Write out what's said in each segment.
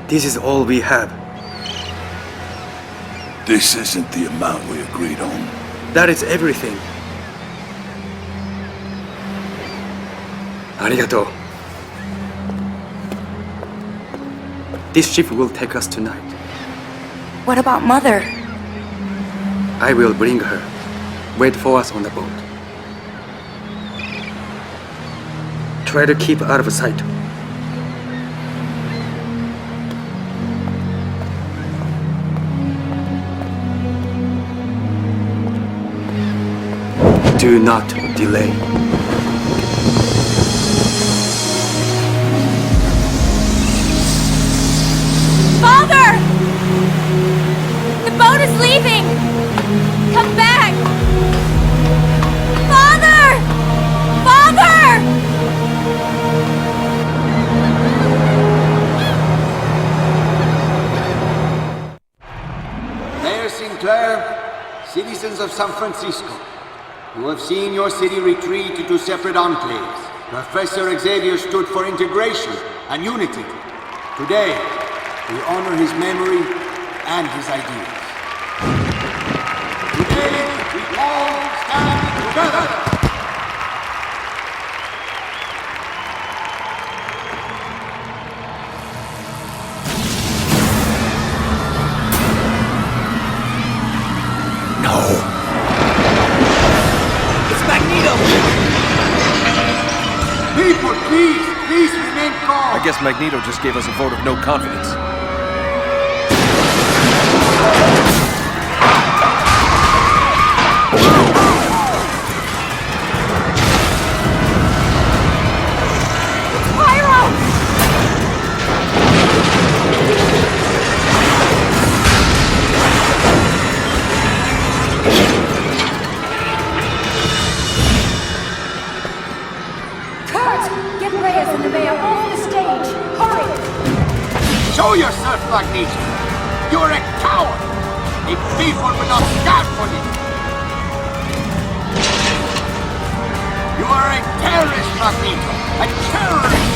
This is all we have. This isn't the amount we agreed on. That is everything. Arigato. This ship will take us tonight. What about Mother? I will bring her. Wait for us on the boat. Try to keep out of sight. Do not delay. Father! The boat is leaving! Come back! Father! Father! Mayor Sinclair, citizens of San Francisco, you have seen your city retreat into separate enclaves. Professor Xavier stood for integration and unity. Today, we honor his memory and his ideas. Today, we all stand together! People, please remain calm! I guess Magneto just gave us a vote of no confidence. Show yourself, Magneto! You're a coward! A people will not stand for you! You are a terrorist, Magneto! A terrorist!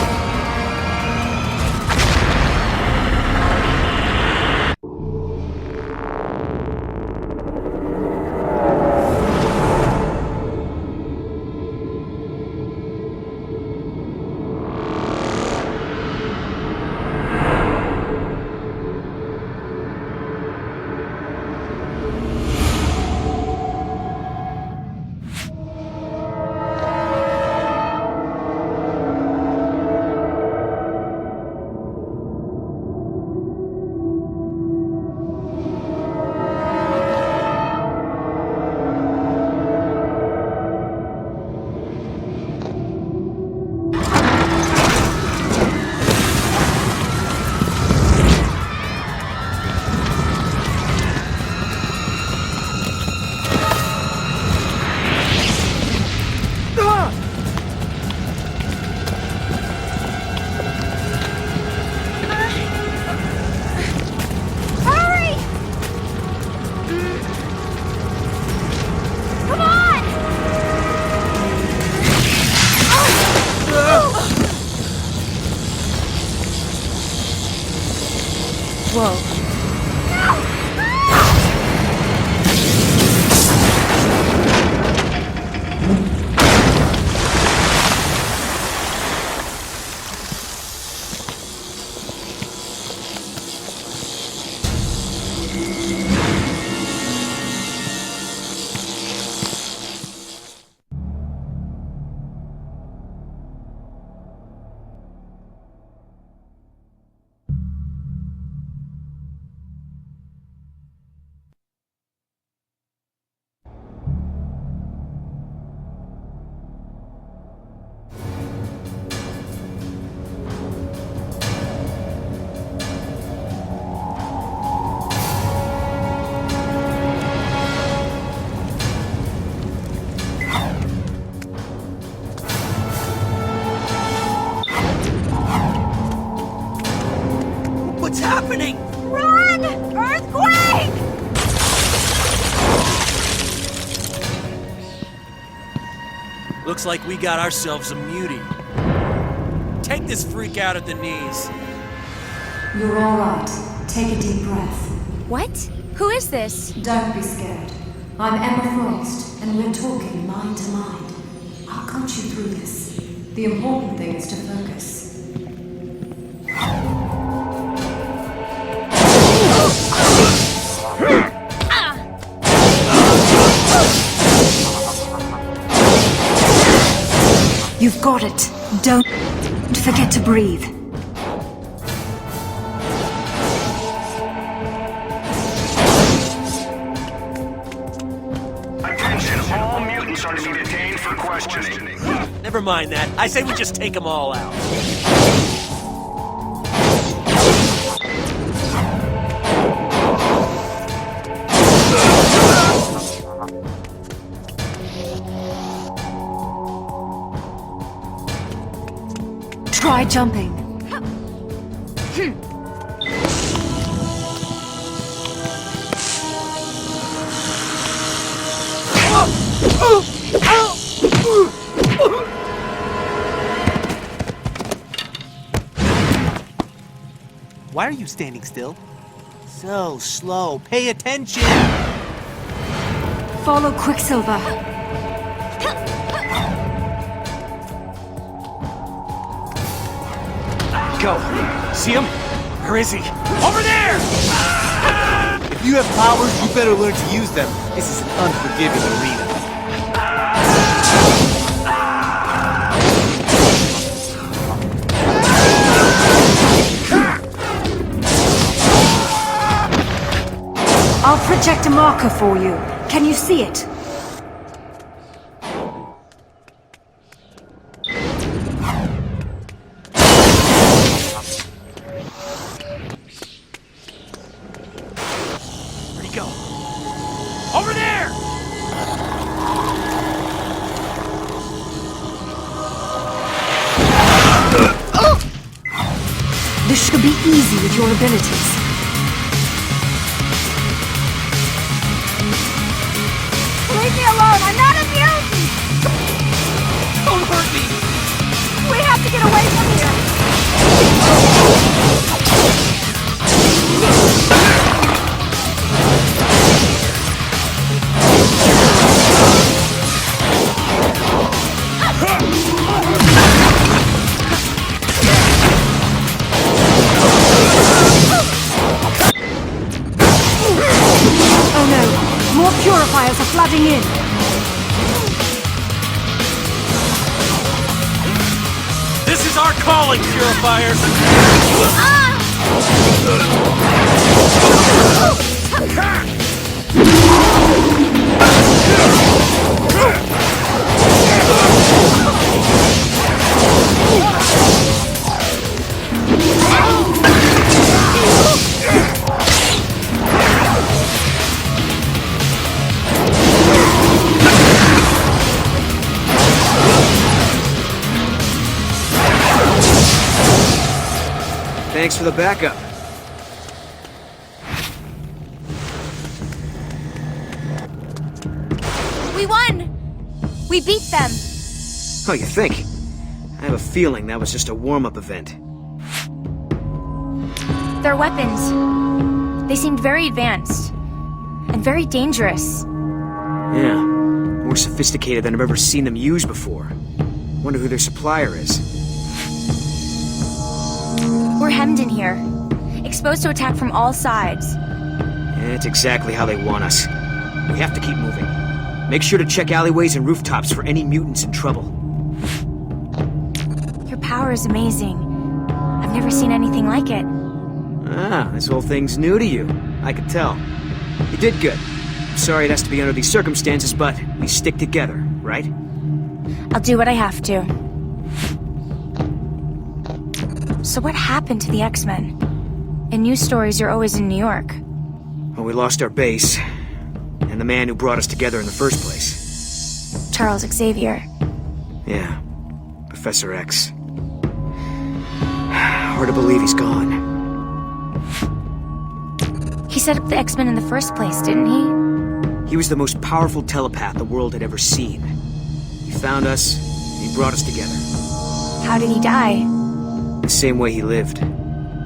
Run! Earthquake! Looks like we got ourselves a mutie. Take this freak out at the knees. You're all right. Take a deep breath. What? Who is this? Don't be scared. I'm Emma Frost, and we're talking mind to mind. I'll coach you through this. The important thing is to focus. You've got it. Don't forget to breathe. Attention, all mutants are to be detained for questioning. Never mind that. I say we just take them all out. Try jumping. Why are you standing still? So slow. Pay attention! Follow Quicksilver. Go. See him? Where is he? Over there! If you have powers, you better learn to use them. This is an unforgiving arena. I'll project a marker for you. Can you see it? Where'd he go? Over there! This should be easy with your abilities. Leave me alone! I'm not a mutant! Don't hurt me! We have to get away from here! Oh no! More Purifiers are flooding in! This is our calling, Purifiers! Thanks for the backup. We won! We beat them! Oh, you think? I have a feeling that was just a warm-up event. Their weapons. They seemed very advanced. And very dangerous. Yeah. More sophisticated than I've ever seen them used before. Wonder who their supplier is. We're hemmed in here. Exposed to attack from all sides. Yeah, it's exactly how they want us. We have to keep moving. Make sure to check alleyways and rooftops for any mutants in trouble. Your power is amazing. I've never seen anything like it. Ah, this whole thing's new to you. I could tell. You did good. I'm sorry it has to be under these circumstances, but we stick together, right? I'll do what I have to. So what happened to the X-Men? In news stories, you're always in New York. Well, we lost our base, and the man who brought us together in the first place. Charles Xavier. Yeah, Professor X. Hard to believe he's gone. He set up the X-Men in the first place, didn't he? He was the most powerful telepath the world had ever seen. He found us, and he brought us together. How did he die? The same way he lived.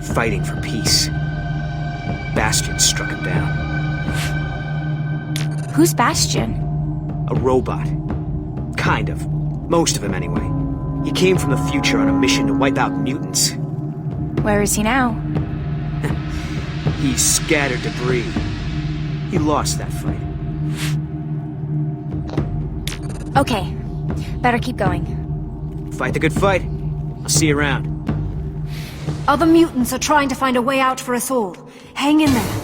fighting for peace. Bastion struck him down. Who's Bastion? A robot. Kind of. Most of him, anyway. He came from the future on a mission to wipe out mutants. Where is he now? He scattered debris. He lost that fight. Okay. Better keep going. Fight the good fight. I'll see you around. Other mutants are trying to find a way out for us all. Hang in there.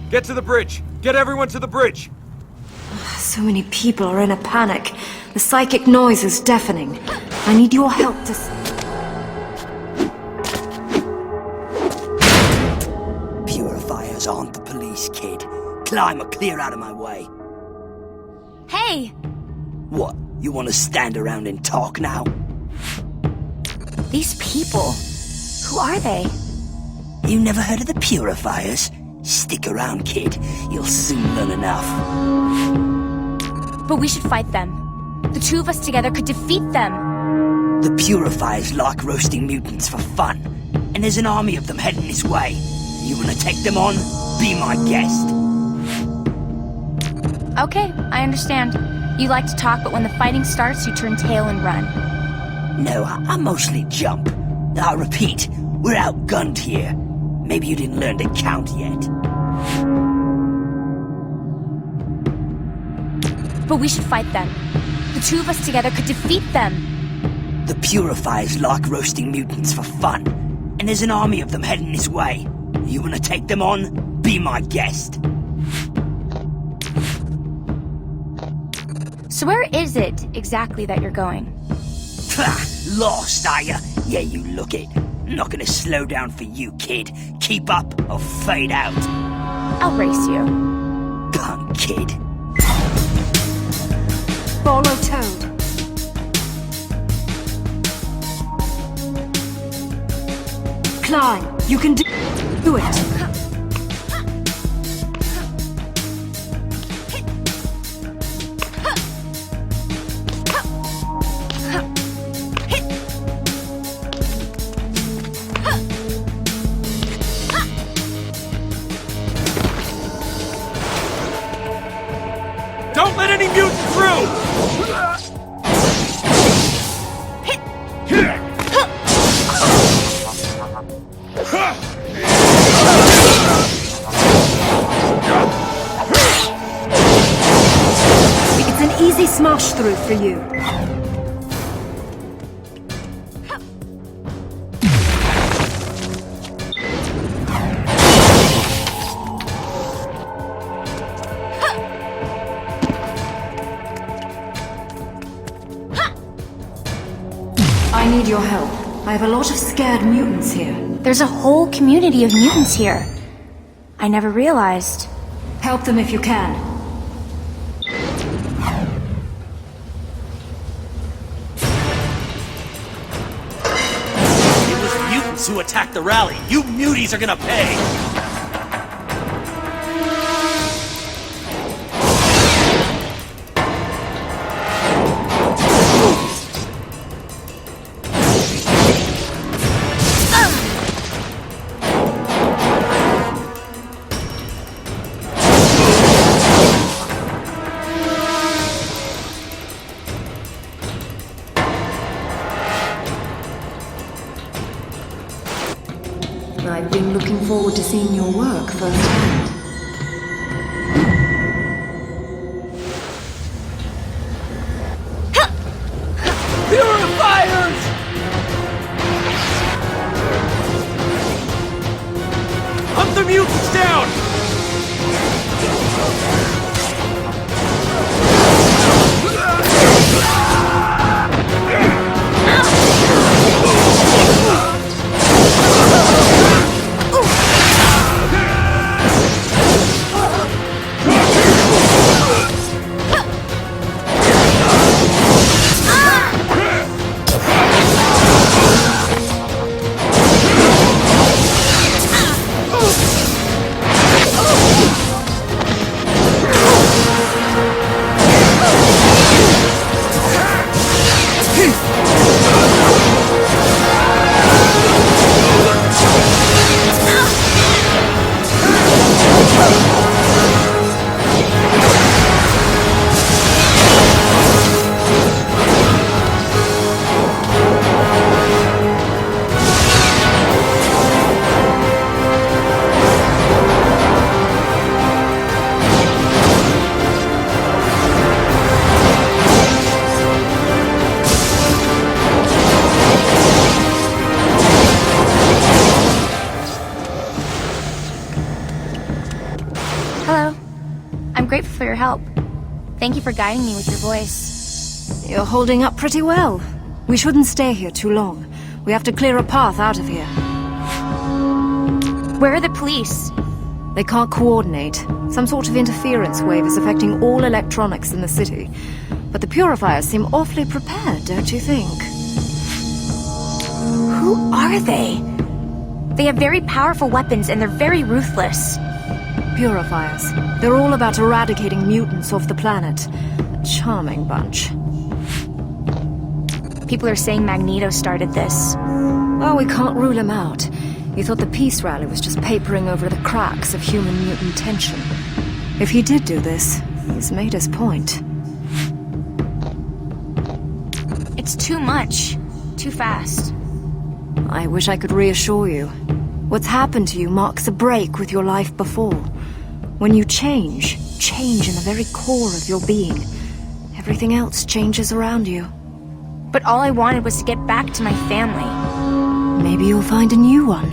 Get to the bridge! Get everyone to the bridge! So many people are in a panic. The psychic noise is deafening. I need your help to... Purifiers aren't the police, kid. Climb or clear out of my way. Hey! What? You want to stand around and talk now? These people. Who are they? You never heard of the Purifiers? Stick around, kid. You'll soon learn enough. But we should fight them. The two of us together could defeat them. The Purifiers like roasting mutants for fun, and there's an army of them heading this way. You wanna take them on? Be my guest. Okay, I understand. You like to talk, but when the fighting starts, you turn tail and run. No, I mostly jump. I repeat, we're outgunned here. Maybe you didn't learn to count yet. But we should fight them. The two of us together could defeat them. The Purifiers like roasting mutants for fun, and there's an army of them heading this way. You wanna take them on? Be my guest. So where is it exactly that you're going? Lost, are ya? Yeah, you look it. Not gonna slow down for you, kid. Keep up or fade out. I'll race you. Punk kid. Follow Toad. Climb. You can do it. Don't let any mutant through! It's an easy smash through for you. I need your help. I have a lot of scared mutants here. There's a whole community of mutants here. I never realized. Help them if you can. It was mutants who attacked the rally. You muties are gonna pay! I've been looking forward to seeing your work firsthand. I'm grateful for your help. Thank you for guiding me with your voice. You're holding up pretty well. We shouldn't stay here too long. We have to clear a path out of here. Where are the police? They can't coordinate. Some sort of interference wave is affecting all electronics in the city. But the Purifiers seem awfully prepared, don't you think? Who are they? They have very powerful weapons and they're very ruthless. Purifiers. They're all about eradicating mutants off the planet. A charming bunch. People are saying Magneto started this. Oh, we can't rule him out. You thought the peace rally was just papering over the cracks of human-mutant tension. If he did do this, he's made his point. It's too much. Too fast. I wish I could reassure you. What's happened to you marks a break with your life before. When you change in the very core of your being, everything else changes around you. But all I wanted was to get back to my family. Maybe you'll find a new one.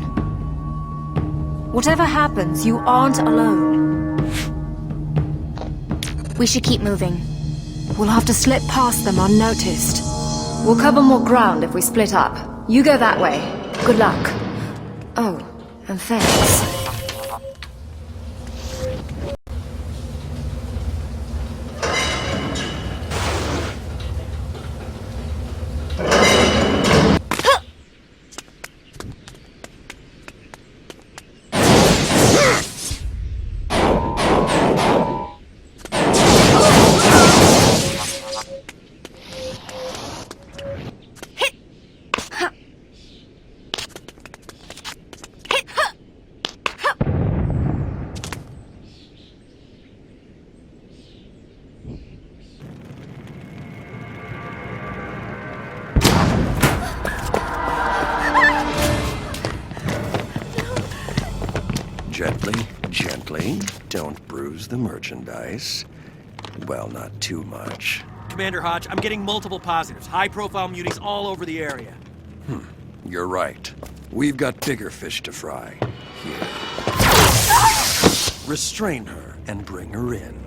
Whatever happens, you aren't alone. We should keep moving. We'll have to slip past them unnoticed. We'll cover more ground if we split up. You go that way. Good luck. Oh, and thanks. Gently, gently. Don't bruise the merchandise. Well, not too much. Commander Hodge, I'm getting multiple positives. High-profile muties all over the area. You're right. We've got bigger fish to fry. Here. Restrain her and bring her in.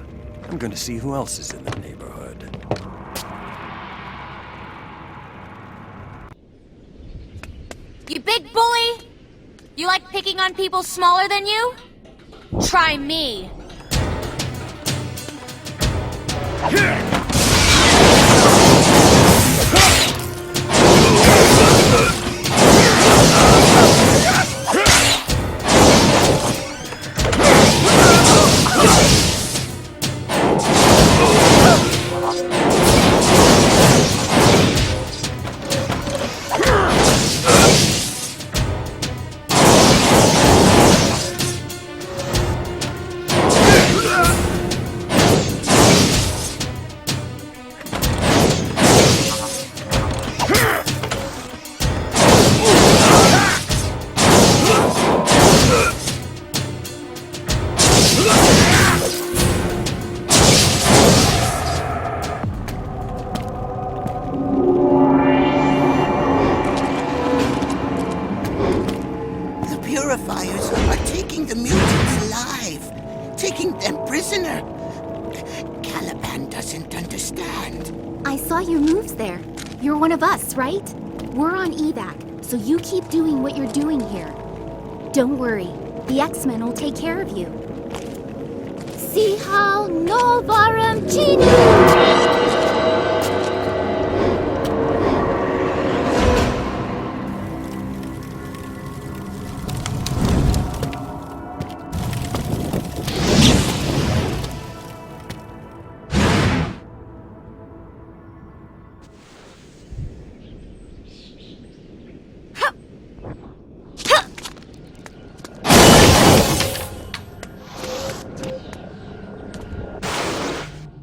I'm gonna see who else is in the neighborhood. You big bully! You like picking on people smaller than you? Try me. Purifiers are taking the mutants alive, taking them prisoner. Caliban doesn't understand. I saw your moves there. You're one of us, right? We're on evac, so you keep doing what you're doing here. Don't worry, the X-Men will take care of you. See how Novarum Genius!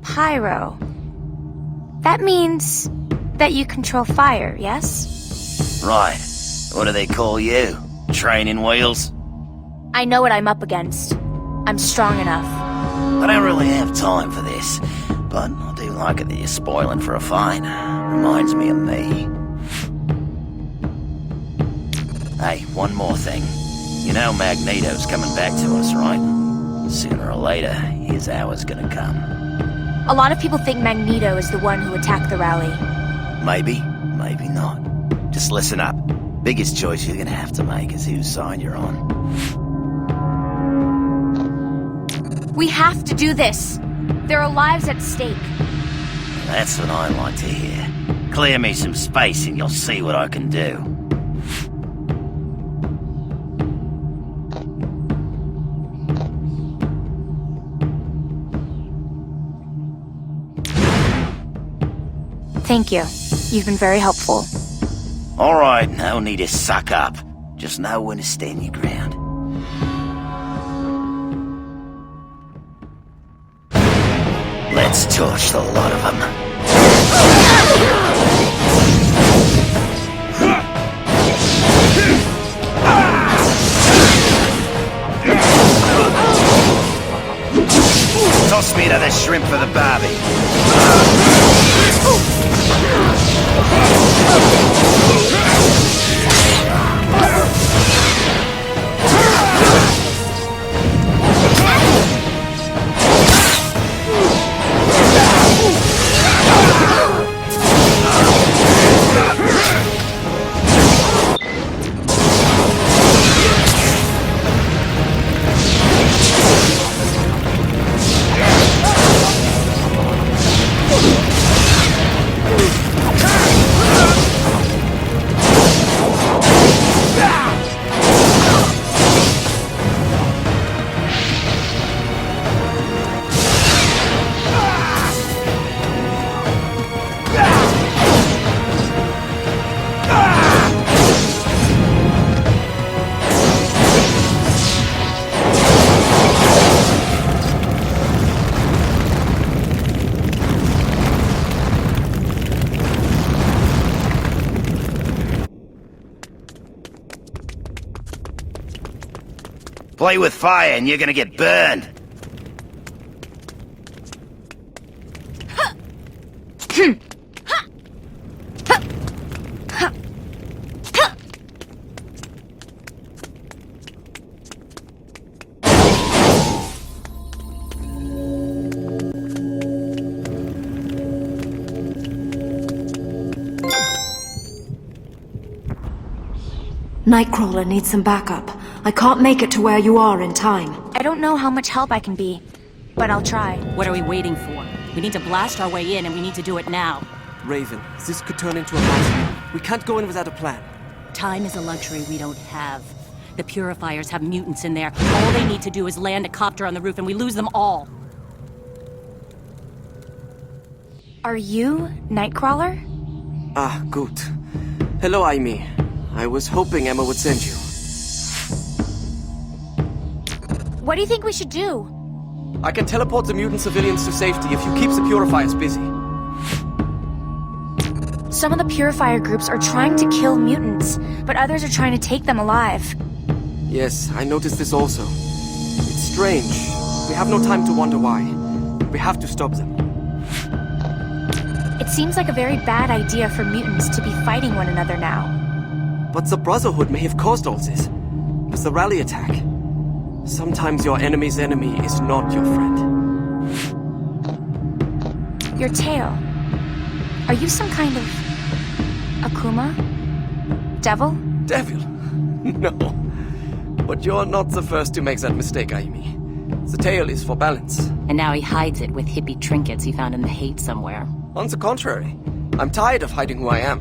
Pyro. That means that you control fire, yes? Right. What do they call you? Training wheels? I know what I'm up against. I'm strong enough. I don't really have time for this, but I do like it that you're spoiling for a fight. Reminds me of me. Hey, one more thing. You know Magneto's coming back to us, right? Sooner or later, his hour's gonna come. A lot of people think Magneto is the one who attacked the rally. Maybe, maybe not. Just listen up. Biggest choice you're gonna have to make is whose side you're on. We have to do this. There are lives at stake. That's what I like to hear. Clear me some space and you'll see what I can do. Thank you. You've been very helpful. Alright, no need to suck up. Just know when to stand your ground. Let's torch the lot of them. Toss me another shrimp for the barbie. Play with fire and you're gonna get burned. Nightcrawler needs some backup. I can't make it to where you are in time. I don't know how much help I can be, but I'll try. What are we waiting for? We need to blast our way in, and we need to do it now. Raven, this could turn into a massacre. We can't go in without a plan. Time is a luxury we don't have. The Purifiers have mutants in there. All they need to do is land a copter on the roof, and we lose them all. Are you Nightcrawler? Ah, good. Hello, Aimi. I was hoping Emma would send you. What do you think we should do? I can teleport the mutant civilians to safety if you keep the Purifiers busy. Some of the Purifier groups are trying to kill mutants, but others are trying to take them alive. Yes, I noticed this also. It's strange. We have no time to wonder why. We have to stop them. It seems like a very bad idea for mutants to be fighting one another now. But the Brotherhood may have caused all this. With the rally attack. Sometimes your enemy's enemy is not your friend. Your tail. Are you some kind of... Akuma? Devil? Devil? No. But you're not the first to make that mistake, Aimi. The tail is for balance. And now he hides it with hippie trinkets he found in the hate somewhere. On the contrary, I'm tired of hiding who I am.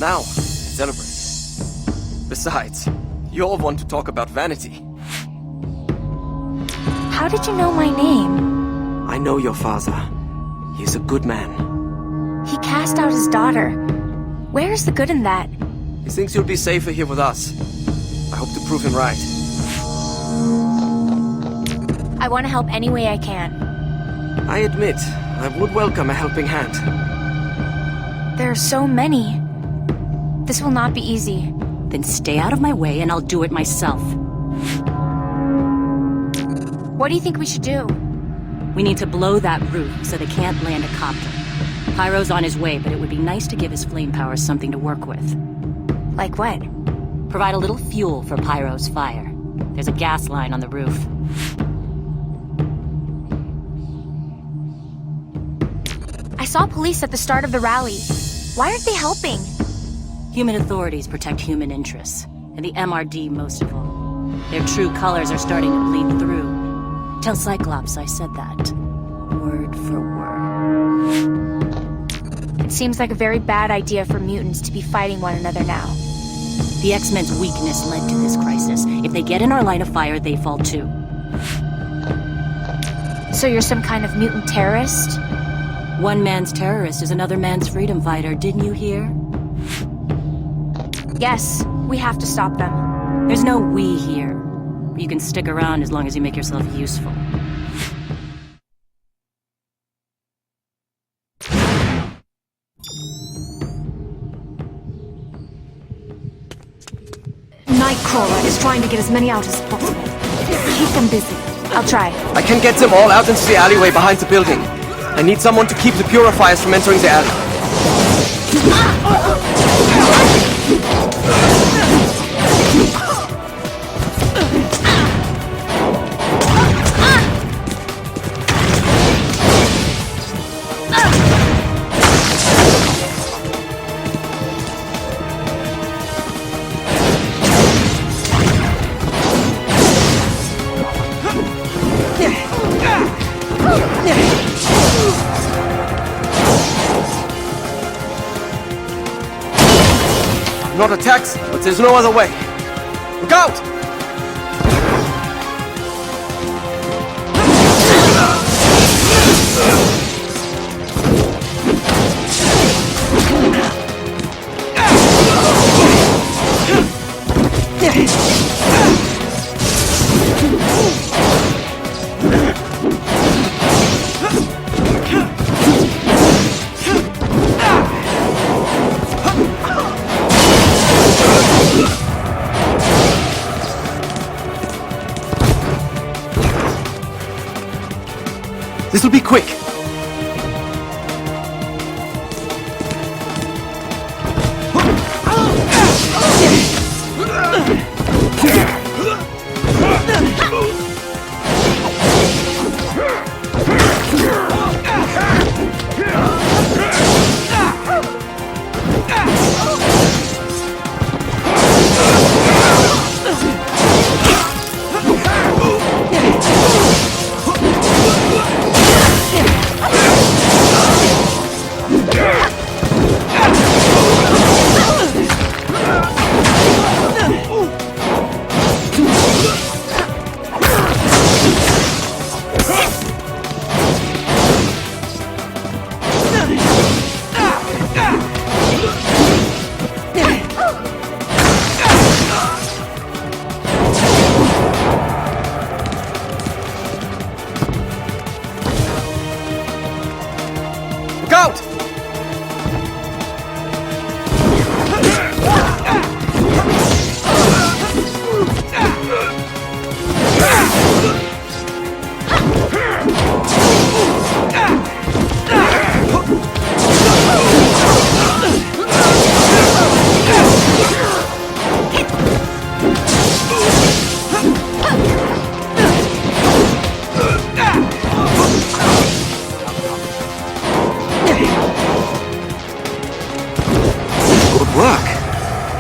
Now, celebrate. Besides, you're one to talk about vanity. How did you know my name? I know your father. He's a good man. He cast out his daughter. Where is the good in that? He thinks you'll be safer here with us. I hope to prove him right. I want to help any way I can. I admit, I would welcome a helping hand. There are so many. This will not be easy. Then stay out of my way and I'll do it myself. What do you think we should do? We need to blow that roof so they can't land a copter. Pyro's on his way, but it would be nice to give his flame powers something to work with. Like what? Provide a little fuel for Pyro's fire. There's a gas line on the roof. I saw police at the start of the rally. Why aren't they helping? Human authorities protect human interests, and the MRD most of all. Their true colors are starting to bleed through. Tell Cyclops I said that. Word for word. It seems like a very bad idea for mutants to be fighting one another now. The X-Men's weakness led to this crisis. If they get in our line of fire, they fall too. So you're some kind of mutant terrorist? One man's terrorist is another man's freedom fighter, didn't you hear? Yes, we have to stop them. There's no we here. You can stick around as long as you make yourself useful. Nightcrawler is trying to get as many out as possible. Keep them busy. I'll try. I can get them all out into the alleyway behind the building. I need someone to keep the Purifiers from entering the alley. Not attacks, but there's no other way. Look out! This'll be quick.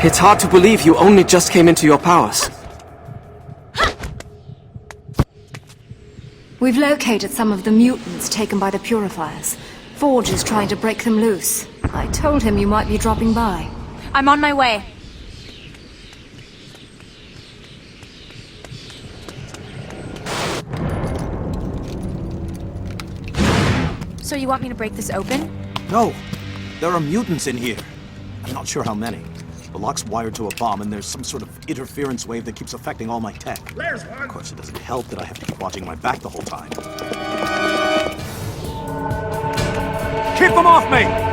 It's hard to believe you only just came into your powers. We've located some of the mutants taken by the Purifiers. Forge is trying to break them loose. I told him you might be dropping by. I'm on my way. So you want me to break this open? No. There are mutants in here. I'm not sure how many. The lock's wired to a bomb, and there's some sort of interference wave that keeps affecting all my tech. Of course, it doesn't help that I have to keep watching my back the whole time. Keep them off me!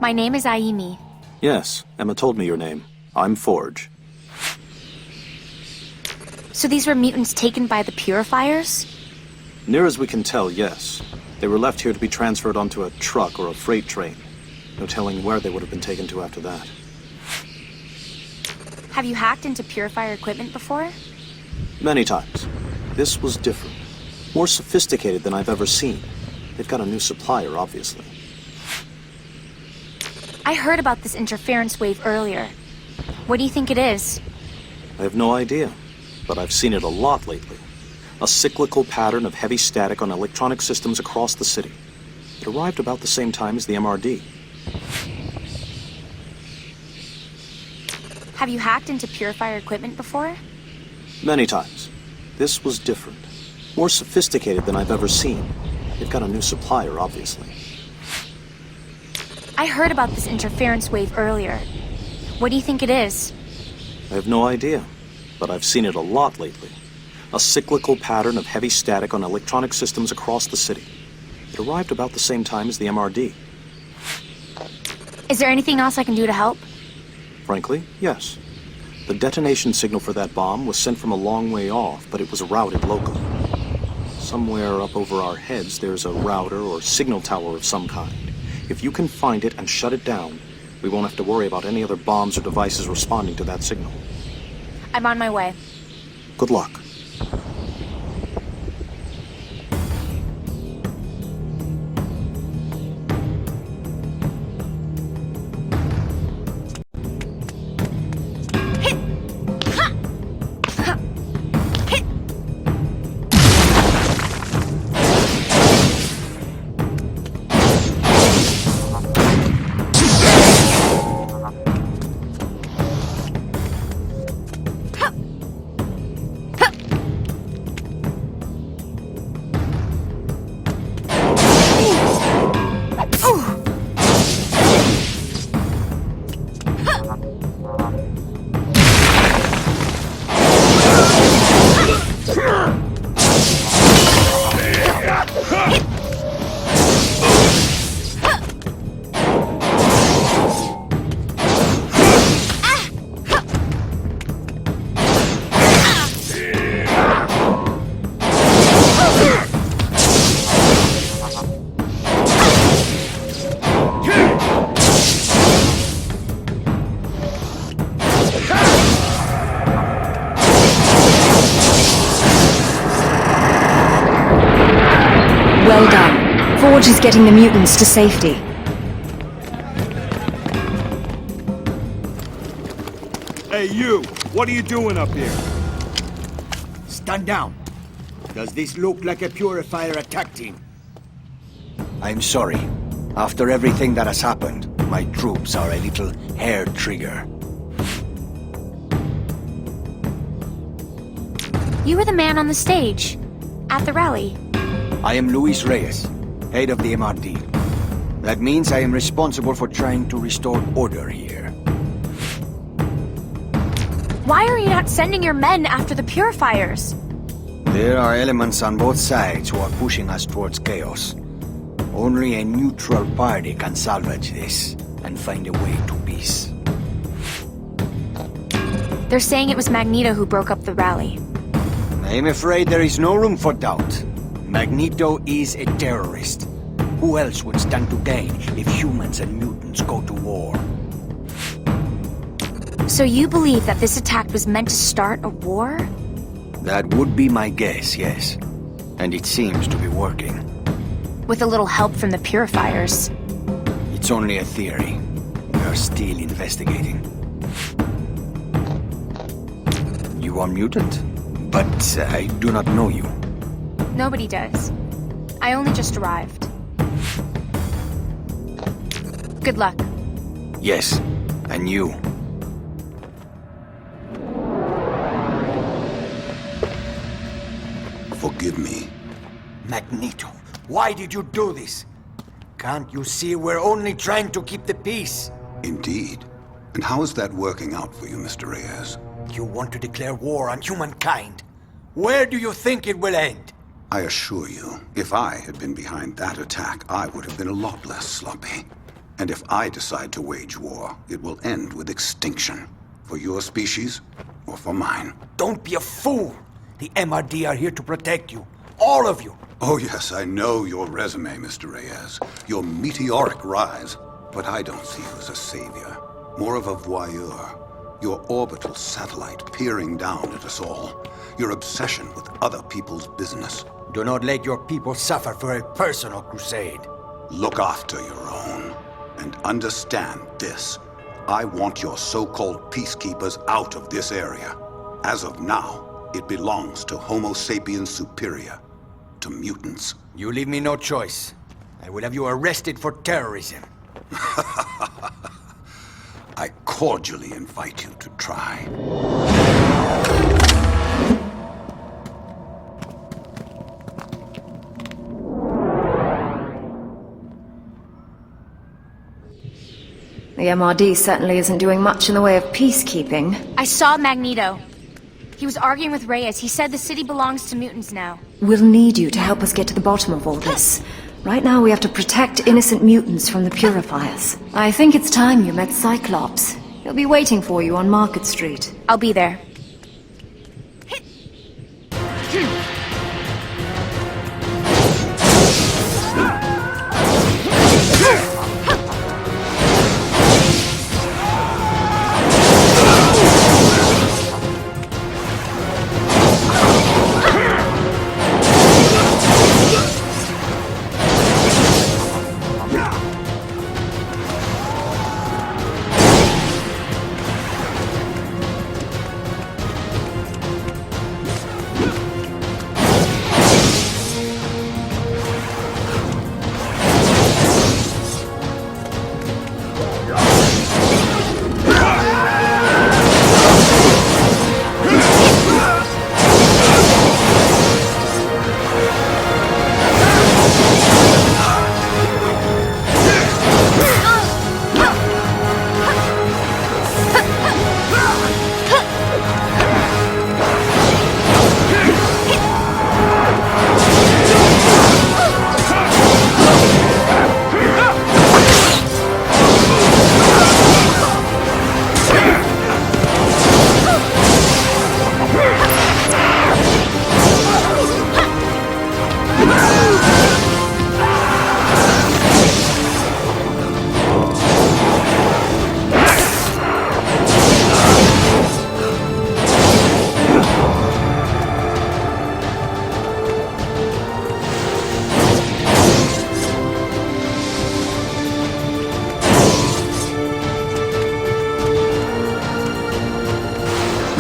My name is Aimi. Yes, Emma told me your name. I'm Forge. So these were mutants taken by the Purifiers? Near as we can tell, yes. They were left here to be transferred onto a truck or a freight train. No telling where they would have been taken to after that. Have you hacked into Purifier equipment before? Many times. This was different. More sophisticated than I've ever seen. They've got a new supplier, obviously. I heard about this interference wave earlier. What do you think it is? I have no idea, but I've seen it a lot lately. A cyclical pattern of heavy static on electronic systems across the city. It arrived about the same time as the MRD. Have you hacked into Purifier equipment before? Many times. This was different. More sophisticated than I've ever seen. They've got a new supplier, obviously. I heard about this interference wave earlier. What do you think it is? I have no idea, but I've seen it a lot lately. A cyclical pattern of heavy static on electronic systems across the city. It arrived about the same time as the MRD. Is there anything else I can do to help? Frankly, yes. The detonation signal for that bomb was sent from a long way off, but it was routed locally. Somewhere up over our heads, there's a router or signal tower of some kind. If you can find it and shut it down, we won't have to worry about any other bombs or devices responding to that signal. I'm on my way. Good luck. Well done. Forge is getting the mutants to safety. Hey, you! What are you doing up here? Stand down. Does this look like a Purifier attack team? I'm sorry. After everything that has happened, my troops are a little hair trigger. You were the man on the stage. At the rally. I am Luis Reyes, head of the MRD. That means I am responsible for trying to restore order here. Why are you not sending your men after the Purifiers? There are elements on both sides who are pushing us towards chaos. Only a neutral party can salvage this and find a way to peace. They're saying it was Magneto who broke up the rally. I am afraid there is no room for doubt. Magneto is a terrorist. Who else would stand to gain if humans and mutants go to war? So you believe that this attack was meant to start a war? That would be my guess, yes. And it seems to be working. With a little help from the Purifiers. It's only a theory. We are still investigating. You are mutant, but I do not know you. Nobody does. I only just arrived. Good luck. Yes, and you. Forgive me. Magneto, why did you do this? Can't you see we're only trying to keep the peace? Indeed. And how is that working out for you, Mr. Reyes? You want to declare war on humankind. Where do you think it will end? I assure you, if I had been behind that attack, I would have been a lot less sloppy. And if I decide to wage war, it will end with extinction. For your species, or for mine. Don't be a fool! The MRD are here to protect you. All of you! Oh yes, I know your resume, Mr. Reyes. Your meteoric rise. But I don't see you as a savior. More of a voyeur. Your orbital satellite peering down at us all. Your obsession with other people's business. Do not let your people suffer for a personal crusade. Look after your own. And understand this. I want your so-called peacekeepers out of this area. As of now, it belongs to Homo sapiens superior. To mutants. You leave me no choice. I will have you arrested for terrorism. I cordially invite you to try. The MRD certainly isn't doing much in the way of peacekeeping. I saw Magneto. He was arguing with Reyes. He said the city belongs to mutants now. We'll need you to help us get to the bottom of all this. Right now we have to protect innocent mutants from the Purifiers. I think it's time you met Cyclops. He'll be waiting for you on Market Street. I'll be there.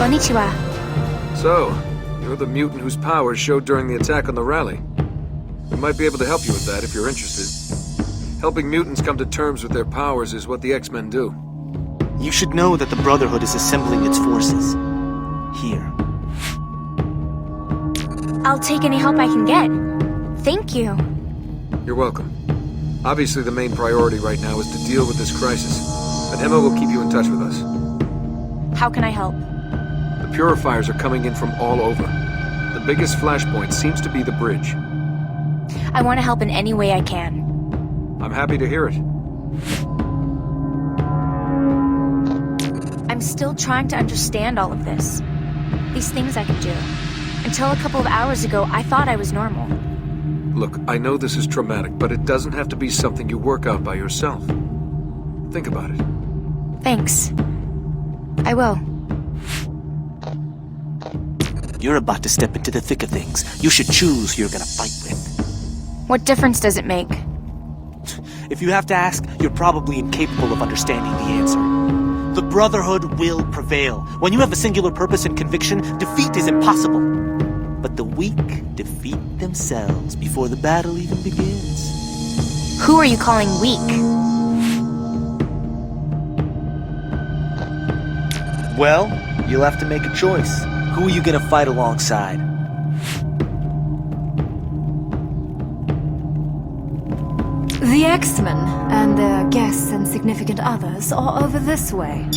Konnichiwa. So, you're the mutant whose powers showed during the attack on the rally. We might be able to help you with that if you're interested. Helping mutants come to terms with their powers is what the X-Men do. You should know that the Brotherhood is assembling its forces. Here. I'll take any help I can get. Thank you. You're welcome. Obviously, the main priority right now is to deal with this crisis, but Emma will keep you in touch with us. How can I help? The Purifiers are coming in from all over. The biggest flashpoint seems to be the bridge. I want to help in any way I can. I'm happy to hear it. I'm still trying to understand all of this. These things I can do. Until a couple of hours ago, I thought I was normal. Look, I know this is traumatic, but it doesn't have to be something you work out by yourself. Think about it. Thanks. I will. You're about to step into the thick of things. You should choose who you're gonna fight with. What difference does it make? If you have to ask, you're probably incapable of understanding the answer. The Brotherhood will prevail. When you have a singular purpose and conviction, defeat is impossible. But the weak defeat themselves before the battle even begins. Who are you calling weak? Well, you'll have to make a choice. Who are you gonna fight alongside? The X-Men and their guests and significant others are over this way.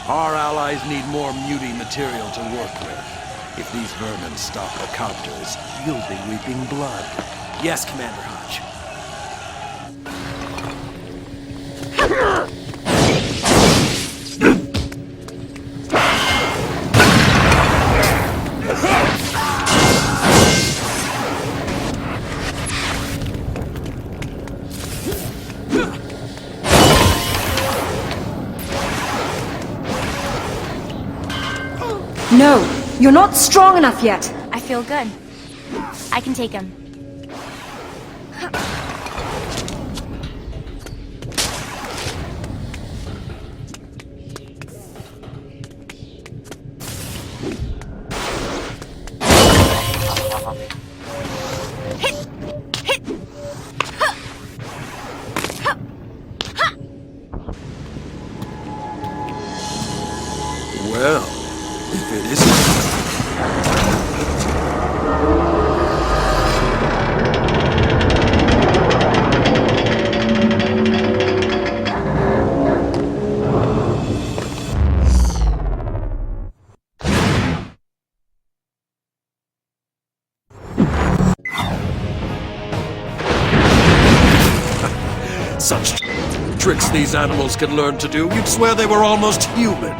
Our allies need more muty material to work with. If these vermin stop the copters, you'll be weeping blood. Yes, Commander Hodge. No, you're not strong enough yet. I feel good. I can take him. Well, if it isn't... Such tricks these animals can learn to do, you'd swear they were almost human.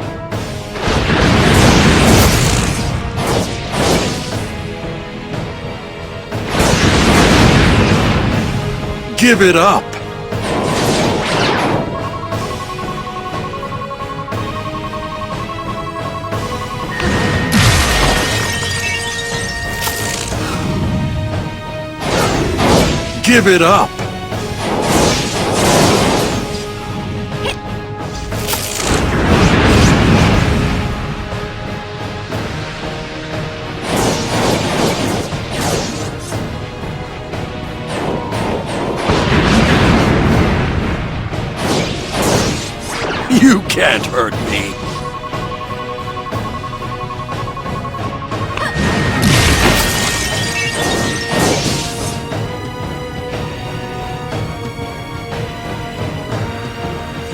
Give it up! Give it up! You can't hurt me!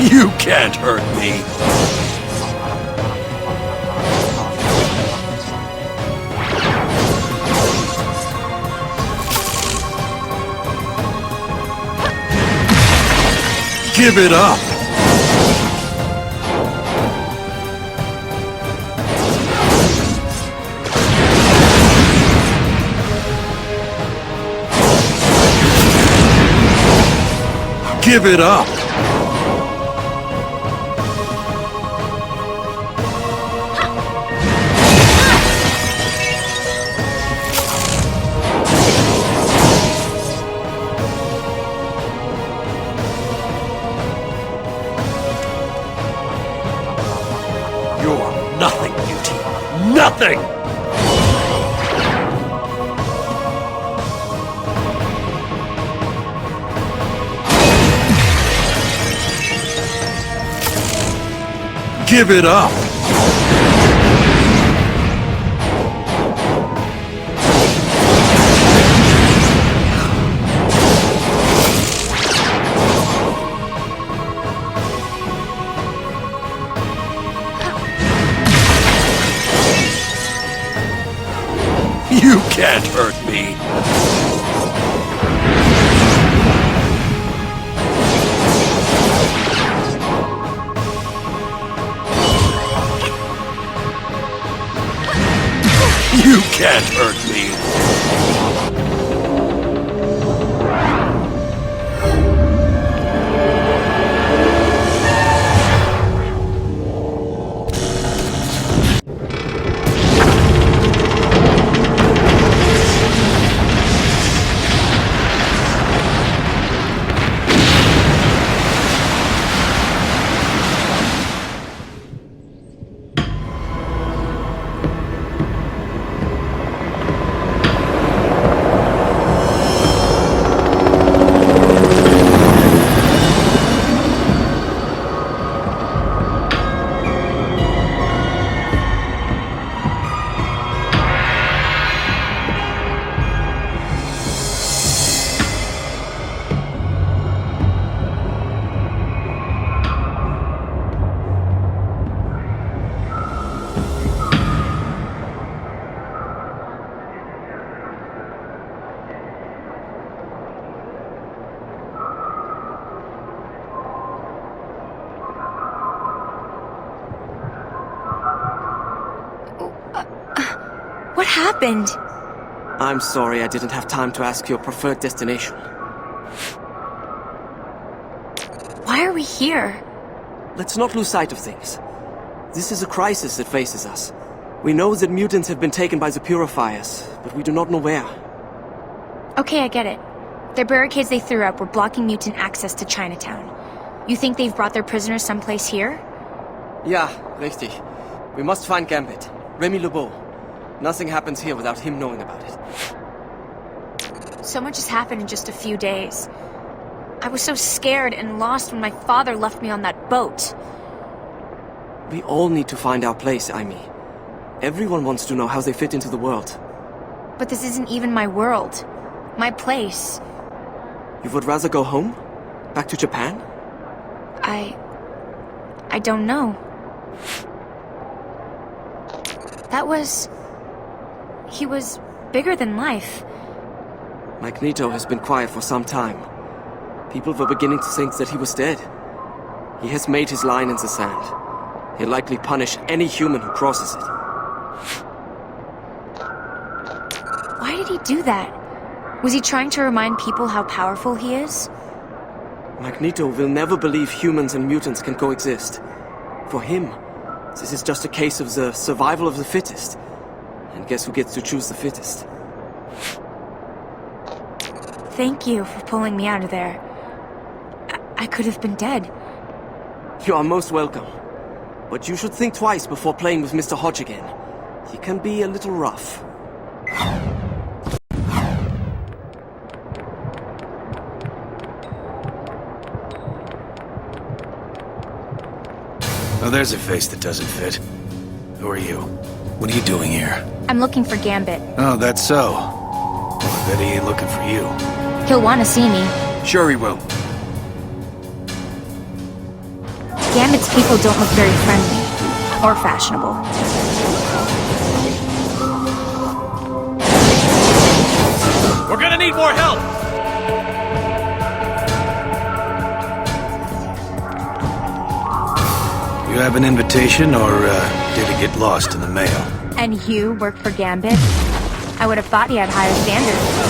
You can't hurt me! Give it up! Give it up! You're nothing, Beauty. Nothing! Give it up! You can't hurt me! You can't hurt me! happened? I'm sorry I didn't have time to ask your preferred destination. Why are we here? Let's not lose sight of things. This is a crisis that faces us. We know that mutants have been taken by the Purifiers, but we do not know where. Okay, I get it. The barricades they threw up were blocking mutant access to Chinatown. You think they've brought their prisoners someplace here? Ja, richtig. We must find Gambit. Remy LeBeau. Nothing happens here without him knowing about it. So much has happened in just a few days. I was so scared and lost when my father left me on that boat. We all need to find our place, Aimi. Everyone wants to know how they fit into the world. But this isn't even my world. My place. You would rather go home? Back to Japan? I don't know. He was bigger than life. Magneto has been quiet for some time. People were beginning to think that he was dead. He has made his line in the sand. He'll likely punish any human who crosses it. Why did he do that? Was he trying to remind people how powerful he is? Magneto will never believe humans and mutants can coexist. For him, this is just a case of the survival of the fittest. And guess who gets to choose the fittest? Thank you for pulling me out of there. I could have been dead. You are most welcome. But you should think twice before playing with Mr. Hodge again. He can be a little rough. Oh, there's a face that doesn't fit. Who are you? What are you doing here? I'm looking for Gambit. Oh, that's so. Well, I bet he ain't looking for you. He'll want to see me. Sure he will. Gambit's people don't look very friendly. Or fashionable. We're gonna need more help! You have an invitation, or did it get lost in the mail? And you work for Gambit? I would have thought he had higher standards.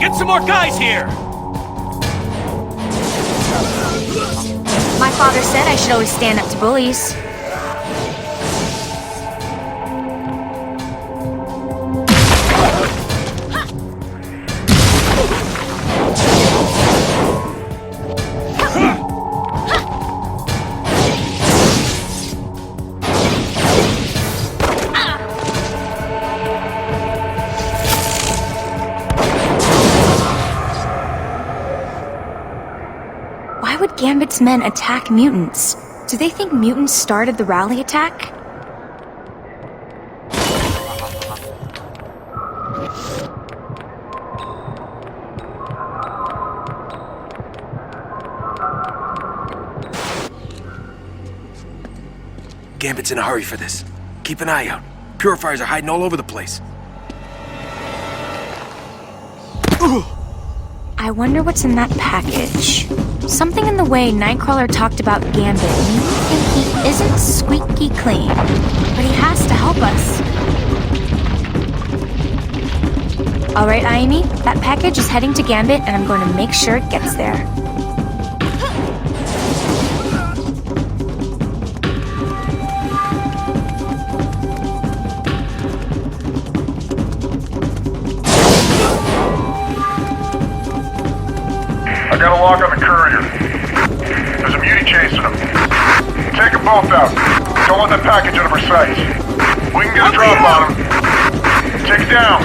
Get some more guys here! My father said I should always stand up to bullies. Why would Gambit's men attack mutants? Do they think mutants started the rally attack? Gambit's in a hurry for this. Keep an eye out. Purifiers are hiding all over the place. I wonder what's in that package. Something in the way Nightcrawler talked about Gambit made me think he isn't squeaky clean. But he has to help us. Alright, Aimi, that package is heading to Gambit and I'm going to make sure it gets there. I got a lock on the courier. There's a mutie chasing him. Take them both out. Don't let that package out of our sight. We can get a drop on him. Take it down.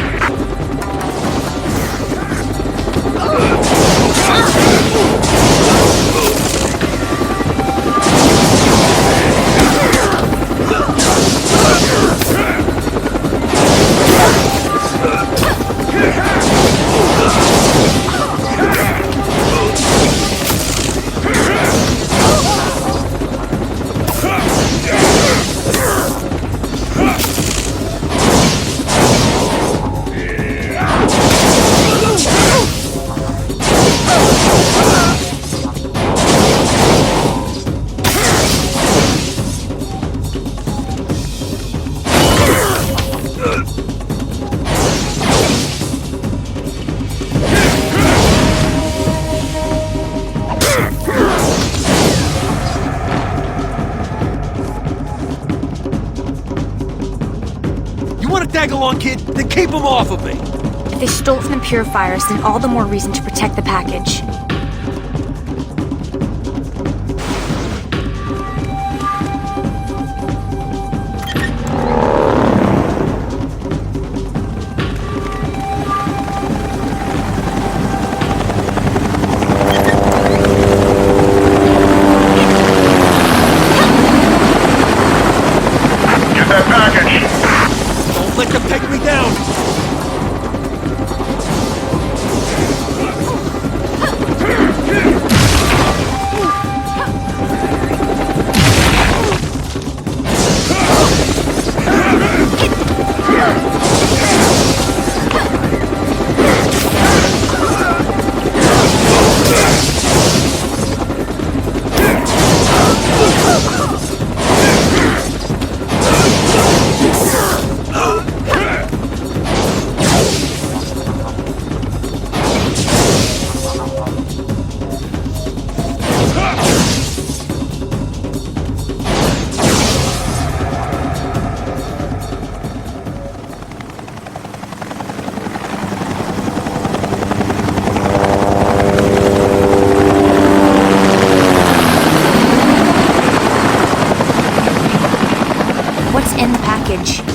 tag along, kid, then keep them off of me! If they stole it from the Purifiers, then all the more reason to protect the package. Let them take me down!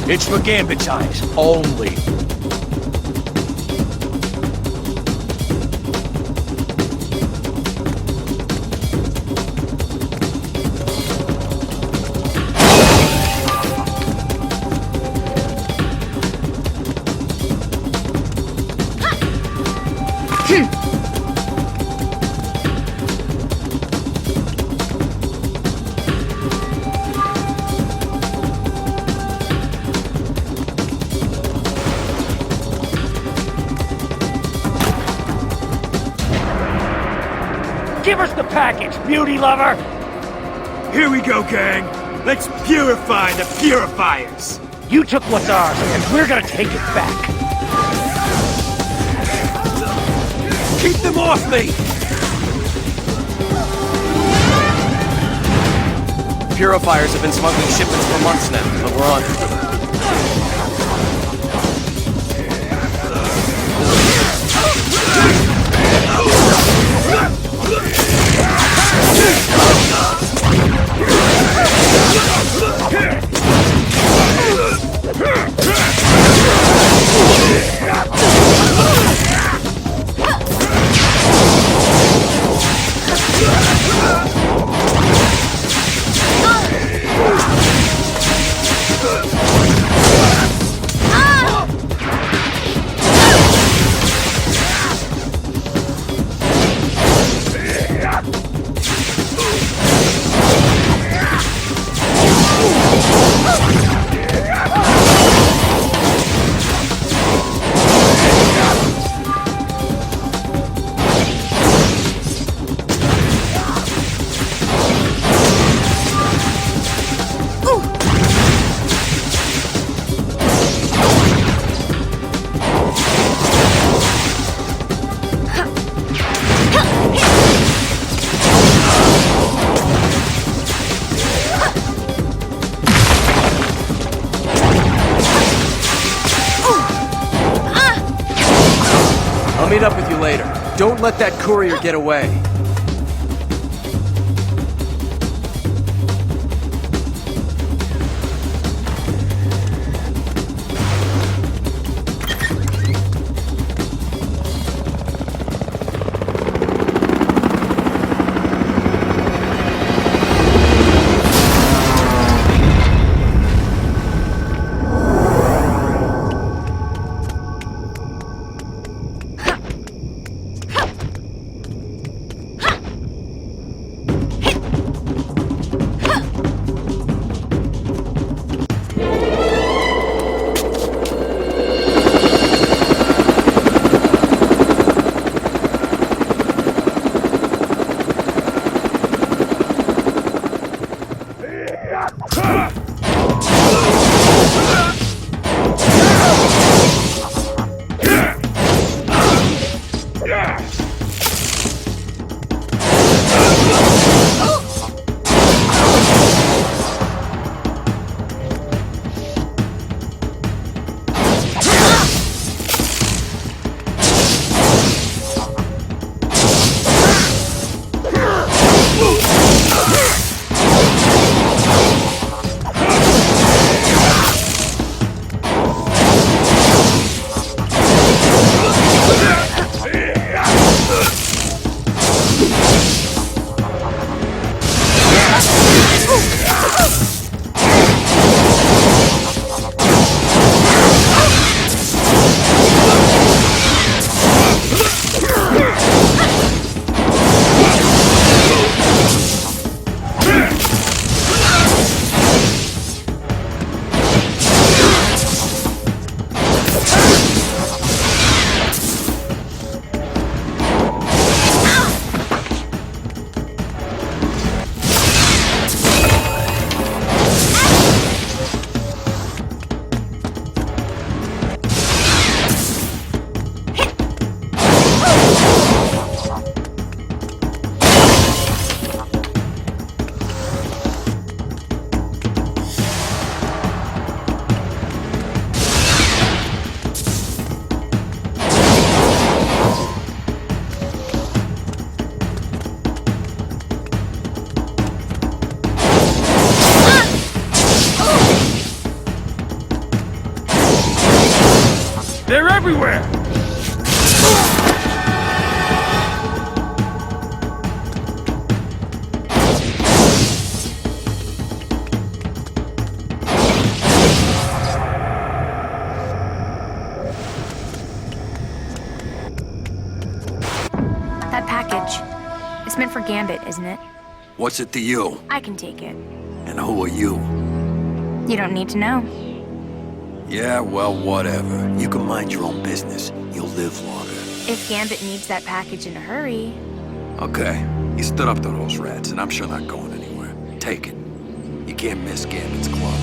It's for Gambit's eyes, only. Give us the package, beauty lover! Here we go, gang. Let's purify the Purifiers. You took what's ours, and we're gonna take it back. Keep them off me! Purifiers have been smuggling shipments for months now, but we're on it. Meet up with you later. Don't let that courier get away. everywhere! That package. It's meant for Gambit, isn't it? What's it to you? I can take it. And who are you? You don't need to know. Yeah, well, whatever. You can mind your own business. You'll live longer. If Gambit needs that package in a hurry... Okay. You stood up to those rats, and I'm sure not going anywhere. Take it. You can't miss Gambit's club.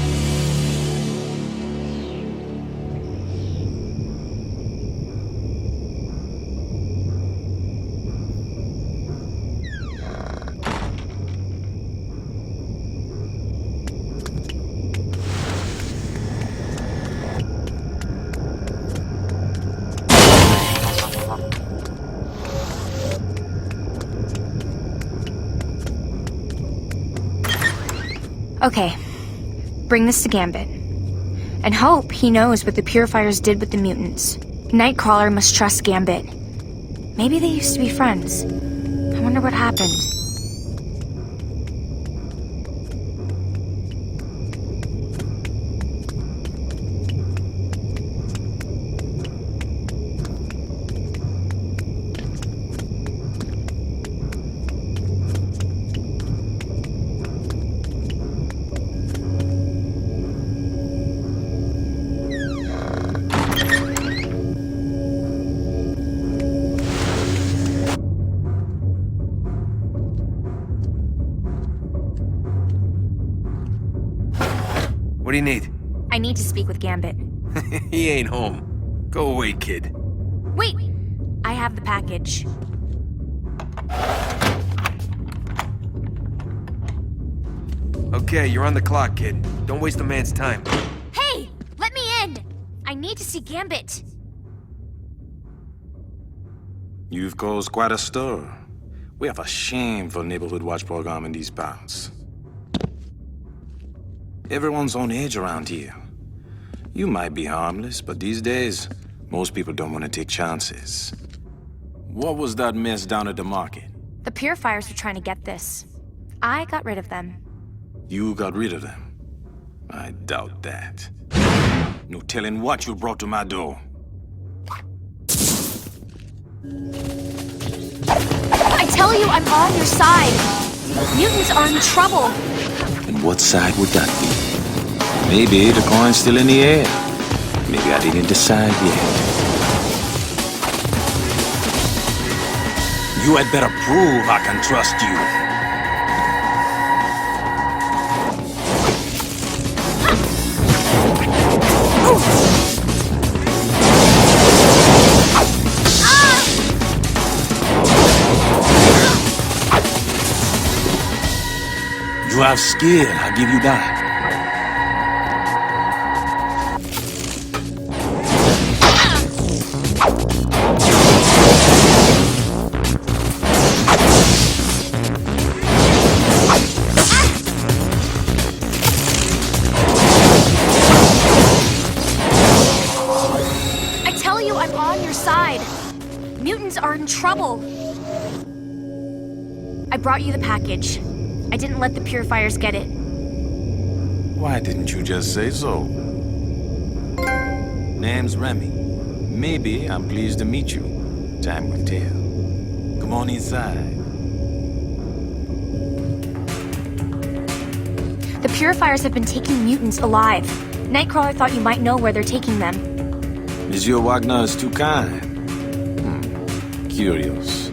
Okay. Bring this to Gambit. And hope he knows what the Purifiers did with the mutants. Nightcrawler must trust Gambit. Maybe they used to be friends. I wonder what happened. What do you need? I need to speak with Gambit. He ain't home. Go away, kid. Wait! I have the package. Okay, you're on the clock, kid. Don't waste a man's time. Hey! Let me in! I need to see Gambit. You've caused quite a stir. We have a shameful neighborhood watch program in these parts. Everyone's on edge around here. You might be harmless, but these days, most people don't want to take chances. What was that mess down at the market? The Purifiers were trying to get this. I got rid of them. You got rid of them? I doubt that. No telling what you brought to my door. I tell you, I'm on your side. Mutants are in trouble. And what side would that be? Maybe the coin's still in the air. Maybe I didn't decide yet. You had better prove I can trust you. You have skill, I'll give you that. I tell you, I'm on your side. Mutants are in trouble. I brought you the package. I didn't let the Purifiers get it. Why didn't you just say so? Name's Remy. Maybe I'm pleased to meet you. Time will tell. Come on inside. The Purifiers have been taking mutants alive. Nightcrawler thought you might know where they're taking them. Monsieur Wagner is too kind. Curious.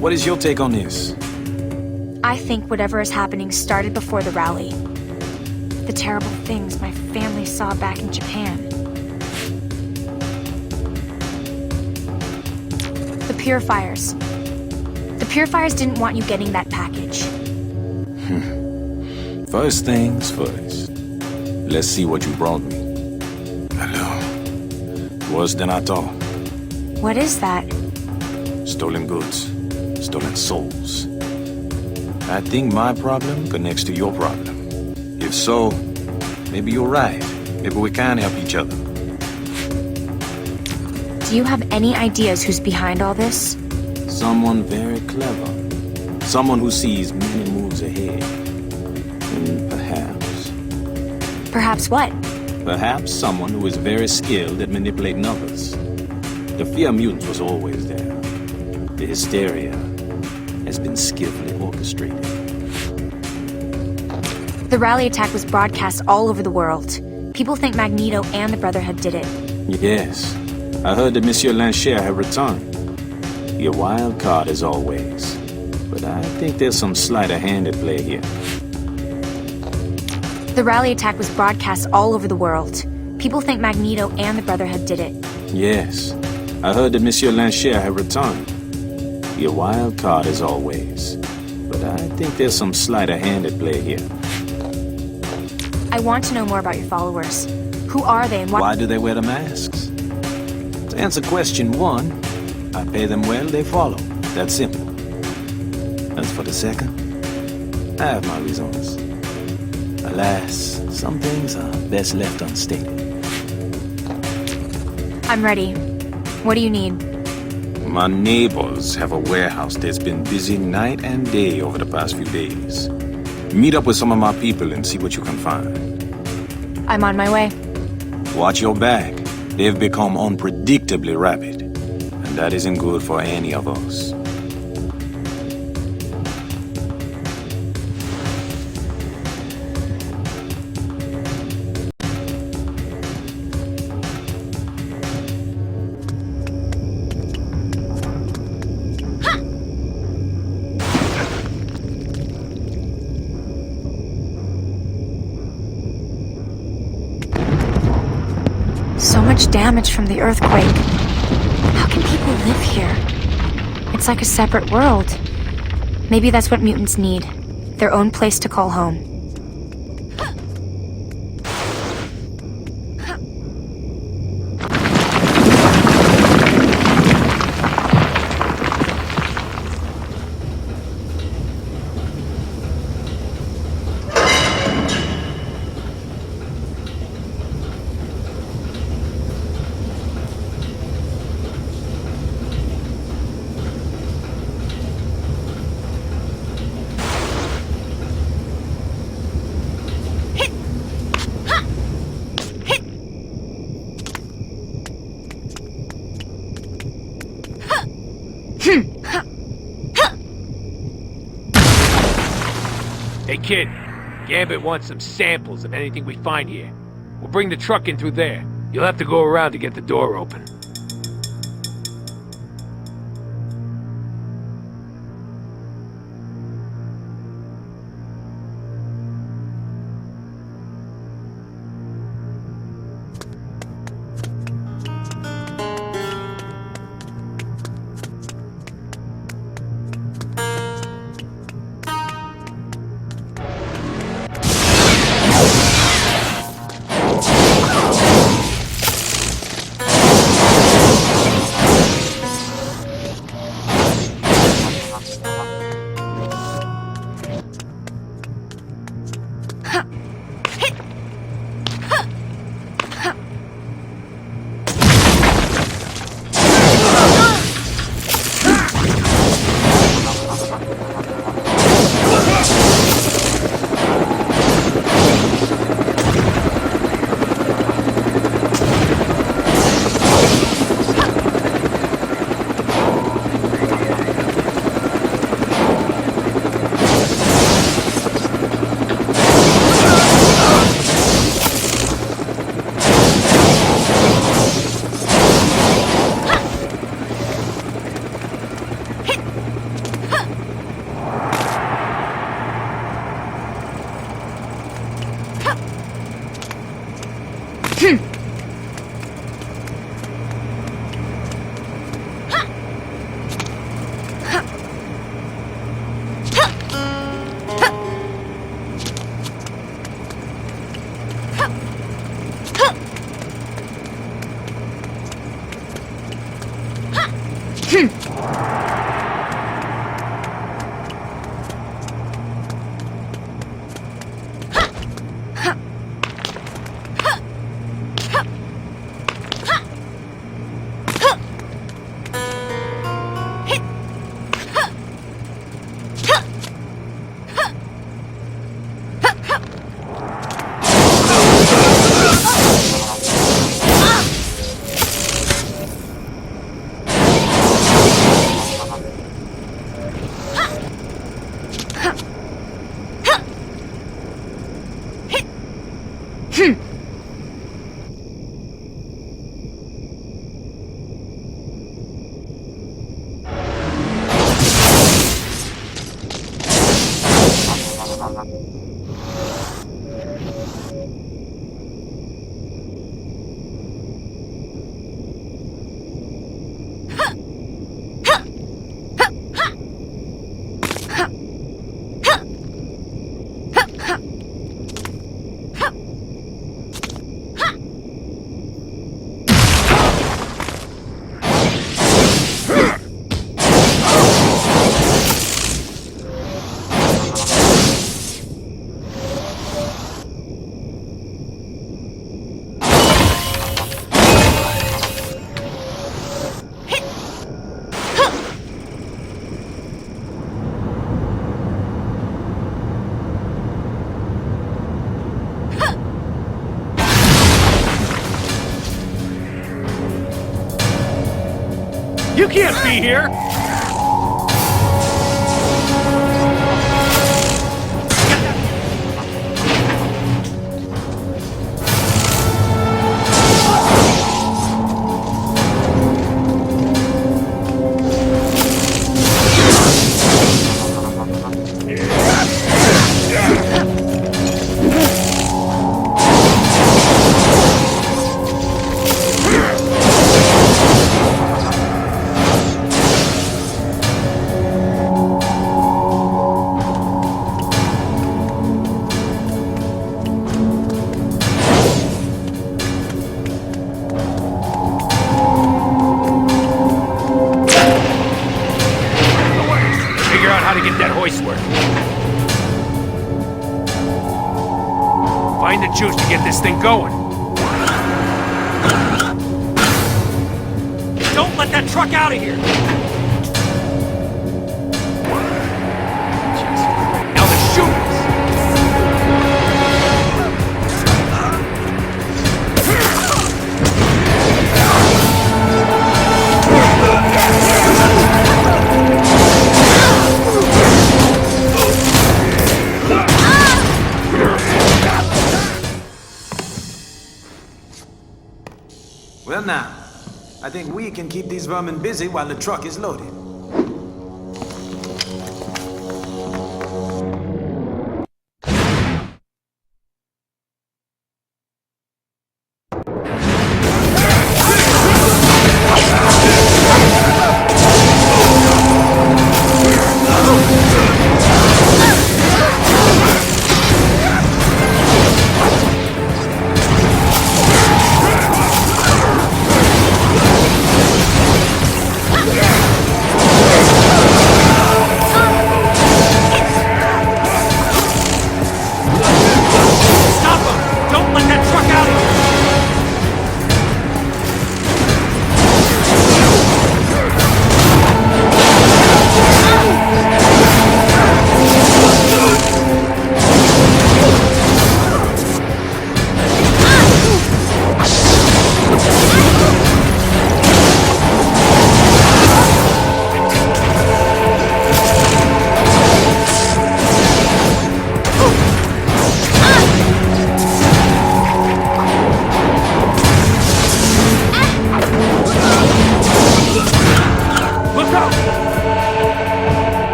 What is your take on this? I think whatever is happening started before the rally. The terrible things my family saw back in Japan. The Purifiers. The Purifiers didn't want you getting that package. First things first. Let's see what you brought me. Hello. Worse than I thought. What is that? Stolen goods. Stolen souls. I think my problem connects to your problem. If so, maybe you're right. Maybe we can help each other. Do Do you have any ideas who's behind all this? Someone very clever. Someone who sees many moves ahead. And perhaps... Perhaps what? Perhaps someone who is very skilled at manipulating others. The fear of mutants was always there. The hysteria has been skillfully orchestrated. The rally attack was broadcast all over the world. People think Magneto and the Brotherhood did it. Yes. I heard that Monsieur Lancher had returned. Your wild card as always. But I think there's some sleight of hand at play here. The rally attack was broadcast all over the world. People think Magneto and the Brotherhood did it. Yes. I heard that Monsieur Lancher had returned. Your wild card as always. But I think there's some sleight of hand at play here. I want to know more about your followers. Who are they and why do they wear the masks? To answer question 1, I pay them well, they follow. That's simple. As for the second, I have my reasons. Alas, some things are best left unstated. I'm ready. What do you need? My neighbors have a warehouse that's been busy night and day over the past few days. Meet up with some of my people and see what you can find. I'm on my way. Watch your back. They've become unpredictably rapid. And that isn't good for any of us. So much damage from the earthquake. How can people live here? It's like a separate world. Maybe that's what mutants need. Their own place to call home. Hey kid, Gambit wants some samples of anything we find here. We'll bring the truck in through there. You'll have to go around to get the door open. You can't be here! Find the juice to get this thing going. Don't let that truck out of here! Now the shooters! Well now, I think we can keep these vermin busy while the truck is loaded.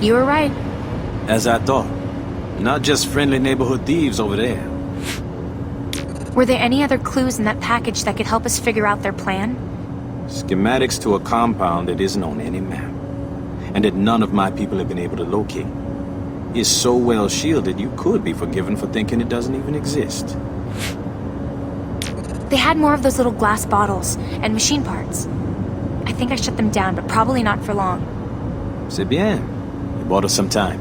You were right. As I thought. Not just friendly neighborhood thieves over there. Were there any other clues in that package that could help us figure out their plan? Schematics to a compound that isn't on any map. And that none of my people have been able to locate. It's so well shielded you could be forgiven for thinking it doesn't even exist. They had more of those little glass bottles and machine parts. I think I shut them down, but probably not for long. C'est bien. You bought us some time.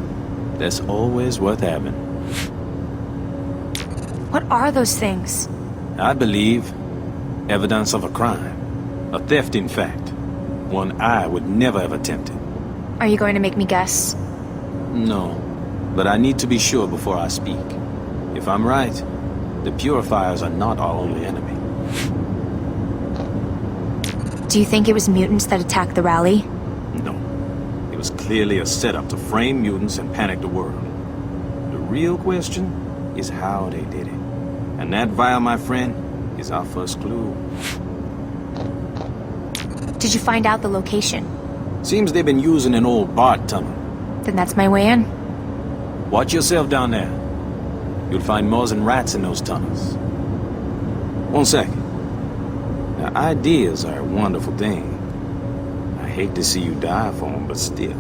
That's always worth having. What are those things? I believe evidence of a crime. A theft, in fact. One I would never have attempted. Are you going to make me guess? No, but I need to be sure before I speak. If I'm right, the Purifiers are not our only enemy. Do you think it was mutants that attacked the rally? No. It was clearly a setup to frame mutants and panic the world. The real question is how they did it. And that vial, my friend, is our first clue. Did you find out the location? Seems they've been using an old BART tunnel. Then that's my way in. Watch yourself down there. You'll find moles and rats in those tunnels. One second. Now, ideas are a wonderful thing. I hate to see you die for them, but still.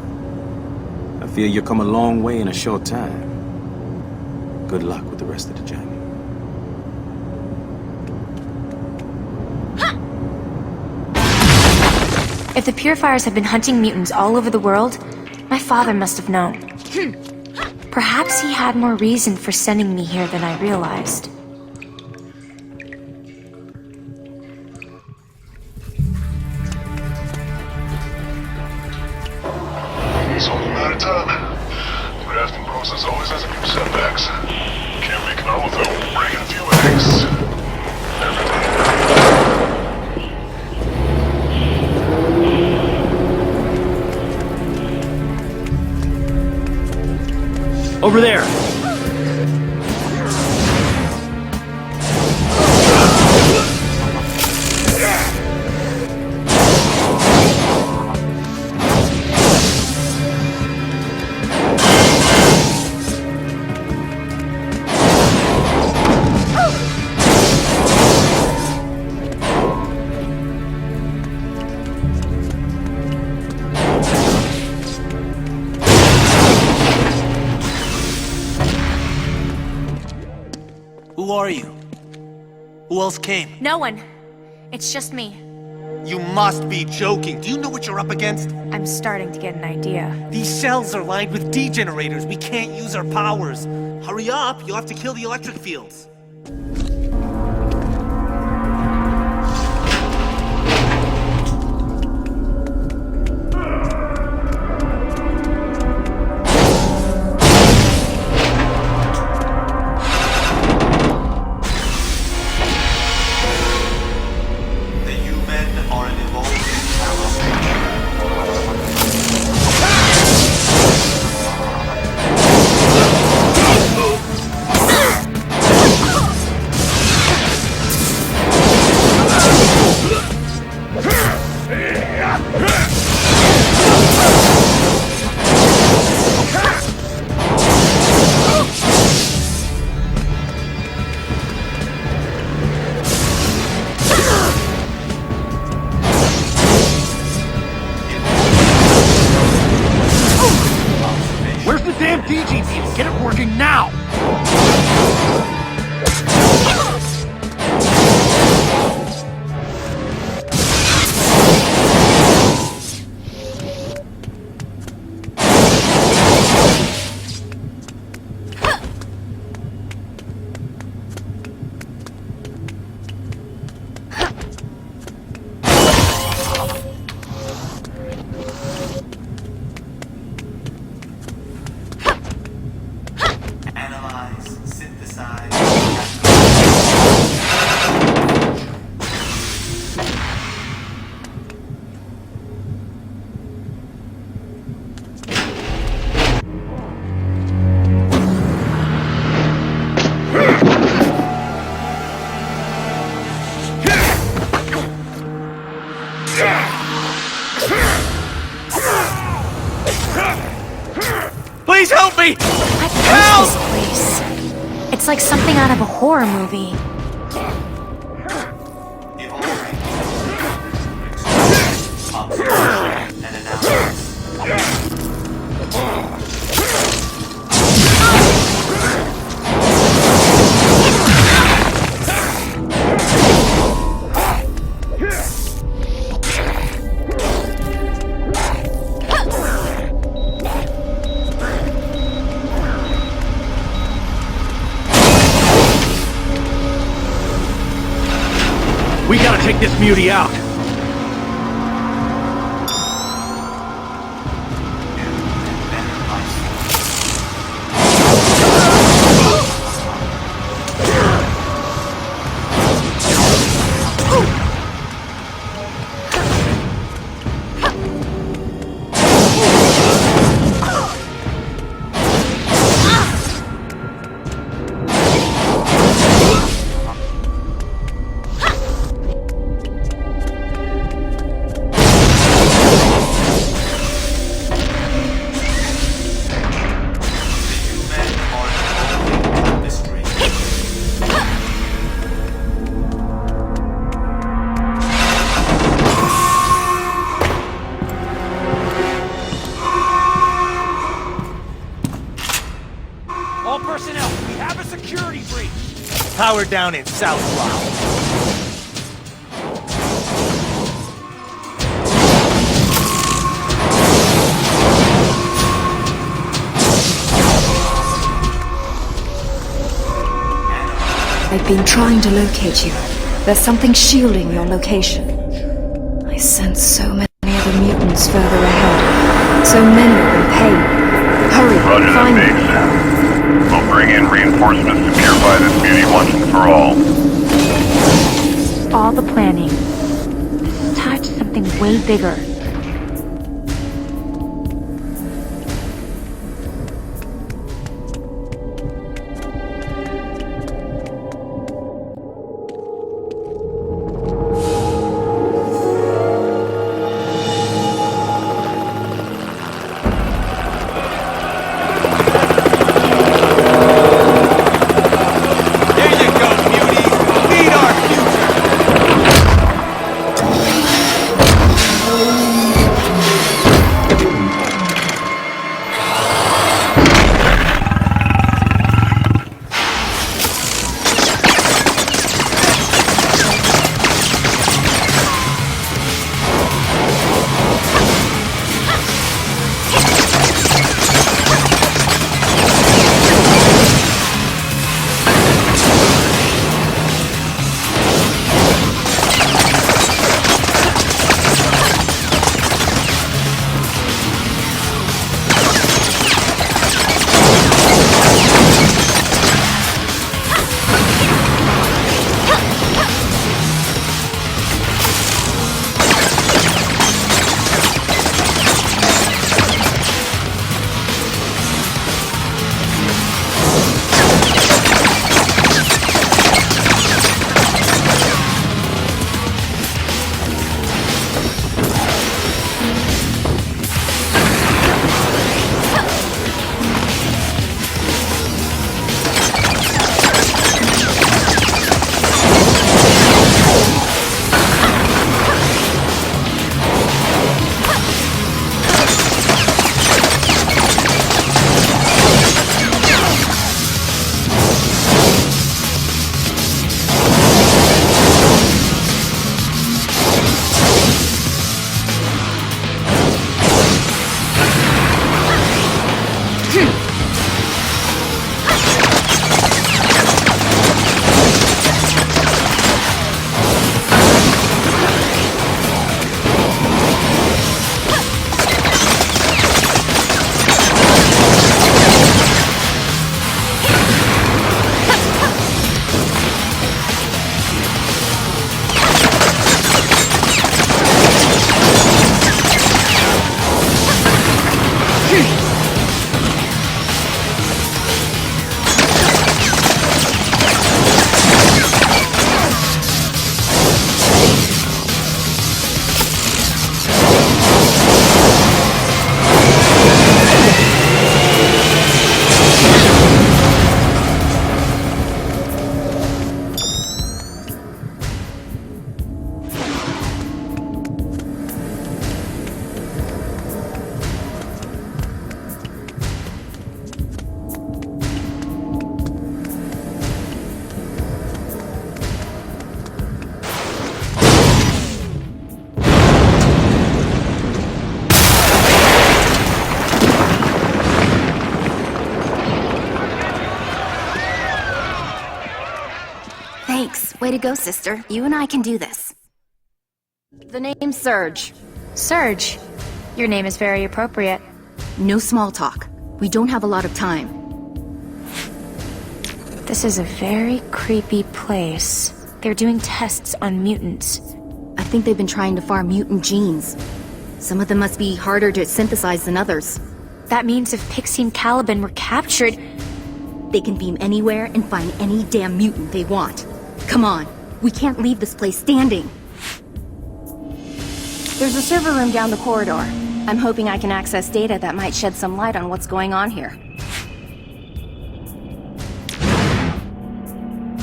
I feel you've come a long way in a short time. Good luck with the rest of the journey. If the Purifiers have been hunting mutants all over the world, my father must have known. Perhaps he had more reason for sending me here than I realized. It's only a matter of time. The grafting process always has a few setbacks. Can't make it on without breaking a few eggs. Every day. Over there! Who are you? Who else came? No one. It's just me. You must be joking. Do you know what you're up against? I'm starting to get an idea. These cells are lined with degenerators. We can't use our powers. Hurry up. You'll have to kill the electric fields. Get it working now! Please help me! I hate this place. It's like something out of a horror movie. We gotta take this mutie out. All personnel, we have a security breach. Power down in South Block. I've been trying to locate you. There's something shielding your location. I sense so many other mutants further ahead. So many of them Okay. Hurry, Roger that, find me. Biggs. We'll bring in reinforcements to purify this beauty once and for all. All the planning. This is tied to something way bigger. Thanks. Way to go, sister. You and I can do this. The name's Surge. Surge. Your name is very appropriate. No small talk. We don't have a lot of time. This is a very creepy place. They're doing tests on mutants. I think they've been trying to farm mutant genes. Some of them must be harder to synthesize than others. That means if Pixie and Caliban were captured... They can beam anywhere and find any damn mutant they want. Come on, we can't leave this place standing. There's a server room down the corridor. I'm hoping I can access data that might shed some light on what's going on here.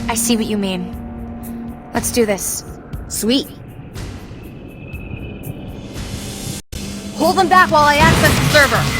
I see what you mean. Let's do this. Sweet. Hold them back while I access the server.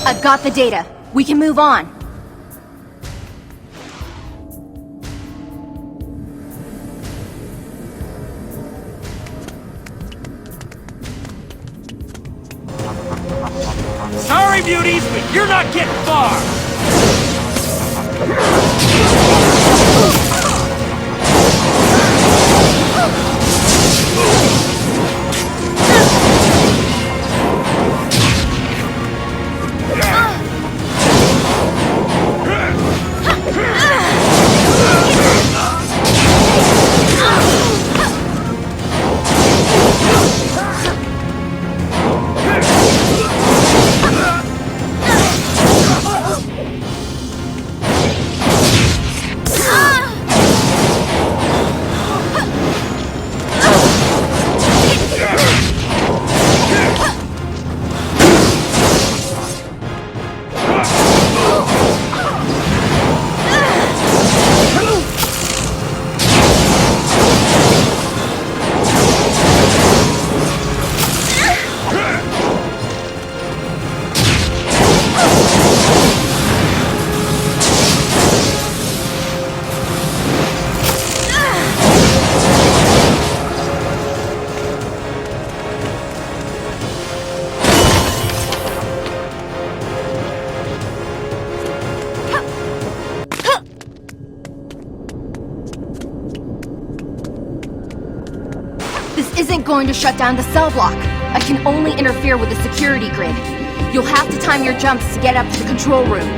I've got the data. We can move on. Sorry, beauties, but you're not getting far! Isn't going to shut down the cell block. I can only interfere with the security grid. You'll have to time your jumps to get up to the control room.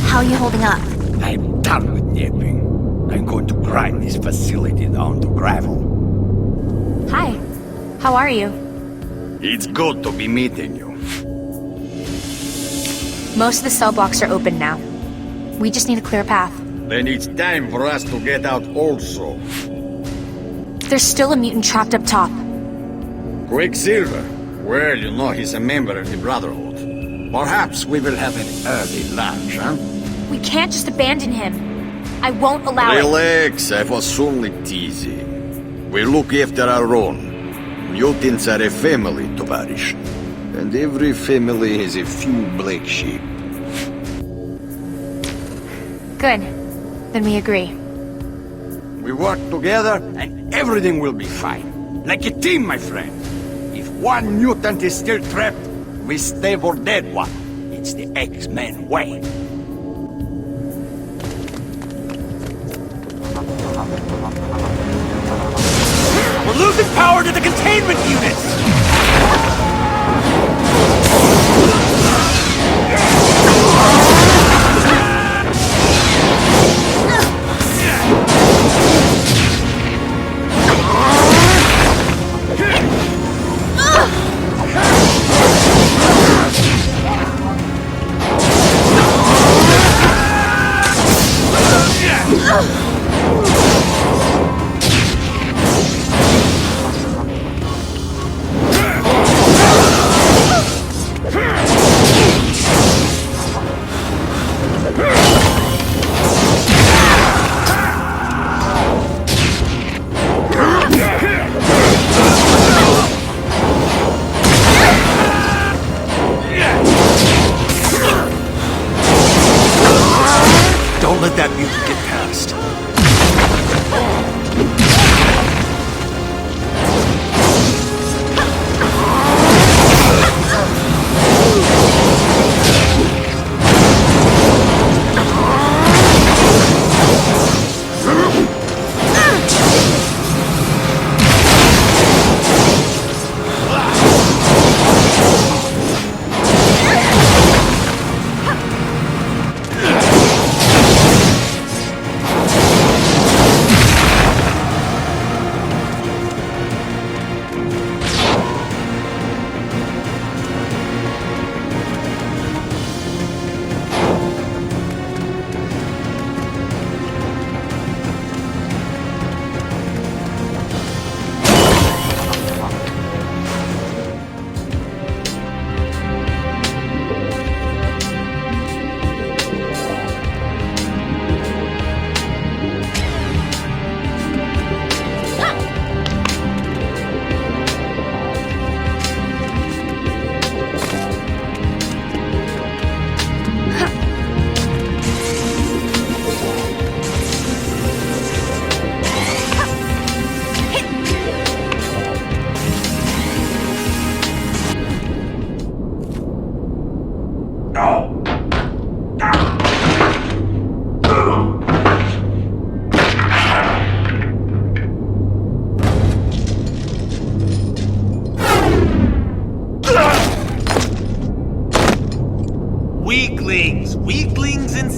How are you holding up? I'm done with nipping. I'm going to grind this facility down to gravel. Hi. How are you? It's good to be meeting you. Most of the cell blocks are open now. We just need a clear path. Then it's time for us to get out also. There's still a mutant trapped up top. Quicksilver. Well, you know he's a member of the Brotherhood. Perhaps we will have an early lunch, huh? We can't just abandon him. I won't allow it. Relax, I was only teasing. We look after our own. Mutants are a family, Tovarish. And every family has a few black sheep. Good. Then we agree. We work together and everything will be fine. Like a team, my friend. If one mutant is still trapped, we stay for that one. It's the X-Men way. We're losing power to the containment units!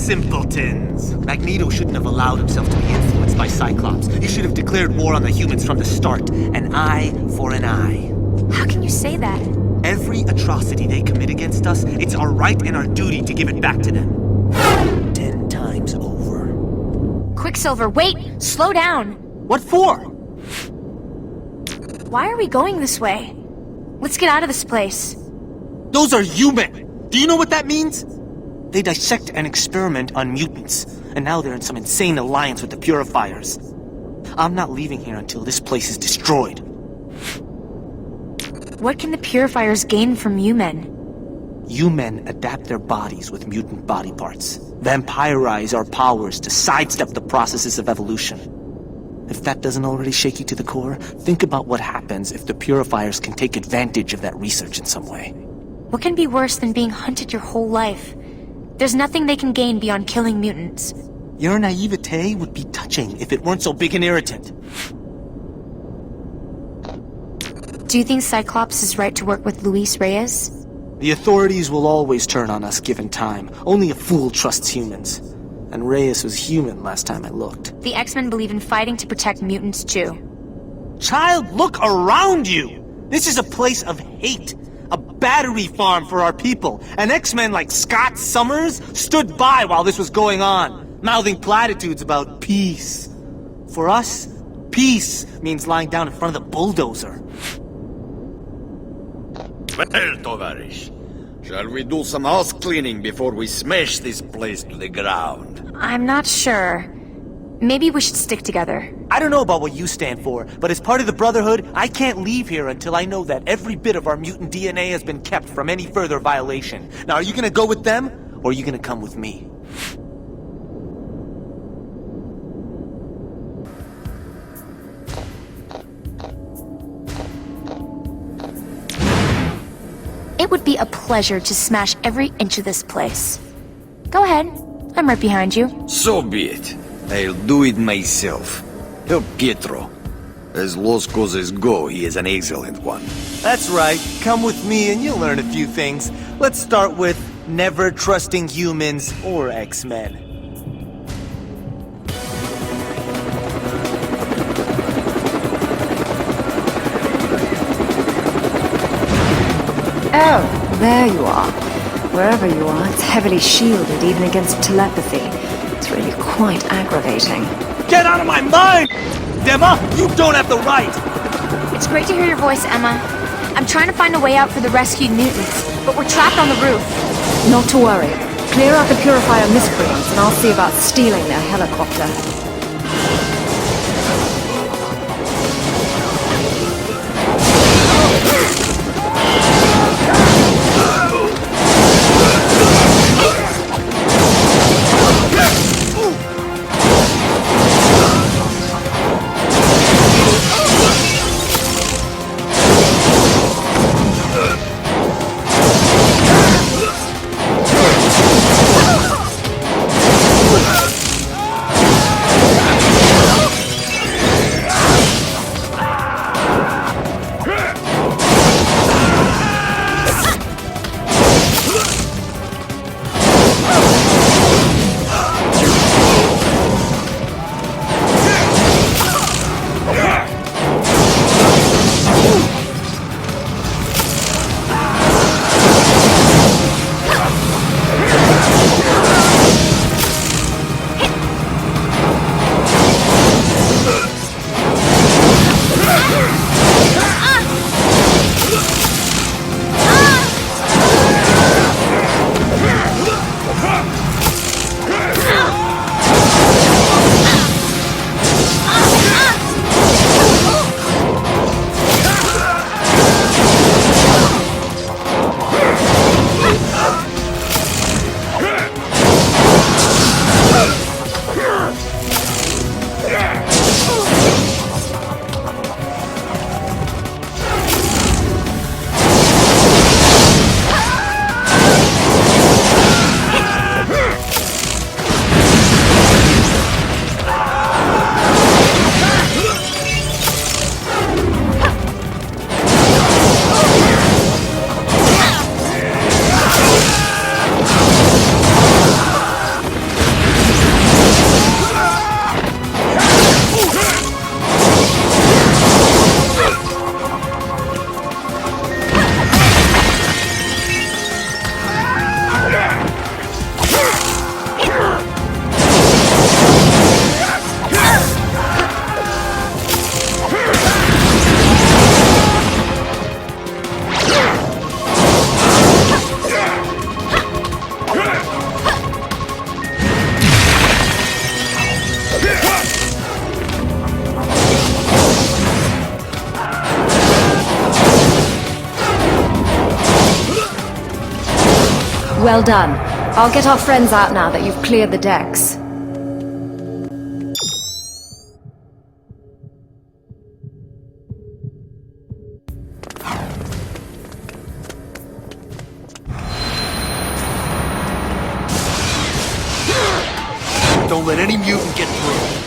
simpletons. Magneto shouldn't have allowed himself to be influenced by Cyclops. He should have declared war on the humans from the start. An eye for an eye. How can you say that? Every atrocity they commit against us, it's our right and our duty to give it back to them. 10 times over. Quicksilver, wait! Slow down! What for? Why are we going this way? Let's get out of this place. Those are human! Do you know what that means? They dissect and experiment on mutants, and now they're in some insane alliance with the Purifiers. I'm not leaving here until this place is destroyed. What can the Purifiers gain from you-men? You-men adapt their bodies with mutant body parts, vampirize our powers to sidestep the processes of evolution. If that doesn't already shake you to the core, think about what happens if the Purifiers can take advantage of that research in some way. What can be worse than being hunted your whole life? There's nothing they can gain beyond killing mutants. Your naivete would be touching if it weren't so big and irritant. Do you think Cyclops is right to work with Luis Reyes? The authorities will always turn on us given time. Only a fool trusts humans. And Reyes was human last time I looked. The X-Men believe in fighting to protect mutants too. Child, look around you! This is a place of hate. A battery farm for our people. And X-Men like Scott Summers stood by while this was going on, mouthing platitudes about peace. For us, peace means lying down in front of the bulldozer. Well, Tovarish, shall we do some house cleaning before we smash this place to the ground? I'm not sure. Maybe we should stick together. I don't know about what you stand for, but as part of the Brotherhood, I can't leave here until I know that every bit of our mutant DNA has been kept from any further violation. Now, are you gonna go with them, or are you gonna come with me? It would be a pleasure to smash every inch of this place. Go ahead. I'm right behind you. So be it. I'll do it myself. Help Pietro. As Los Cosas go, he is an excellent one. That's right. Come with me and you'll learn a few things. Let's start with never trusting humans or X-Men. Oh, there you are. Wherever you are, it's heavily shielded even against telepathy. It's really quite aggravating. Get out of my mind! Emma, you don't have the right! It's great to hear your voice, Emma. I'm trying to find a way out for the rescued mutants, but we're trapped on the roof. Not to worry. Clear out the Purifier miscreants and I'll see about stealing their helicopter. Well done. I'll get our friends out now that you've cleared the decks. Don't let any mutant get through.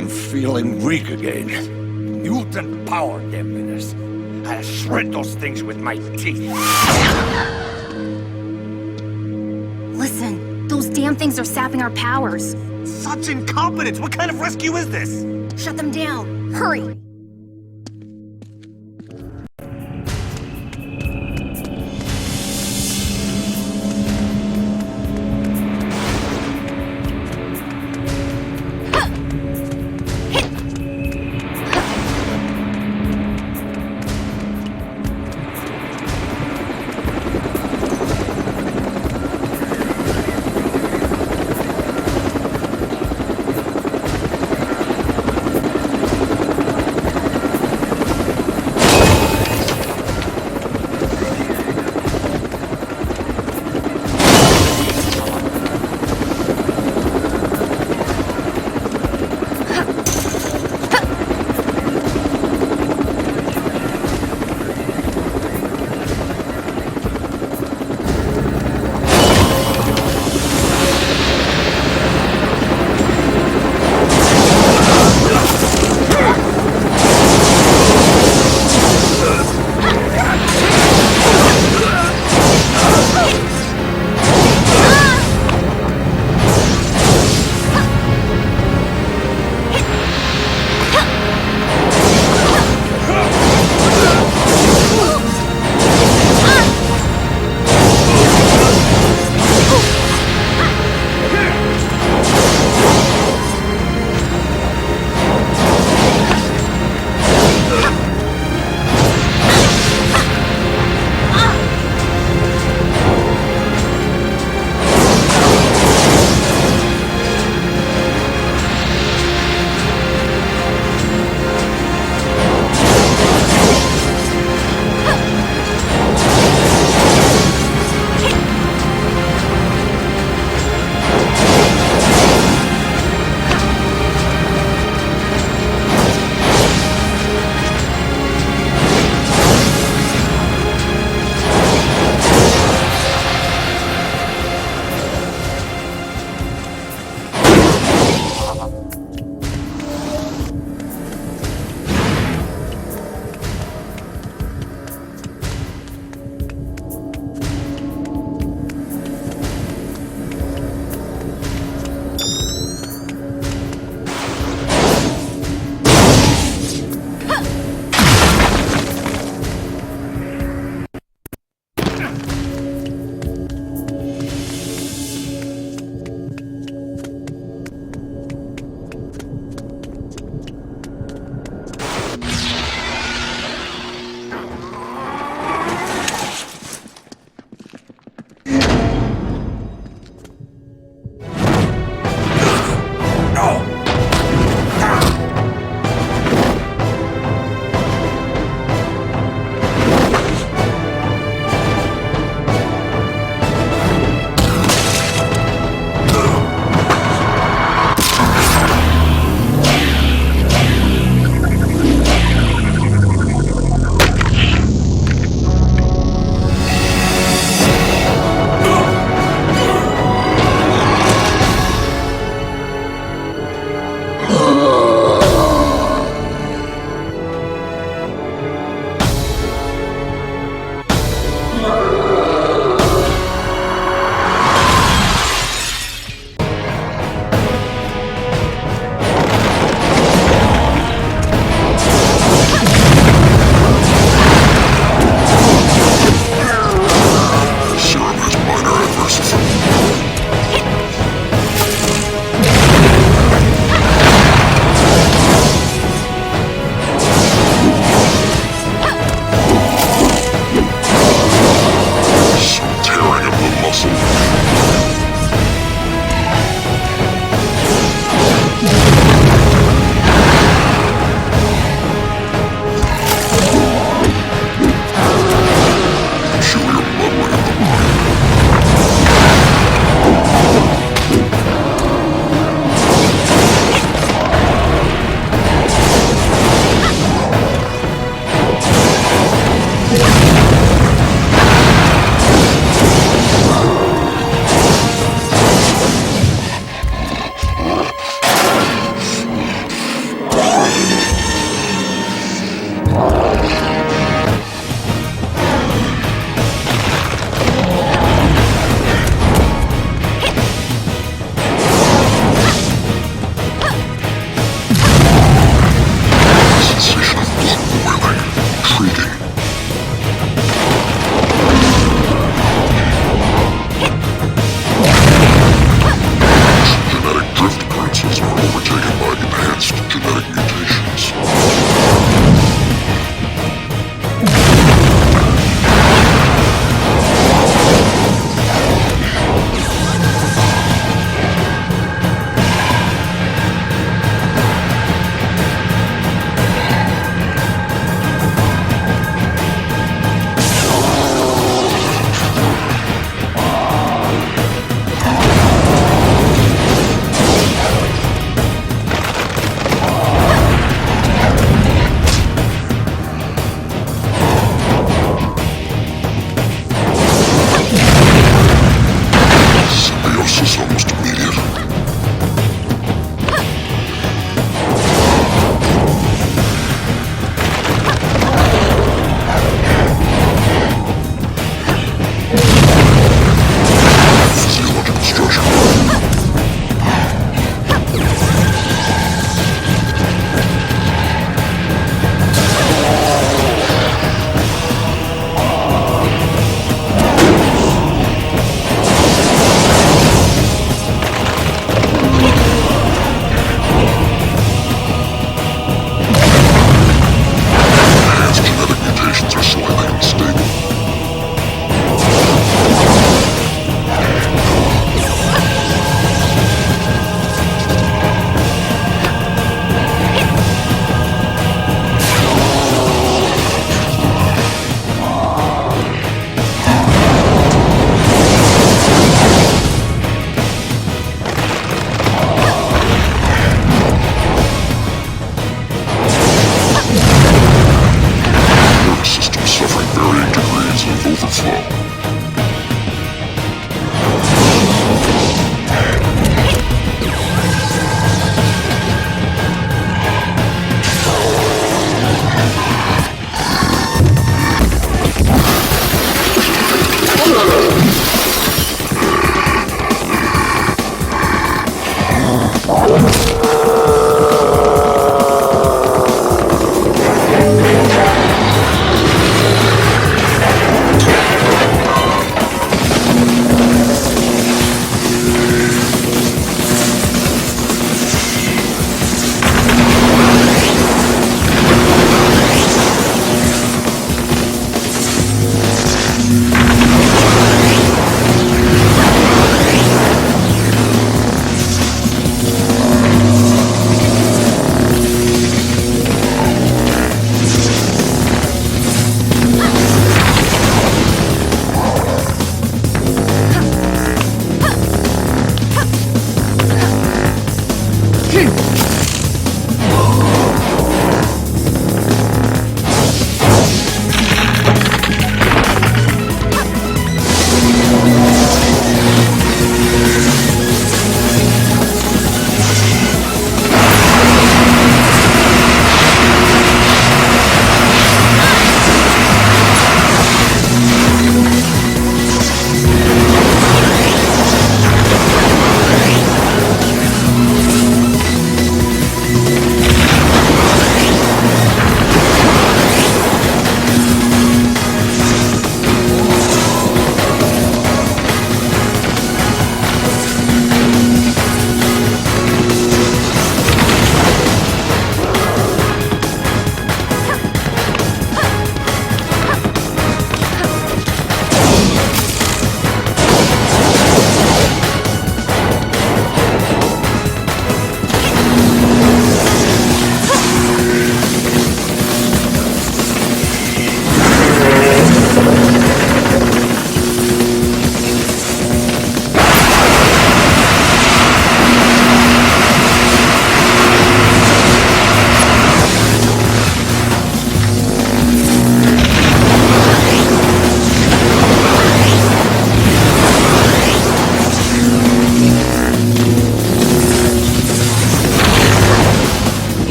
I'm feeling weak again. Mutant power, damn menace. I'll shred those things with my teeth. Listen, those damn things are sapping our powers. Such incompetence! What kind of rescue is this? Shut them down. Hurry!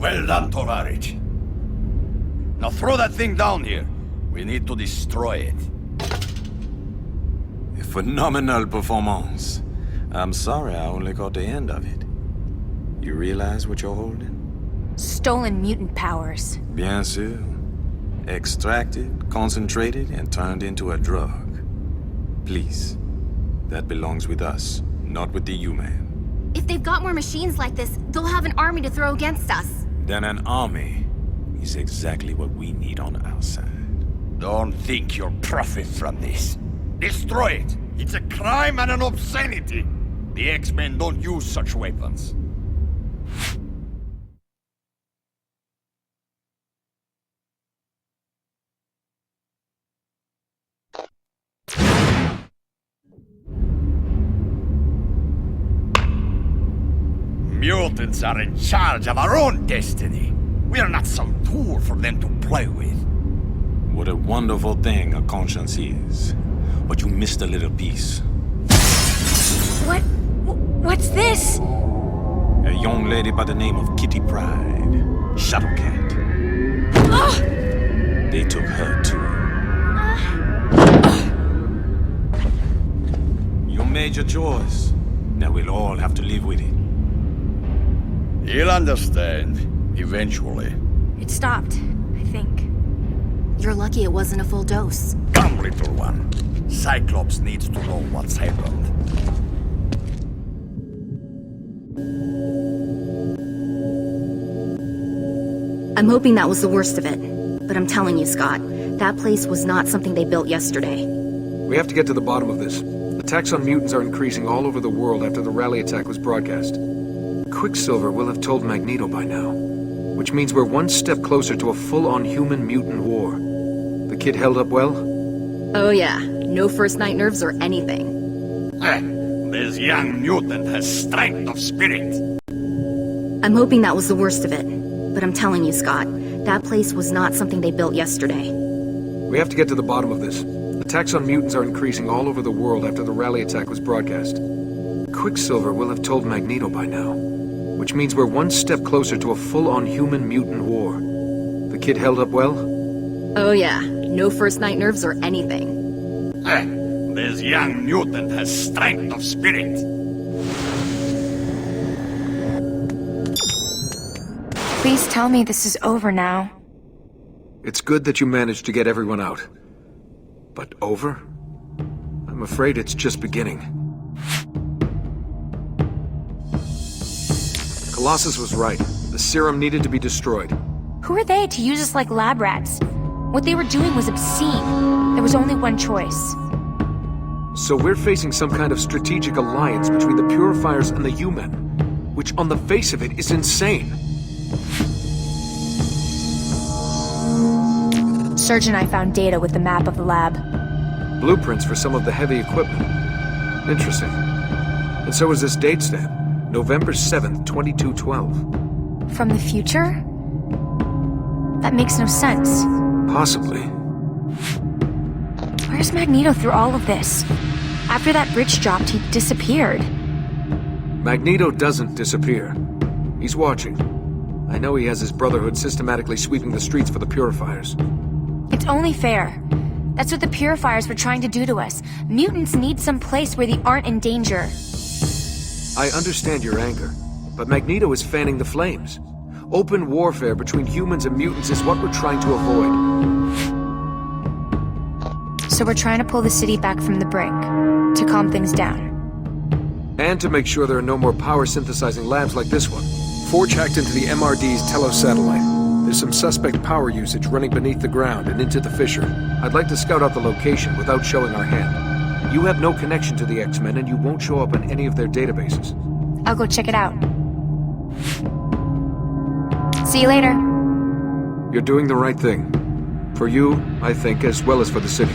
Well done, Tovarich. Now throw that thing down here. We need to destroy it. A phenomenal performance. I'm sorry I only caught the end of it. You realize what you're holding? Stolen mutant powers. Bien sûr. Extracted, concentrated, and turned into a drug. Please. That belongs with us, not with the human. If they've got more machines like this, they'll have an army to throw against us. Then an army is exactly what we need on our side. Don't think you'll profit from this. Destroy it! It's a crime and an obscenity! The X-Men don't use such weapons. Mutants are in charge of our own destiny. We are not some tool for them to play with. What a wonderful thing a conscience is. But you missed a little piece. What's this? A young lady by the name of Kitty Pryde. Shadowcat. They took her too. You made your choice. Now we'll all have to live with it. You'll understand, eventually. It stopped, I think. You're lucky it wasn't a full dose. Come, little one. Cyclops needs to know what's happened. I'm hoping that was the worst of it. But I'm telling you, Scott, that place was not something they built yesterday. We have to get to the bottom of this. Attacks on mutants are increasing all over the world after the rally attack was broadcast. Quicksilver will have told Magneto by now, which means we're one step closer to a full-on human mutant war. The kid held up well? Oh yeah, no first night nerves or anything. This young mutant has strength of spirit. I'm hoping that was the worst of it. But I'm telling you, Scott, that place was not something they built yesterday. We have to get to the bottom of this. Attacks on mutants are increasing all over the world after the rally attack was broadcast. Quicksilver will have told Magneto by now, which means we're one step closer to a full-on human mutant war. The kid held up well? Oh yeah, no first night nerves or anything. This young mutant has strength of spirit. Please tell me this is over now. It's good that you managed to get everyone out. But over? I'm afraid it's just beginning. Colossus was right. The serum needed to be destroyed. Who are they to use us like lab rats? What they were doing was obscene. There was only one choice. So we're facing some kind of strategic alliance between the Purifiers and the human, which on the face of it is insane. Serge and I found data with the map of the lab. Blueprints for some of the heavy equipment. Interesting. And so is this date stamp. November 7th, 2212. From the future? That makes no sense. Possibly. Where's Magneto through all of this? After that bridge dropped, he disappeared. Magneto doesn't disappear. He's watching. I know he has his Brotherhood systematically sweeping the streets for the Purifiers. It's only fair. That's what the Purifiers were trying to do to us. Mutants need some place where they aren't in danger. I understand your anger, but Magneto is fanning the flames. Open warfare between humans and mutants is what we're trying to avoid. So we're trying to pull the city back from the brink, to calm things down. And to make sure there are no more power-synthesizing labs like this one. Forge hacked into the MRD's Telos satellite. There's some suspect power usage running beneath the ground and into the fissure. I'd like to scout out the location without showing our hand. You have no connection to the X-Men and you won't show up in any of their databases. I'll go check it out. See you later. You're doing the right thing. For you, I think, as well as for the city.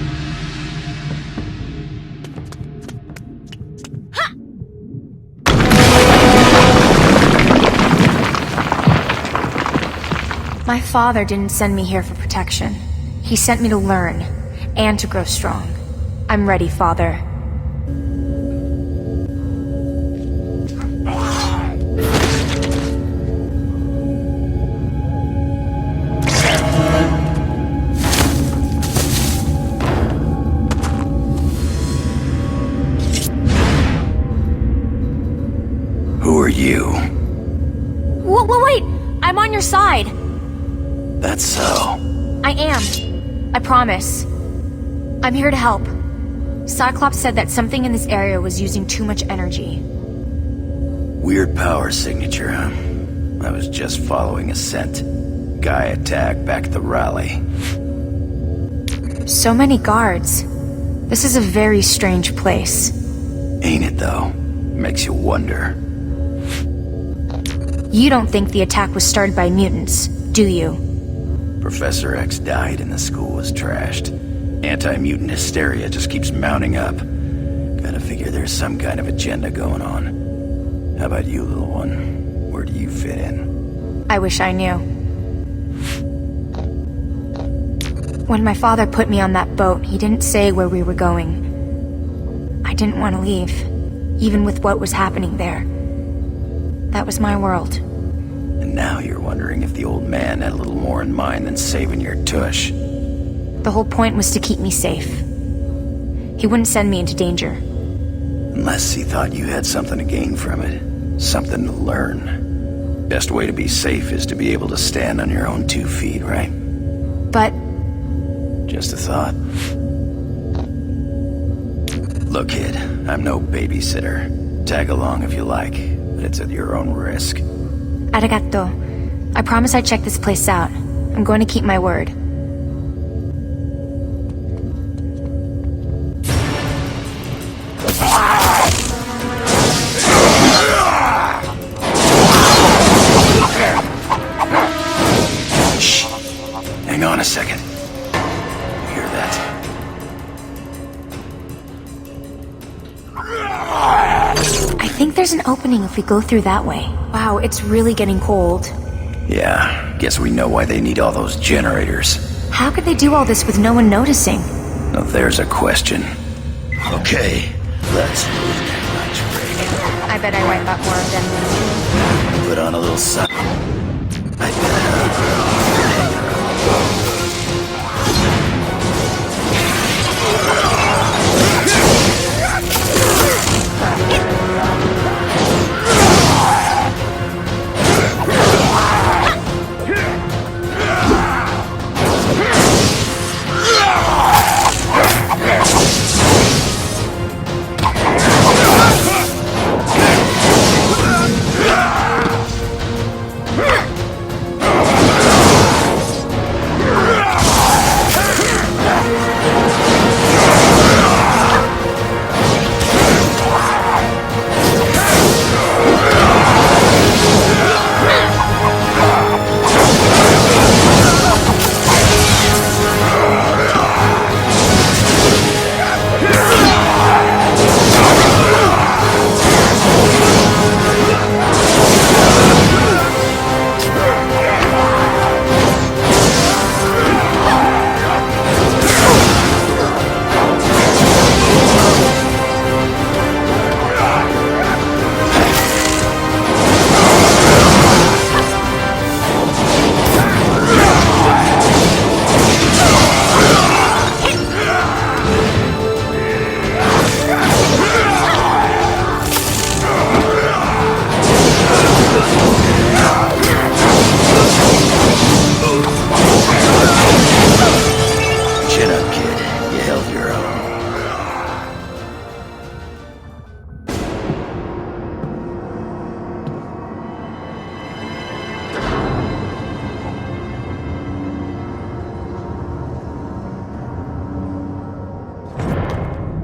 My father didn't send me here for protection. He sent me to learn, and to grow strong. I'm ready, Father. wait! I'm on your side! That's so. I am. I promise. I'm here to help. Cyclops said that something in this area was using too much energy. Weird power signature, huh? I was just following a scent. Guy attacked back at the rally. So many guards. This is a very strange place. Ain't it, though? Makes you wonder. You don't think the attack was started by mutants, do you? Professor X died and the school was trashed. Anti-mutant hysteria just keeps mounting up. Gotta figure there's some kind of agenda going on. How about you, little one? Where do you fit in? I wish I knew. When my father put me on that boat, he didn't say where we were going. I didn't want to leave, even with what was happening there. That was my world. And now you're wondering if the old man had a little more in mind than saving your tush. The whole point was to keep me safe. He wouldn't send me into danger. Unless he thought you had something to gain from it. Something to learn. Best way to be safe is to be able to stand on your own 2 feet, right? But... Just a thought. Look, kid, I'm no babysitter. Tag along if you like, but it's at your own risk. Arigato. I promise I check this place out. I'm going to keep my word. Shh. Hang on a second. Hear that? I think there's an opening if we go through that way. Wow, it's really getting cold. Yeah, guess we know why they need all those generators. How could they do all this with no one noticing? Now there's a question. Okay, let's move that lunch break. I bet I wipe out more of them than you. Put on a little sun. I bet.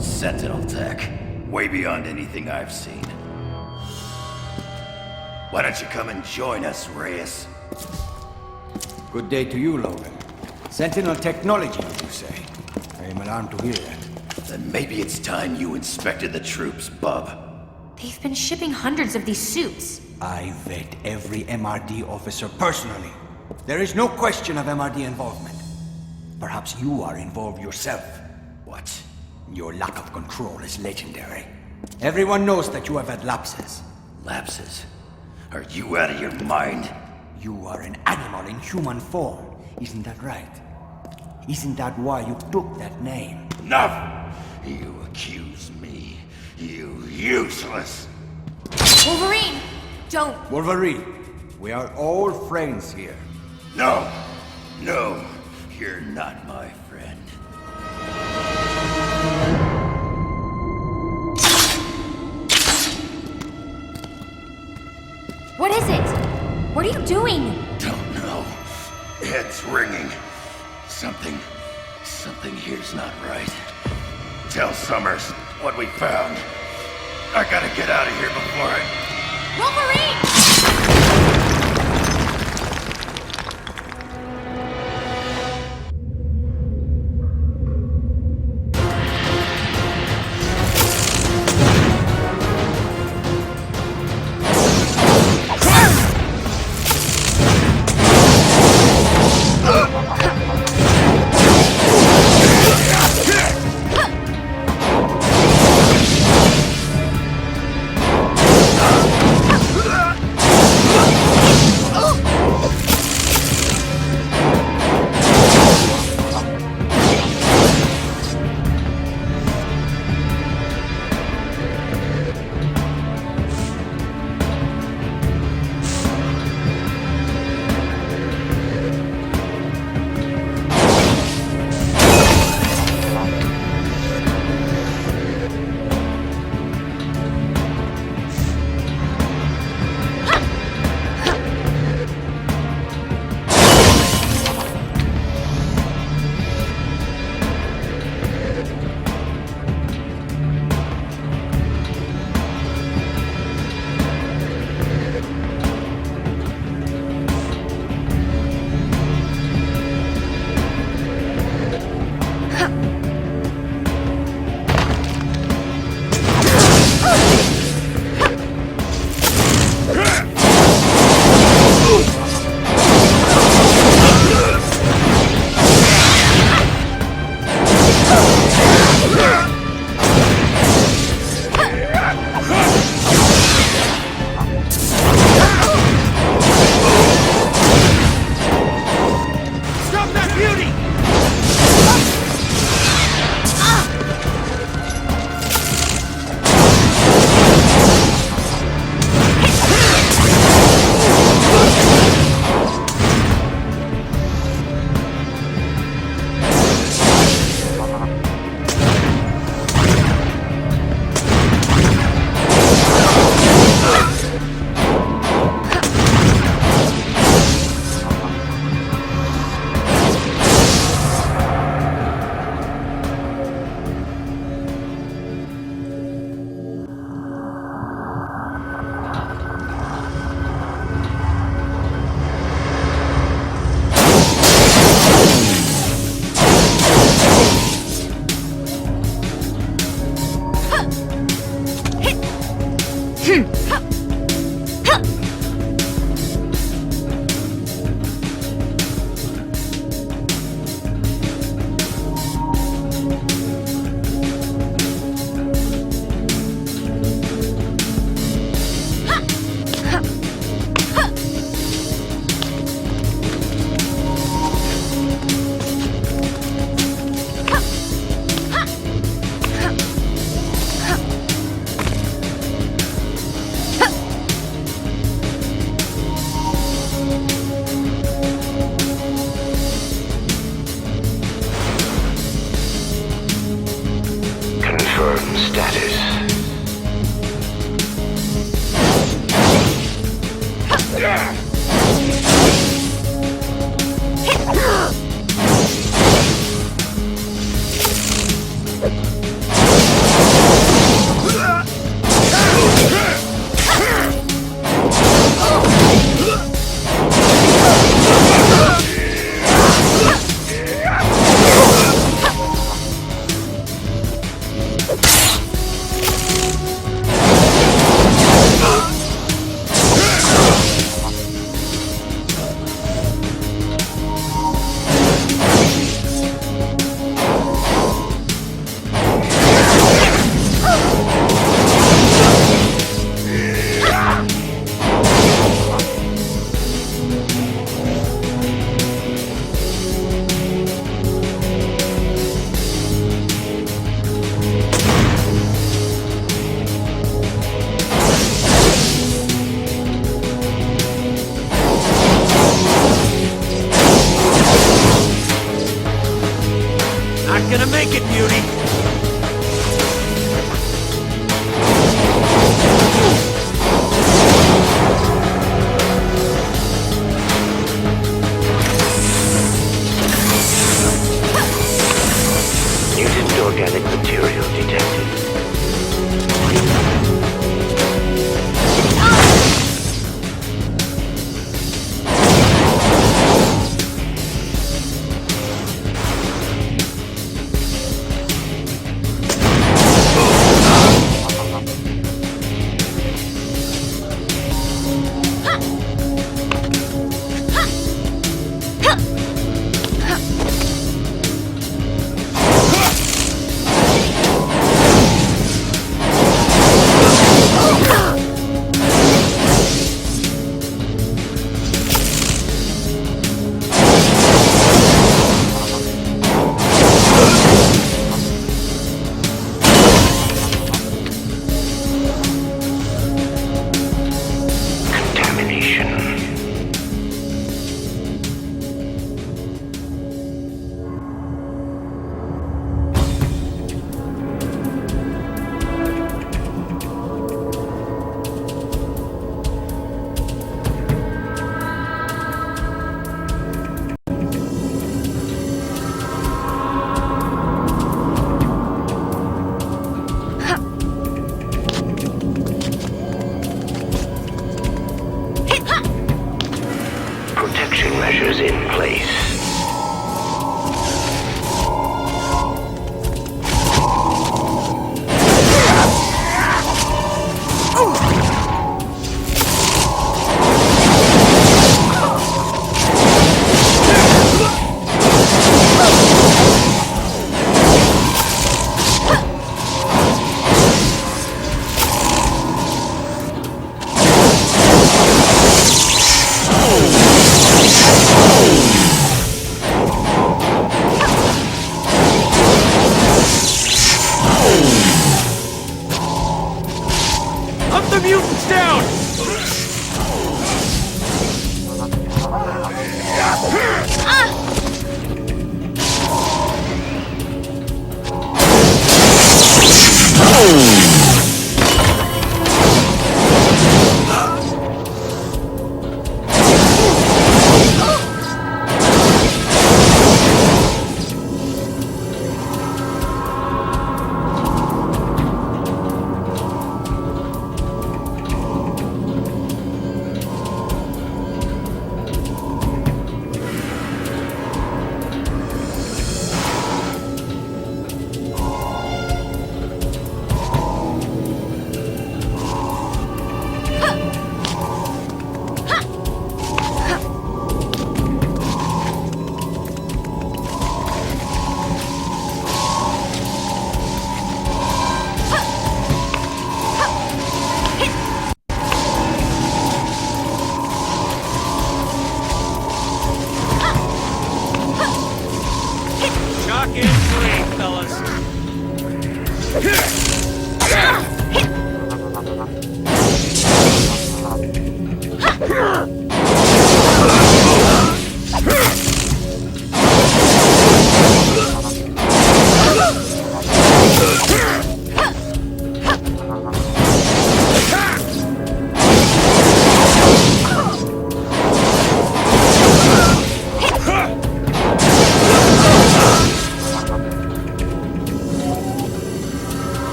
Sentinel tech. Way beyond anything I've seen. Why don't you come and join us, Reyes? Good day to you, Logan. Sentinel technology, you say? I am alarmed to hear that. Then maybe it's time you inspected the troops, bub. They've been shipping hundreds of these suits. I vet every MRD officer personally. There is no question of MRD involvement. Perhaps you are involved yourself. What? Your lack of control is legendary. Everyone knows that you have had lapses. Lapses? Are you out of your mind? You are an animal in human form. Isn't that right? Isn't that why you took that name? Enough! You accuse me. You useless! Wolverine! Don't! Wolverine, We are all friends here. No. No. You're not my friend. What is it? What are you doing? Don't know. Head's ringing. Something here's not right. Tell Summers what we found. I gotta get out of here before I... Wolverine! make it, Mutie! Mutant organic material detected. Measures in place.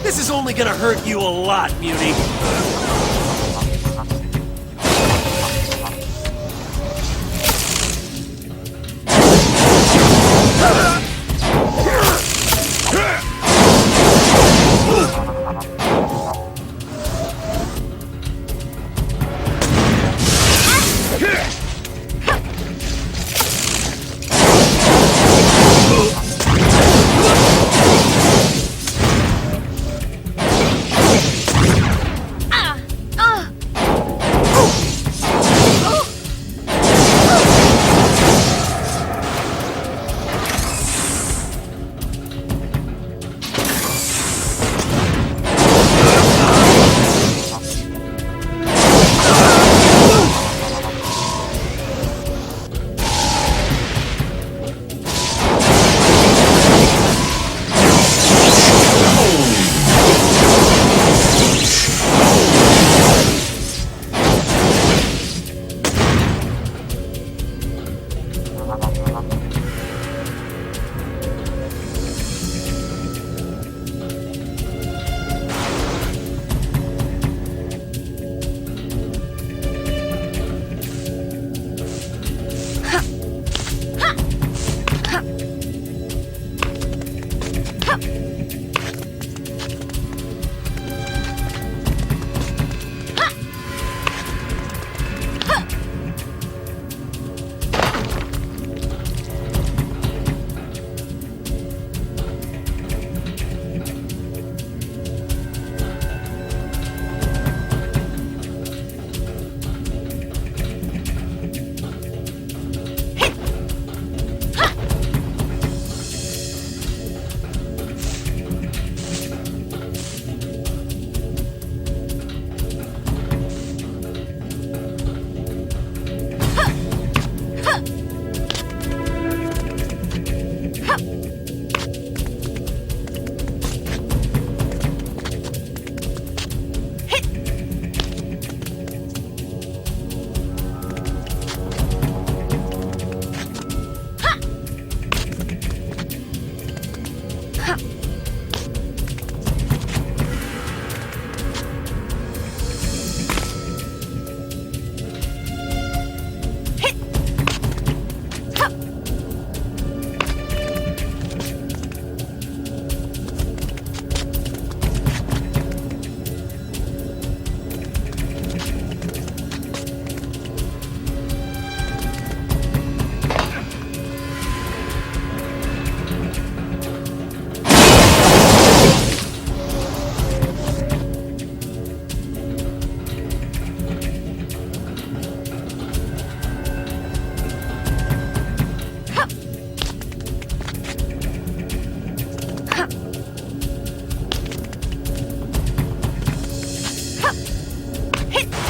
This is only gonna hurt you a lot, Mutie.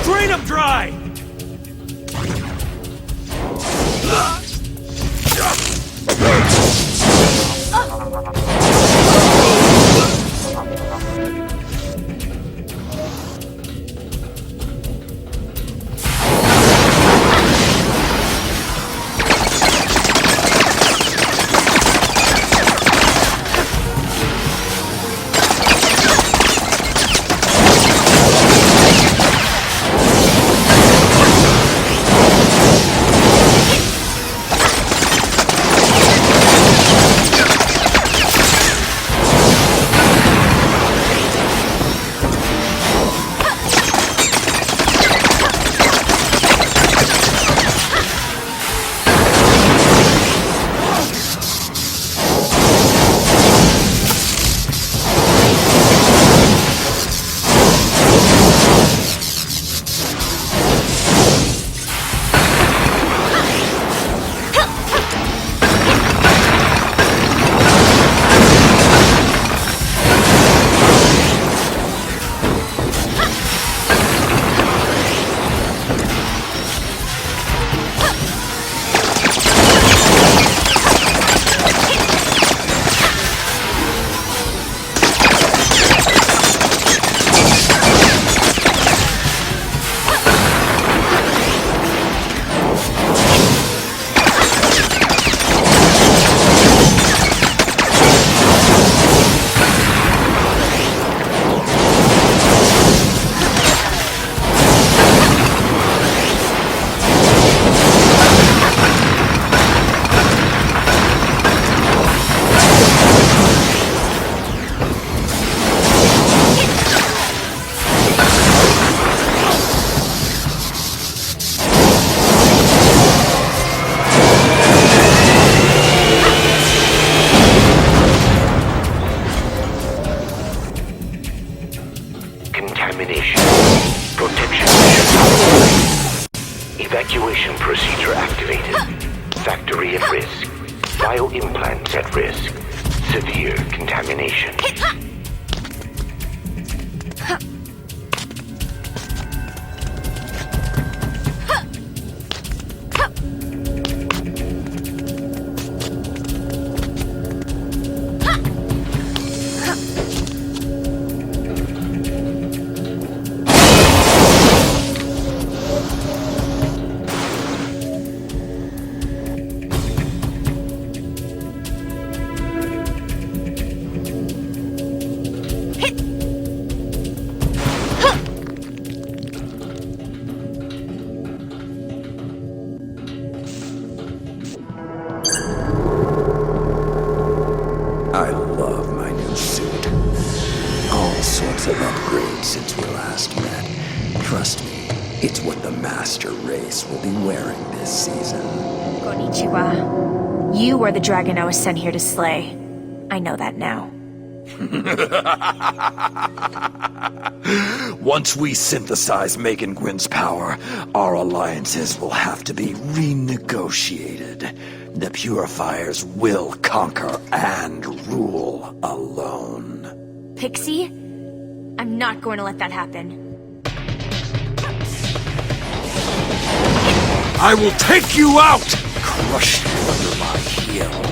Drain them dry! Contamination. Protection measures. Evacuation procedure activated. Factory at risk. Bioimplants at risk. Severe contamination. I love my new suit. All sorts of upgrades since we last met. Trust me, it's what the master race will be wearing this season. Konnichiwa. You were the dragon I was sent here to slay. I know that now. Once we synthesize Megan Gwyn's power, our alliances will have to be renegotiated. The Purifiers will conquer and rule alone. Pixie? I'm not going to let that happen. I will take you out! Crush you under my heel.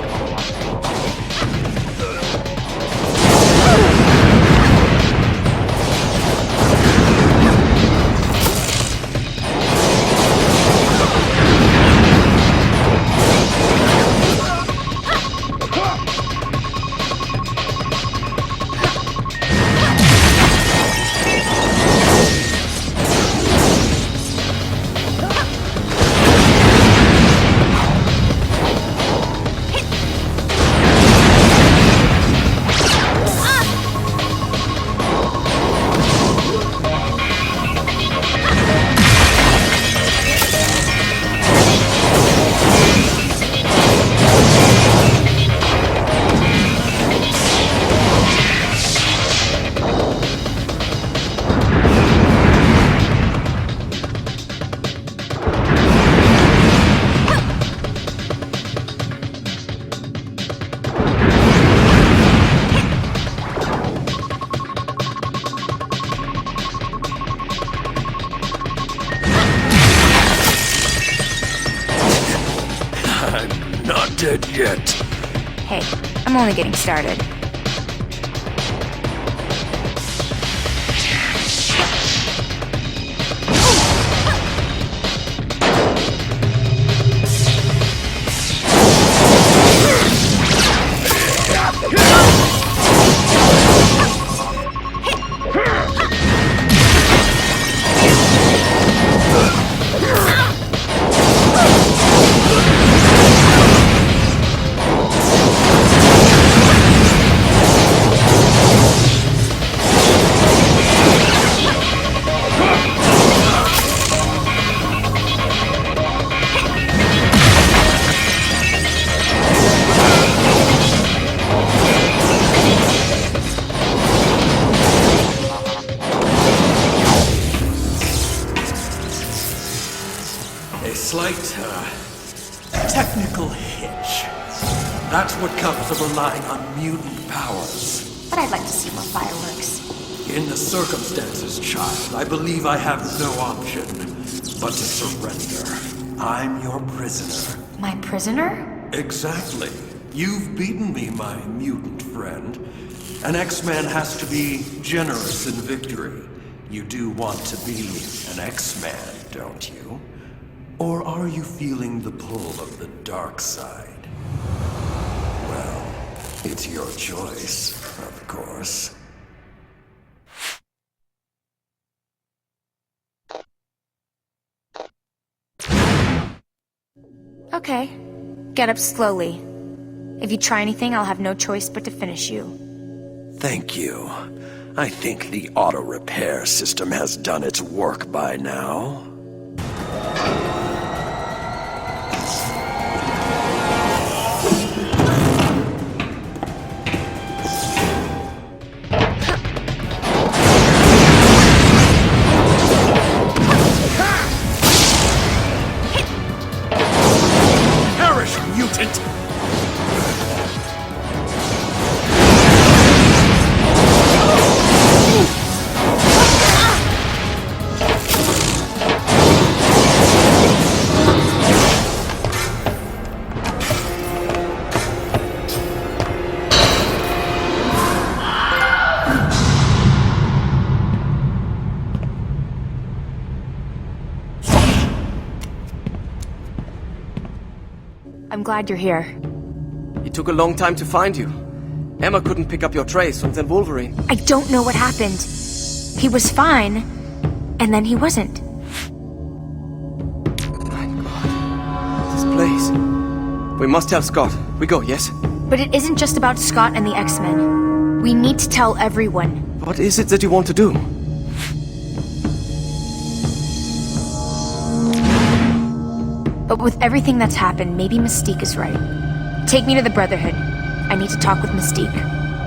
dead yet. Hey, I'm only getting started. Technical hitch. That's what comes of relying on mutant powers. But I'd like to see more fireworks. In the circumstances, child, I believe I have no option but to surrender. I'm your prisoner. My prisoner? Exactly. You've beaten me, my mutant friend. An X-Man has to be generous in victory. You do want to be an X-Man, don't you? Or are you feeling the pull of the dark side? Well, it's your choice, of course. Okay. Get up slowly. If you try anything, I'll have no choice but to finish you. Thank you. I think the auto repair system has done its work by now. I'm glad you're here. It took a long time to find you. Emma couldn't pick up your trace, and then Wolverine. I don't know what happened. He was fine, and then he wasn't. My God. This place. We must tell Scott. We go, yes? But it isn't just about Scott and the X-Men. We need to tell everyone. What is it that you want to do? But with everything that's happened, maybe Mystique is right. Take me to the Brotherhood. I need to talk with Mystique.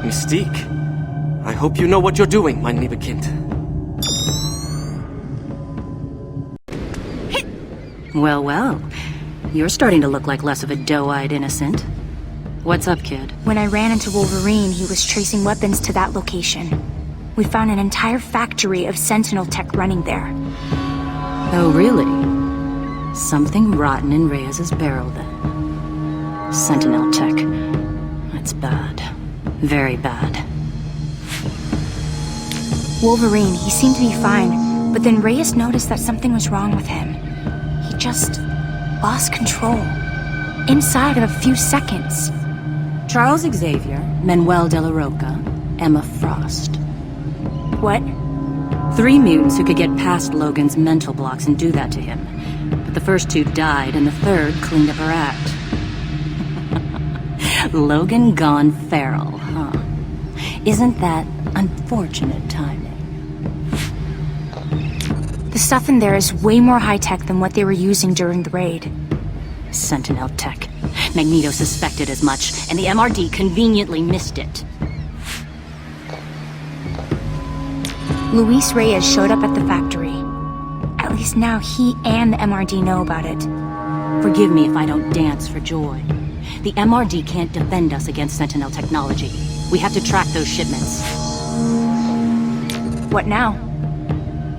Mystique? I hope you know what you're doing, mein liebe Kind. Well, well. You're starting to look like less of a doe-eyed innocent. What's up, kid? When I ran into Wolverine, he was tracing weapons to that location. We found an entire factory of sentinel tech running there. Oh, really? Something rotten in Reyes's barrel, then. Sentinel tech. That's bad. Very bad. Wolverine, he seemed to be fine, but then Reyes noticed that something was wrong with him. He just lost control. Inside of a few seconds. Charles Xavier, Manuel de la Roca, Emma Frost. What? 3 mutants who could get past Logan's mental blocks and do that to him. But the first 2 died, and the third cleaned up her act. Logan gone feral, huh? Isn't that unfortunate timing? The stuff in there is way more high-tech than what they were using during the raid. Sentinel tech. Magneto suspected as much, and the MRD conveniently missed it. Luis Reyes showed up at the factory. At least now he and the MRD know about it. Forgive me if I don't dance for joy. The MRD can't defend us against Sentinel technology. We have to track those shipments. What now?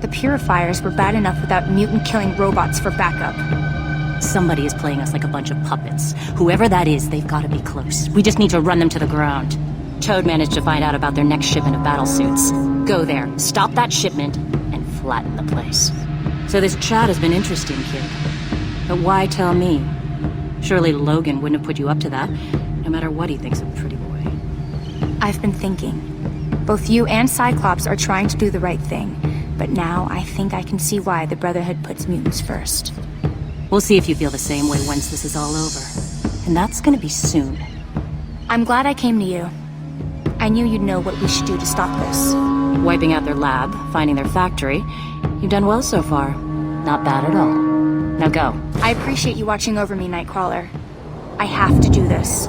The Purifiers were bad enough without mutant-killing robots for backup. Somebody is playing us like a bunch of puppets. Whoever that is, they've got to be close. We just need to run them to the ground. Toad managed to find out about their next shipment of battlesuits. Go there, stop that shipment, and flatten the place. So this chat has been interesting, kid. But why tell me? Surely Logan wouldn't have put you up to that, no matter what he thinks of Pretty Boy. I've been thinking. Both you and Cyclops are trying to do the right thing, but now I think I can see why the Brotherhood puts mutants first. We'll see if you feel the same way once this is all over. And that's gonna be soon. I'm glad I came to you. I knew you'd know what we should do to stop this. Wiping out their lab, finding their factory. You've done well so far. Not bad at all. Now go. I appreciate you watching over me, Nightcrawler. I have to do this.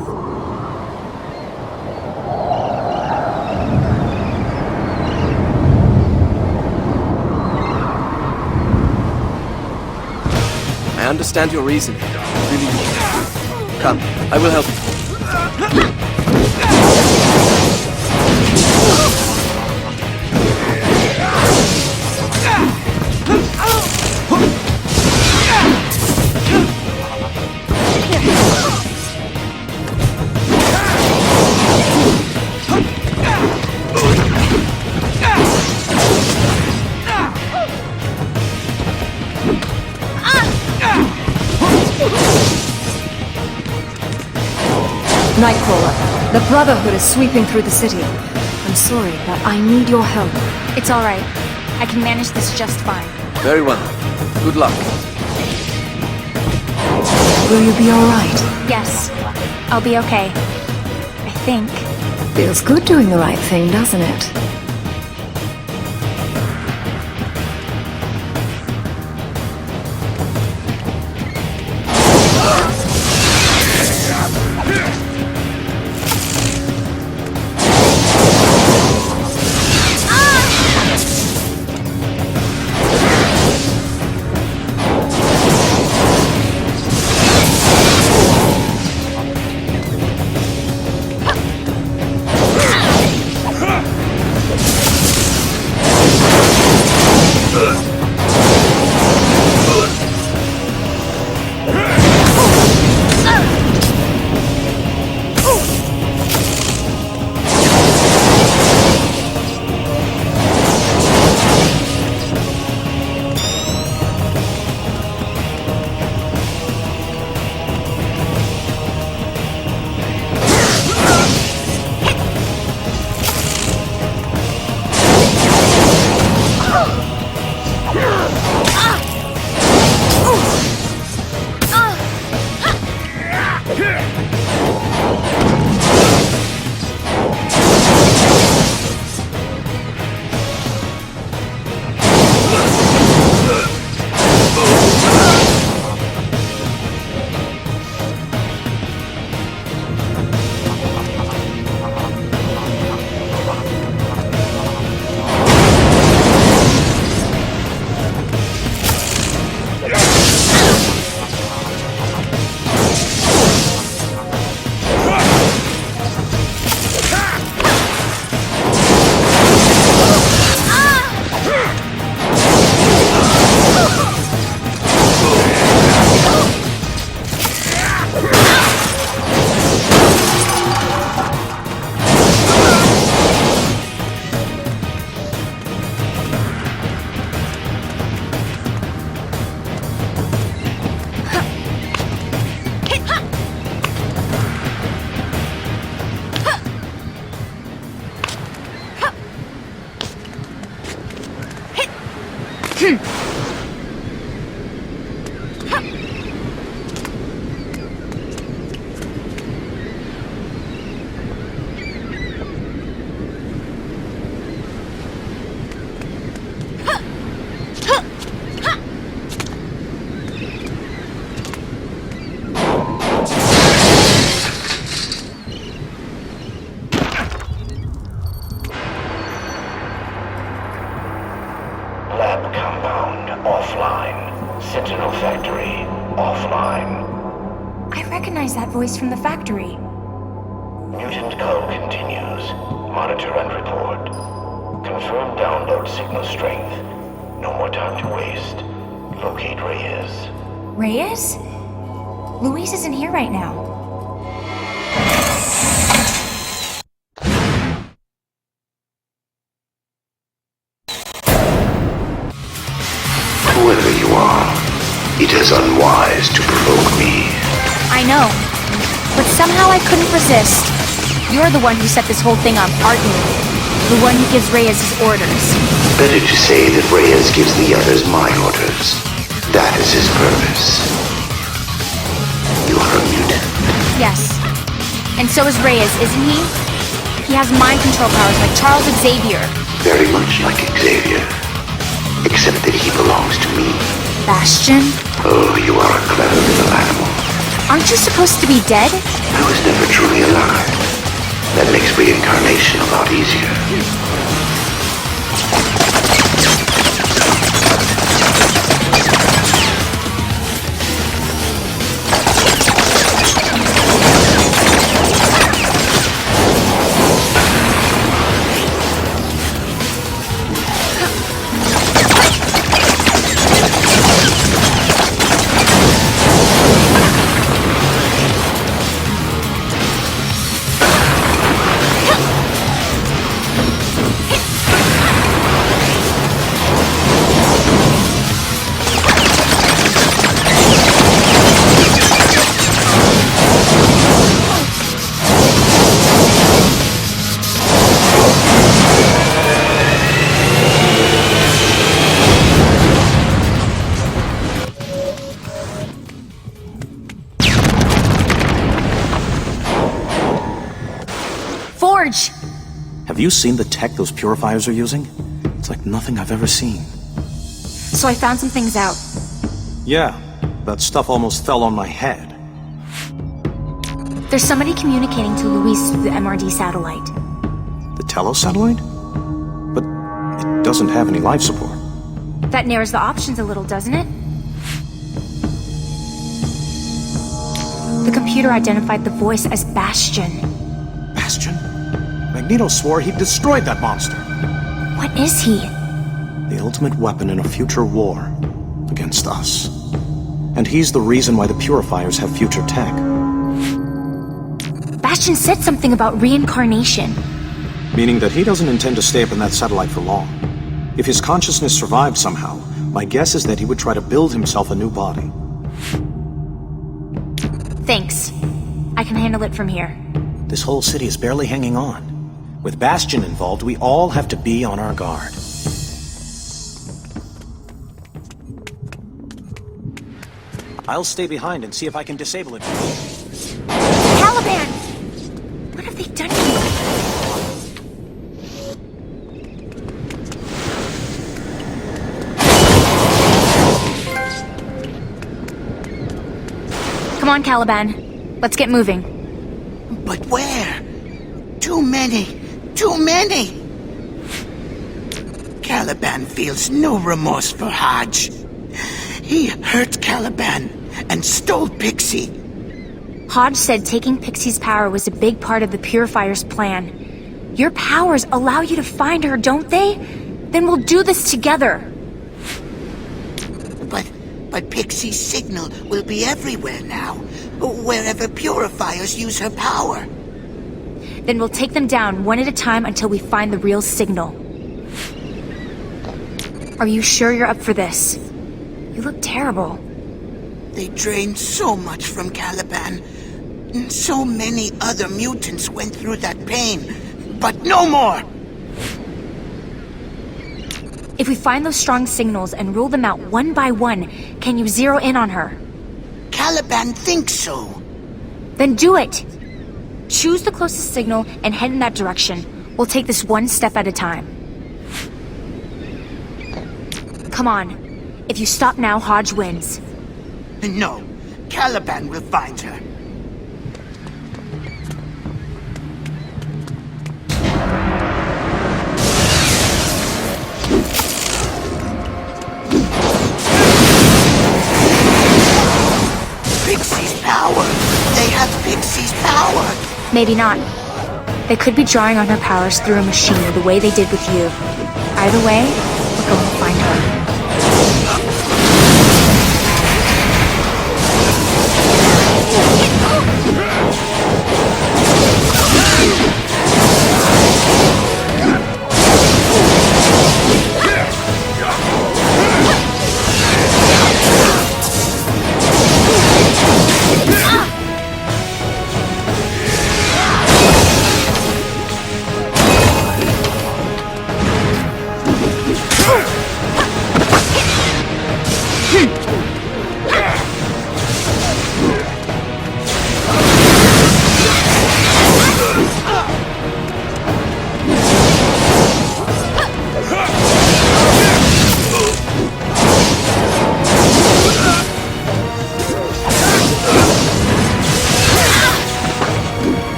I understand your reason. Really do. Come, I will help you. Nightcrawler, the Brotherhood is sweeping through the city. I'm sorry, but I need your help. It's all right. I can manage this just fine. Very well. Good luck. Will you be all right? Yes, I'll be okay. I think. Feels good doing the right thing, doesn't it? Sentinel factory, offline. I recognize that voice from the factory. Mutant call continues. Monitor and report. Confirm download signal strength. No more time to waste. Locate Reyes. Reyes? Luis isn't here right now. Whoever you are, it is unwise to provoke me. I know, but somehow I couldn't resist. You're the one who set this whole thing up, aren't you? The one who gives Reyes his orders. Better to say that Reyes gives the others my orders. That is his purpose. You are a mutant. Yes. And so is Reyes, isn't he? He has mind control powers like Charles Xavier. Very much like Xavier. Except that he belongs to me. Bastion? Oh, you are a clever little animal. Aren't you supposed to be dead? I was never truly alive. That makes reincarnation a lot easier. Forge! Have you seen the tech those Purifiers are using? It's like nothing I've ever seen. So I found some things out. Yeah, that stuff almost fell on my head. There's somebody communicating to Luis through the MRD satellite. The Telo satellite? But it doesn't have any life support. That narrows the options a little, doesn't it? The computer identified the voice as Bastion. Bastion? Magneto swore he destroyed that monster. What is he? The ultimate weapon in a future war against us. And he's the reason why the Purifiers have future tech. Bastion said something about reincarnation. Meaning that he doesn't intend to stay up in that satellite for long. If his consciousness survived somehow, my guess is that he would try to build himself a new body. Thanks. I can handle it from here. This whole city is barely hanging on. With Bastion involved, we all have to be on our guard. I'll stay behind and see if I can disable it. Caliban! What have they done to you? Come on, Caliban. Let's get moving. But where? Too many. Too many! Caliban feels no remorse for Hodge. He hurt Caliban and stole Pixie. Hodge said taking Pixie's power was a big part of the Purifier's plan. Your powers allow you to find her, don't they? Then we'll do this together. But Pixie's signal will be everywhere now, wherever Purifiers use her power. Then we'll take them down one at a time until we find the real signal. Are you sure you're up for this? You look terrible. They drained so much from Caliban. So many other mutants went through that pain. But no more! If we find those strong signals and rule them out one by one, can you zero in on her? Caliban thinks so. Then do it! Choose the closest signal and head in that direction. We'll take this one step at a time. Come on. If you stop now, Hodge wins. No. Caliban will find her. Pixie's power! They have Pixie's power! Maybe not. They could be drawing on her powers through a machine the way they did with you. Either way, we're going to find her.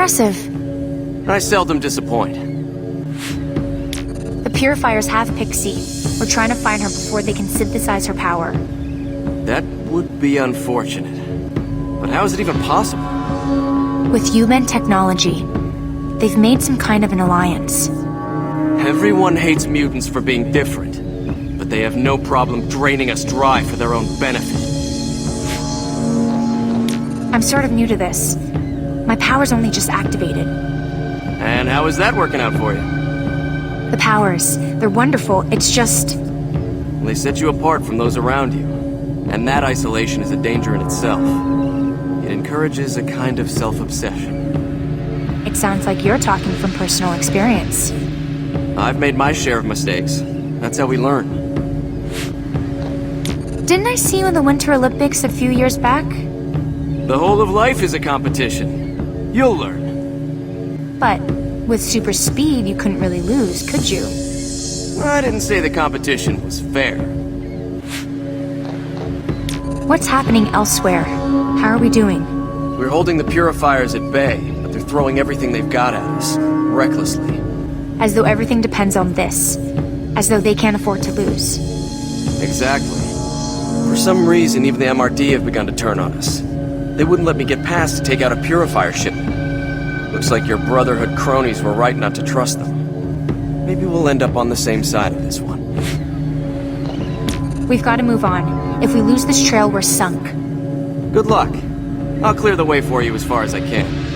impressive. I seldom disappoint. The Purifiers have Pixie. We're trying to find her before they can synthesize her power. That would be unfortunate. But how is it even possible? With human technology, they've made some kind of an alliance. Everyone hates mutants for being different, but they have no problem draining us dry for their own benefit. I'm sort of new to this. My power's only just activated. And how is that working out for you? The powers, they're wonderful, it's just... They set you apart from those around you, and that isolation is a danger in itself. It encourages a kind of self-obsession. It sounds like you're talking from personal experience. I've made my share of mistakes. That's how we learn. Didn't I see you in the Winter Olympics a few years back? The whole of life is a competition. You'll learn. But with super speed, you couldn't really lose, could you? I didn't say the competition was fair. What's happening elsewhere? How are we doing? We're holding the Purifiers at bay, but they're throwing everything they've got at us, recklessly. As though everything depends on this. As though they can't afford to lose. Exactly. For some reason, even the MRD have begun to turn on us. They wouldn't let me get past to take out a Purifier shipment. Looks like your Brotherhood cronies were right not to trust them. Maybe we'll end up on the same side of this one. We've got to move on. If we lose this trail, we're sunk. Good luck. I'll clear the way for you as far as I can.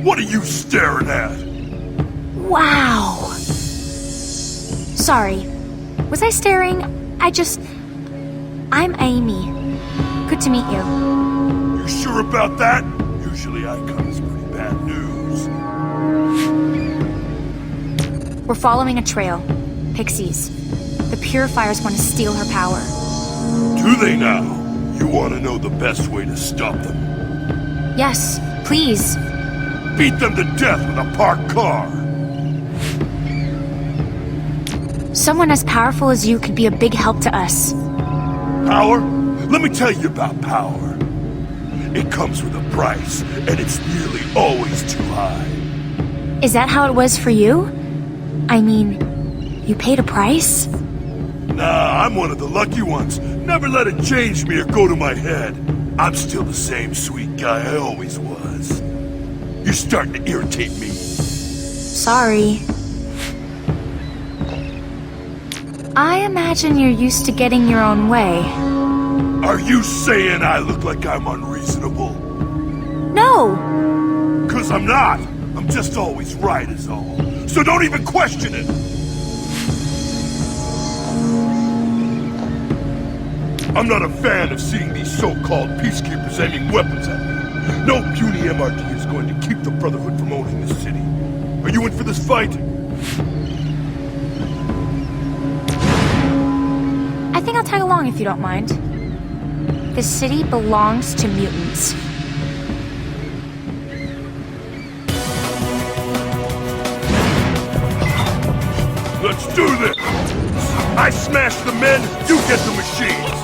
What are you staring at? Wow. Sorry. Was I staring? I'm Aimi. Good to meet you. You sure about that? Usually I come as pretty bad news. We're following a trail. Pixie's. The Purifiers want to steal her power. Do they now? You want to know the best way to stop them? Yes, please. Beat them to death with a parked car! Someone as powerful as you could be a big help to us. Power? Let me tell you about power. It comes with a price, and it's nearly always too high. Is that how it was for you? I mean, you paid a price? Nah, I'm one of the lucky ones. Never let it change me or go to my head. I'm still the same sweet guy I always was. You're starting to irritate me. Sorry. I imagine you're used to getting your own way. Are you saying I look like I'm unreasonable? No! 'Cause I'm not. I'm just always right is all. So don't even question it! I'm not a fan of seeing these so-called peacekeepers aiming weapons at me. No puny MRD is going to keep the Brotherhood from owning this city. Are you in for this fight? I think I'll tag along if you don't mind. The city belongs to mutants. Let's do this! I smash the men, you get the machines!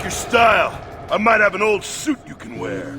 Style. I might have an old suit you can wear.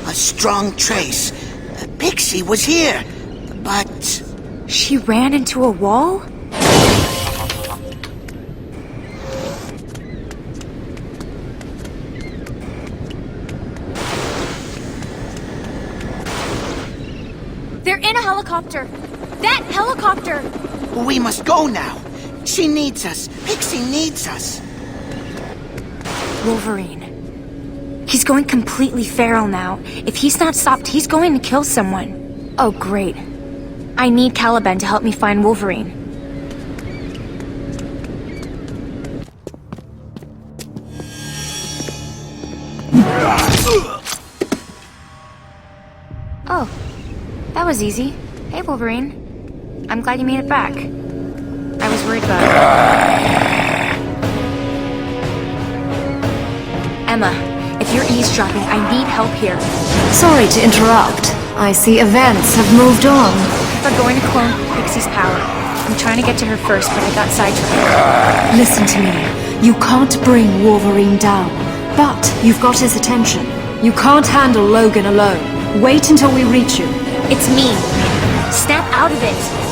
A strong trace. Pixie was here, but... She ran into a wall? They're in a helicopter! That helicopter! We must go now. She needs us. Pixie needs us. Wolverine. He's going completely feral now. If he's not stopped, he's going to kill someone. Oh, great. I need Caliban to help me find Wolverine. Oh, that was easy. Hey, Wolverine. I'm glad you made it back. I was worried about it. Emma. If you're eavesdropping, I need help here. Sorry to interrupt. I see events have moved on. We're going to clone Pixie's power. I'm trying to get to her first, but I got sidetracked. Listen to me. You can't bring Wolverine down, but you've got his attention. You can't handle Logan alone. Wait until we reach you. It's me. Snap out of it.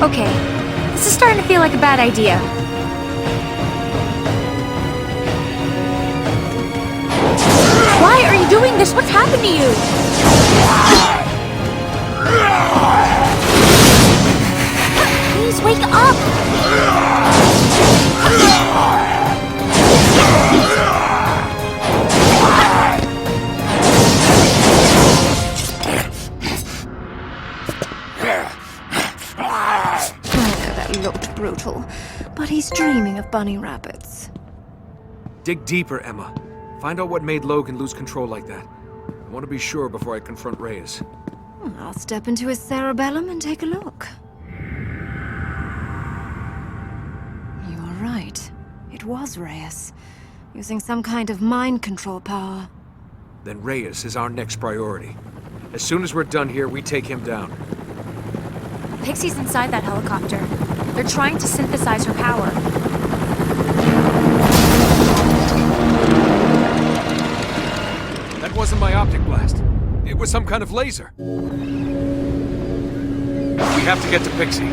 Okay, this is starting to feel like a bad idea. Why are you doing this? What's happened to you? Please wake up! That looked brutal, but he's dreaming of bunny rabbits. Dig deeper, Emma. Find out what made Logan lose control like that. I want to be sure before I confront Reyes. I'll step into his cerebellum and take a look. You are right. It was Reyes, using some kind of mind control power. Then Reyes is our next priority. As soon as we're done here, we take him down. Pixie's inside that helicopter. They're trying to synthesize her power. That wasn't my optic blast. It was some kind of laser. We have to get to Pixie.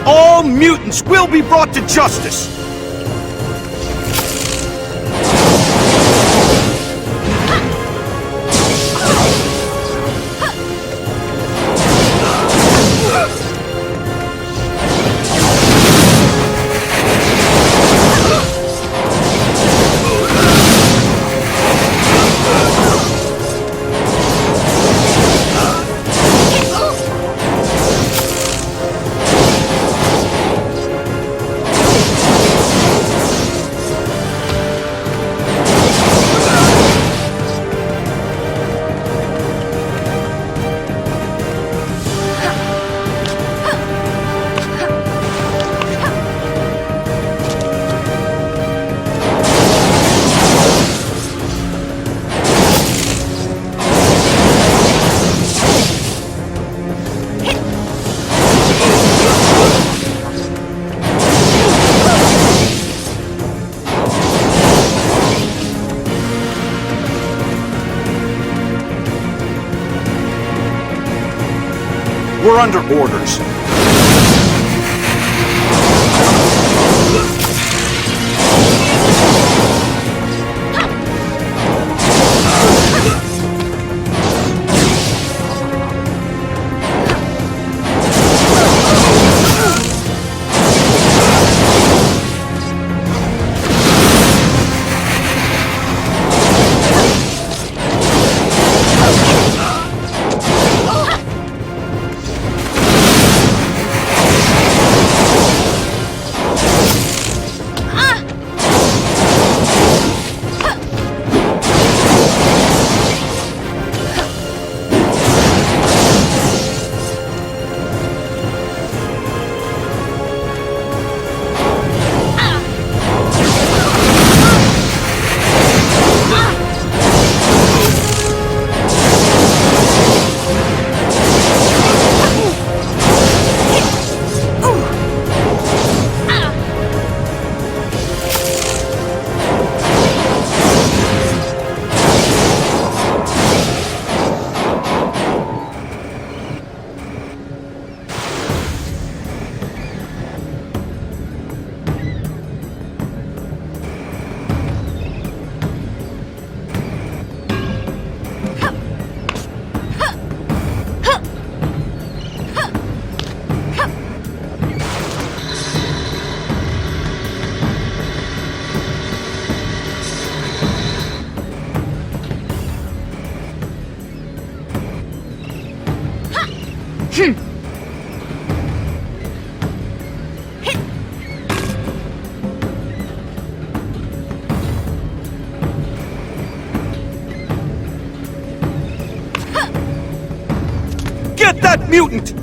All mutants will be brought to justice! We're under orders. Get that mutant!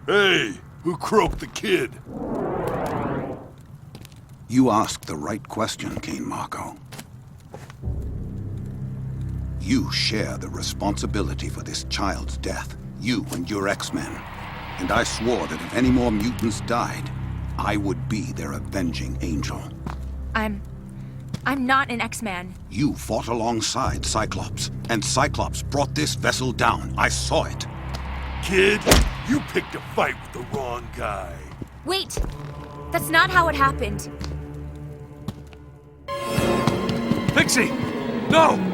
Hey, who croaked the kid? You asked the right question, Kane Marco. You share the responsibility for this child's death. You and your X-Men. And I swore that if any more mutants died, I would be their avenging angel. I'm not an X-Man. You fought alongside Cyclops, and Cyclops brought this vessel down. I saw it. Kid, you picked a fight with the wrong guy. Wait! That's not how it happened. Pixie! No!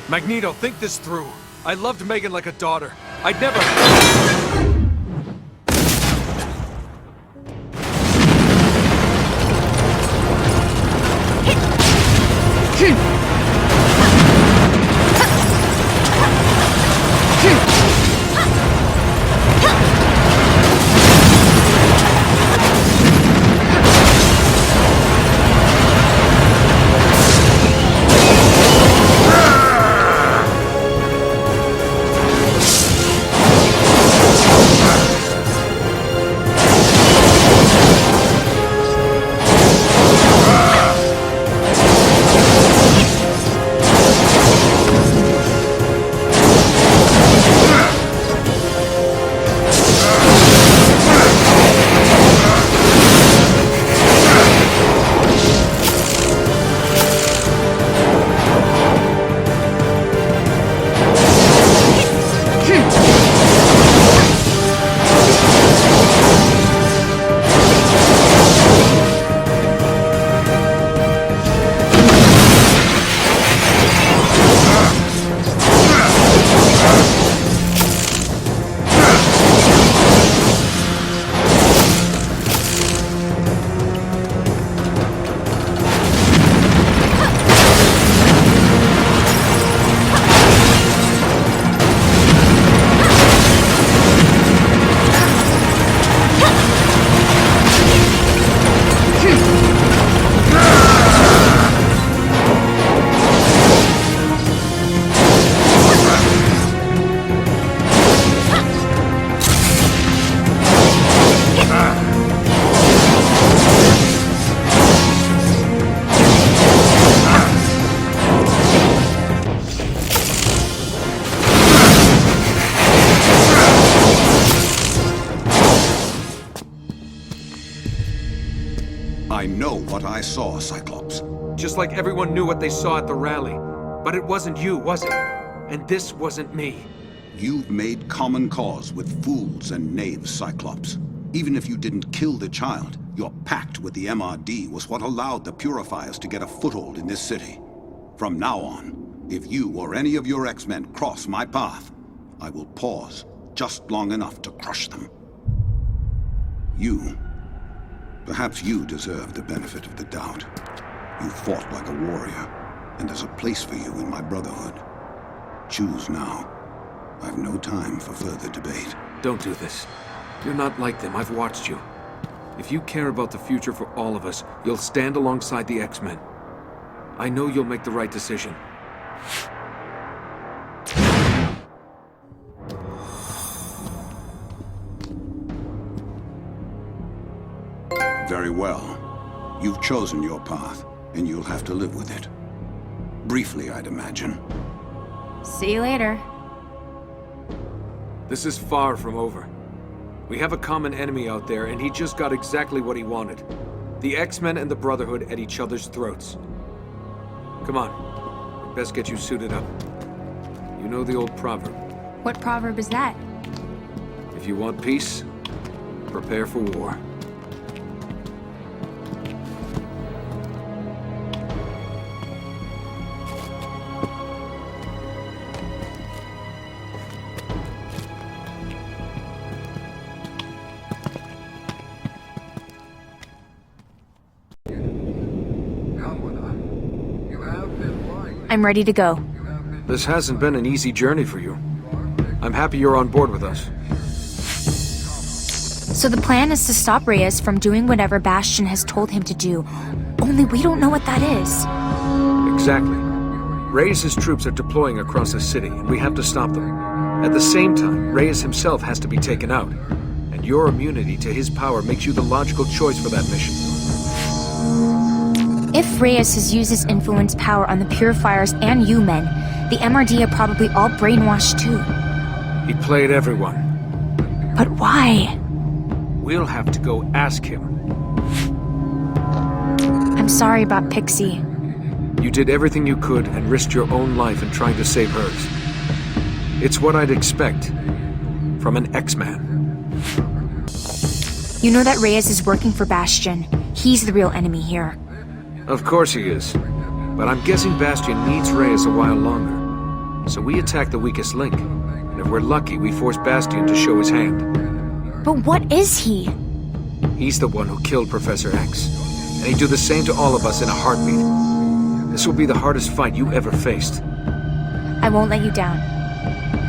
Magneto, think this through. I loved Megan like a daughter. I'd never... I know what I saw, Cyclops. Just like everyone knew what they saw at the rally. But it wasn't you, was it? And this wasn't me. You've made common cause with fools and knaves, Cyclops. Even if you didn't kill the child, your pact with the MRD was what allowed the Purifiers to get a foothold in this city. From now on, if you or any of your X-Men cross my path, I will pause just long enough to crush them. Perhaps you deserve the benefit of the doubt. You fought like a warrior, and there's a place for you in my brotherhood. Choose now. I've no time for further debate. Don't do this. You're not like them, I've watched you. If you care about the future for all of us, you'll stand alongside the X-Men. I know you'll make the right decision. Very well. You've chosen your path, and you'll have to live with it. Briefly, I'd imagine. See you later. This is far from over. We have a common enemy out there, and he just got exactly what he wanted. The X-Men and the Brotherhood at each other's throats. Come on. We'd best get you suited up. You know the old proverb. What proverb is that? If you want peace, prepare for war. I'm ready to go. This hasn't been an easy journey for you. I'm happy you're on board with us. So the plan is to stop Reyes from doing whatever Bastion has told him to do. Only we don't know what that is. Exactly. Reyes' troops are deploying across the city, and we have to stop them. At the same time, Reyes himself has to be taken out. And your immunity to his power makes you the logical choice for that mission. If Reyes has used his influence power on the Purifiers and you men, the MRD are probably all brainwashed too. He played everyone. But why? We'll have to go ask him. I'm sorry about Pixie. You did everything you could and risked your own life in trying to save hers. It's what I'd expect from an X-Man. You know that Reyes is working for Bastion. He's the real enemy here. Of course he is. But I'm guessing Bastion needs Reyes a while longer. So we attack the weakest link. And if we're lucky, we force Bastion to show his hand. But what is he? He's the one who killed Professor X. And he'd do the same to all of us in a heartbeat. This will be the hardest fight you ever faced. I won't let you down.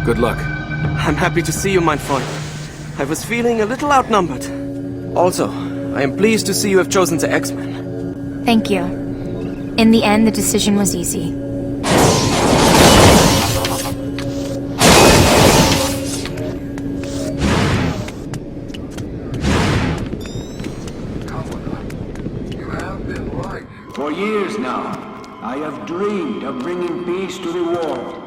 Good luck. I'm happy to see you, mein Freund. I was feeling a little outnumbered. Also, I am pleased to see you have chosen the X-Men. Thank you. In the end, the decision was easy. For years now, I have dreamed of bringing peace to the world.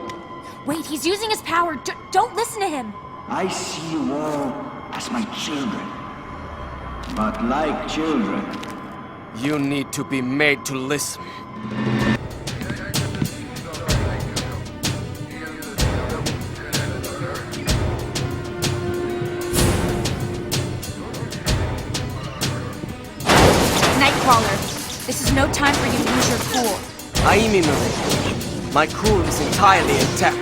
Wait, he's using his power. Don't listen to him. I see you all as my children. But like children, you need to be made to listen. Nightcrawler, this is no time for you to lose your cool. Aimi, Marie. My cool is entirely intact.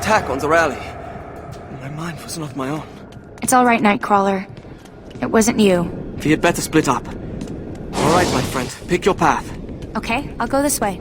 Attack on the rally. My mind was not my own. It's all right, Nightcrawler. It wasn't you. We had better split up. All right, my friend. Pick your path. Okay, I'll go this way.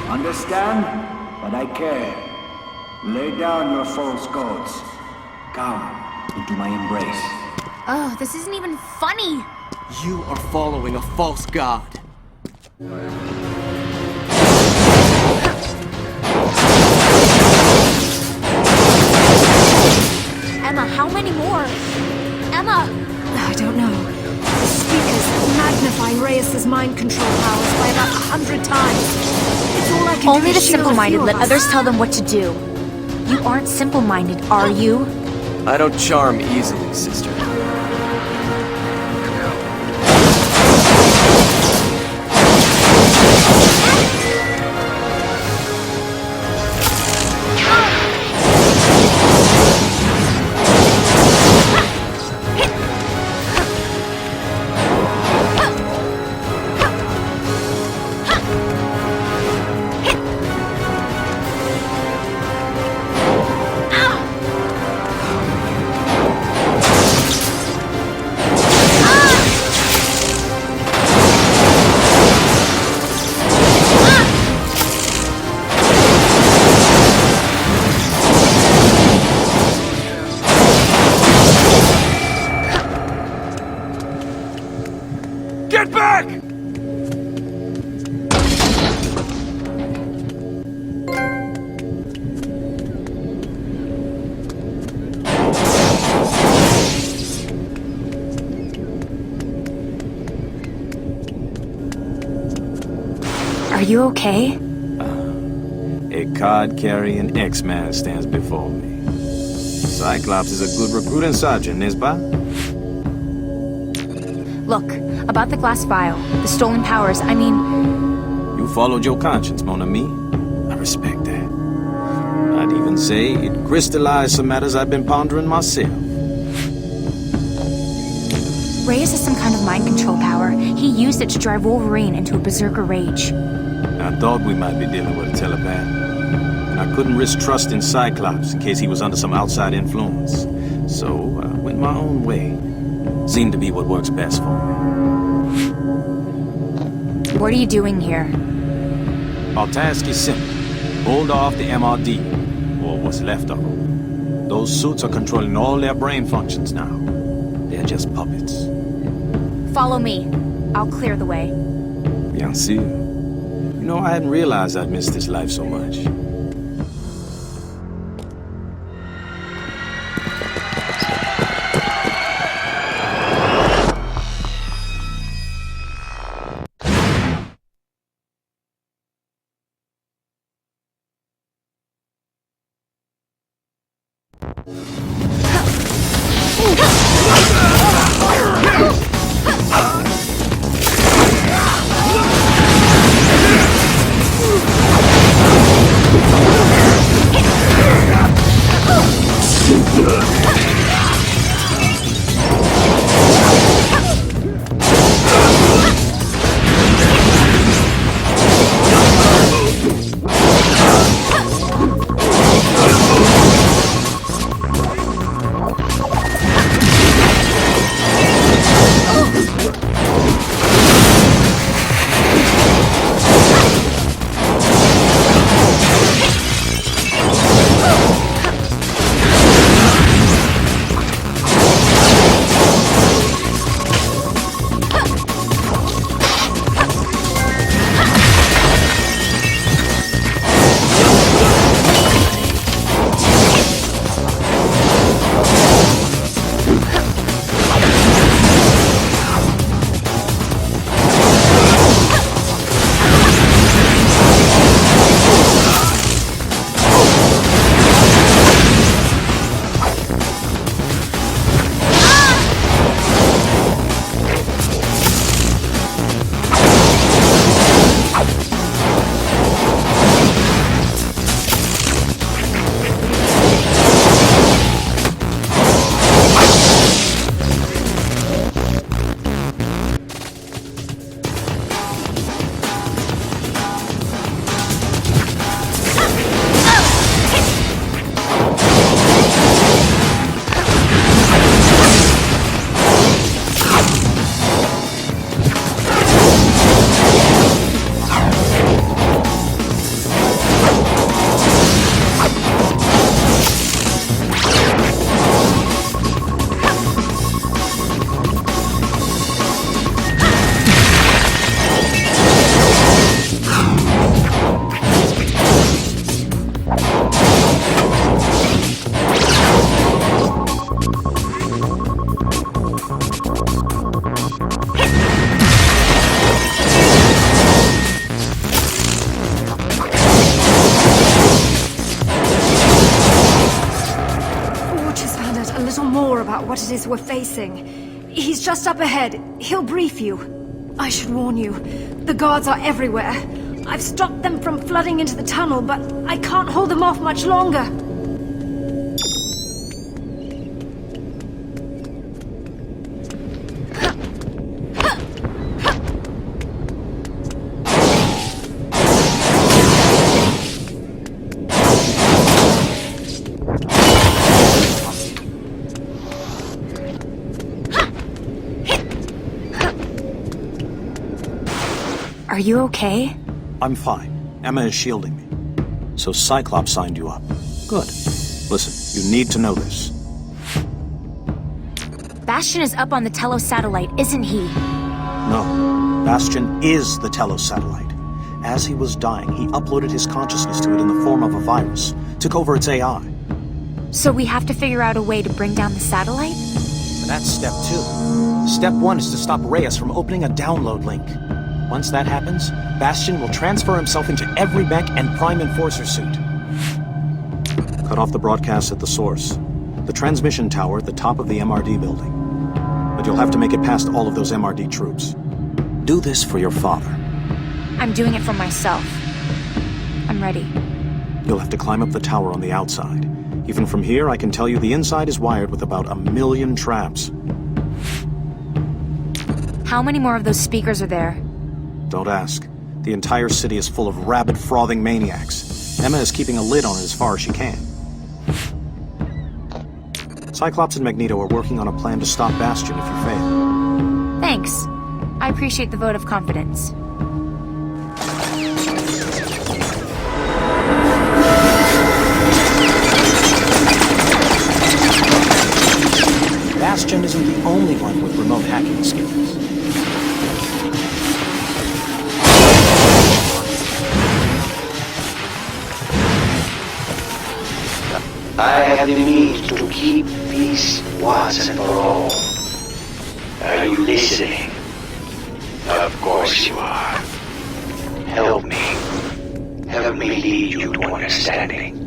Understand? But I care. Lay down your false gods. Come into my embrace. Oh, this isn't even funny. You are following a false god. Emma, how many more? Emma! I don't know. The speakers magnify Reyes' mind control powers by about 100 times. It's all I can Only do the to shield a simple-minded few let of us. others tell them what to do. You aren't simple-minded, are you? I don't charm easily, sister. Get back! Are you okay? A card-carrying X-Man stands before me. Cyclops is a good recruiting sergeant, Nisba. Look, about the glass vial, the stolen powers, I mean... You followed your conscience, mon ami. I respect that. I'd even say it crystallized some matters I've been pondering myself. Reyes has some kind of mind control power. He used it to drive Wolverine into a berserker rage. I thought we might be dealing with a telepath. And I couldn't risk trusting Cyclops in case he was under some outside influence. So I went my own way. Seemed to be what works best for me. What are you doing here? Our task is simple. Hold off the MRD, or what's left of them. Those suits are controlling all their brain functions now. They're just puppets. Follow me. I'll clear the way. Bien sûr. You know, I hadn't realized I'd missed this life so much. what it is we're facing. He's just up ahead. He'll brief you. I should warn you, the guards are everywhere. I've stopped them from flooding into the tunnel, but I can't hold them off much longer. Are you okay? I'm fine. Emma is shielding me. So Cyclops signed you up. Good. Listen, you need to know this. Bastion is up on the Telos satellite, isn't he? No. Bastion is the Telos satellite. As he was dying, he uploaded his consciousness to it in the form of a virus. Took over its AI. So we have to figure out a way to bring down the satellite? That's step 2. Step 1 is to stop Reyes from opening a download link. Once that happens, Bastion will transfer himself into every mech and Prime Enforcer suit. Cut off the broadcast at the source. The transmission tower at the top of the MRD building. But you'll have to make it past all of those MRD troops. Do this for your father. I'm doing it for myself. I'm ready. You'll have to climb up the tower on the outside. Even from here, I can tell you the inside is wired with about 1 million traps. How many more of those speakers are there? Don't ask. The entire city is full of rabid, frothing maniacs. Emma is keeping a lid on it as far as she can. Cyclops and Magneto are working on a plan to stop Bastion if you fail. Thanks. I appreciate the vote of confidence. Bastion isn't the only one with remote hacking skills. I have the means to keep peace once and for all. Are you listening? Of course you are. Help me. Help me lead you to understanding.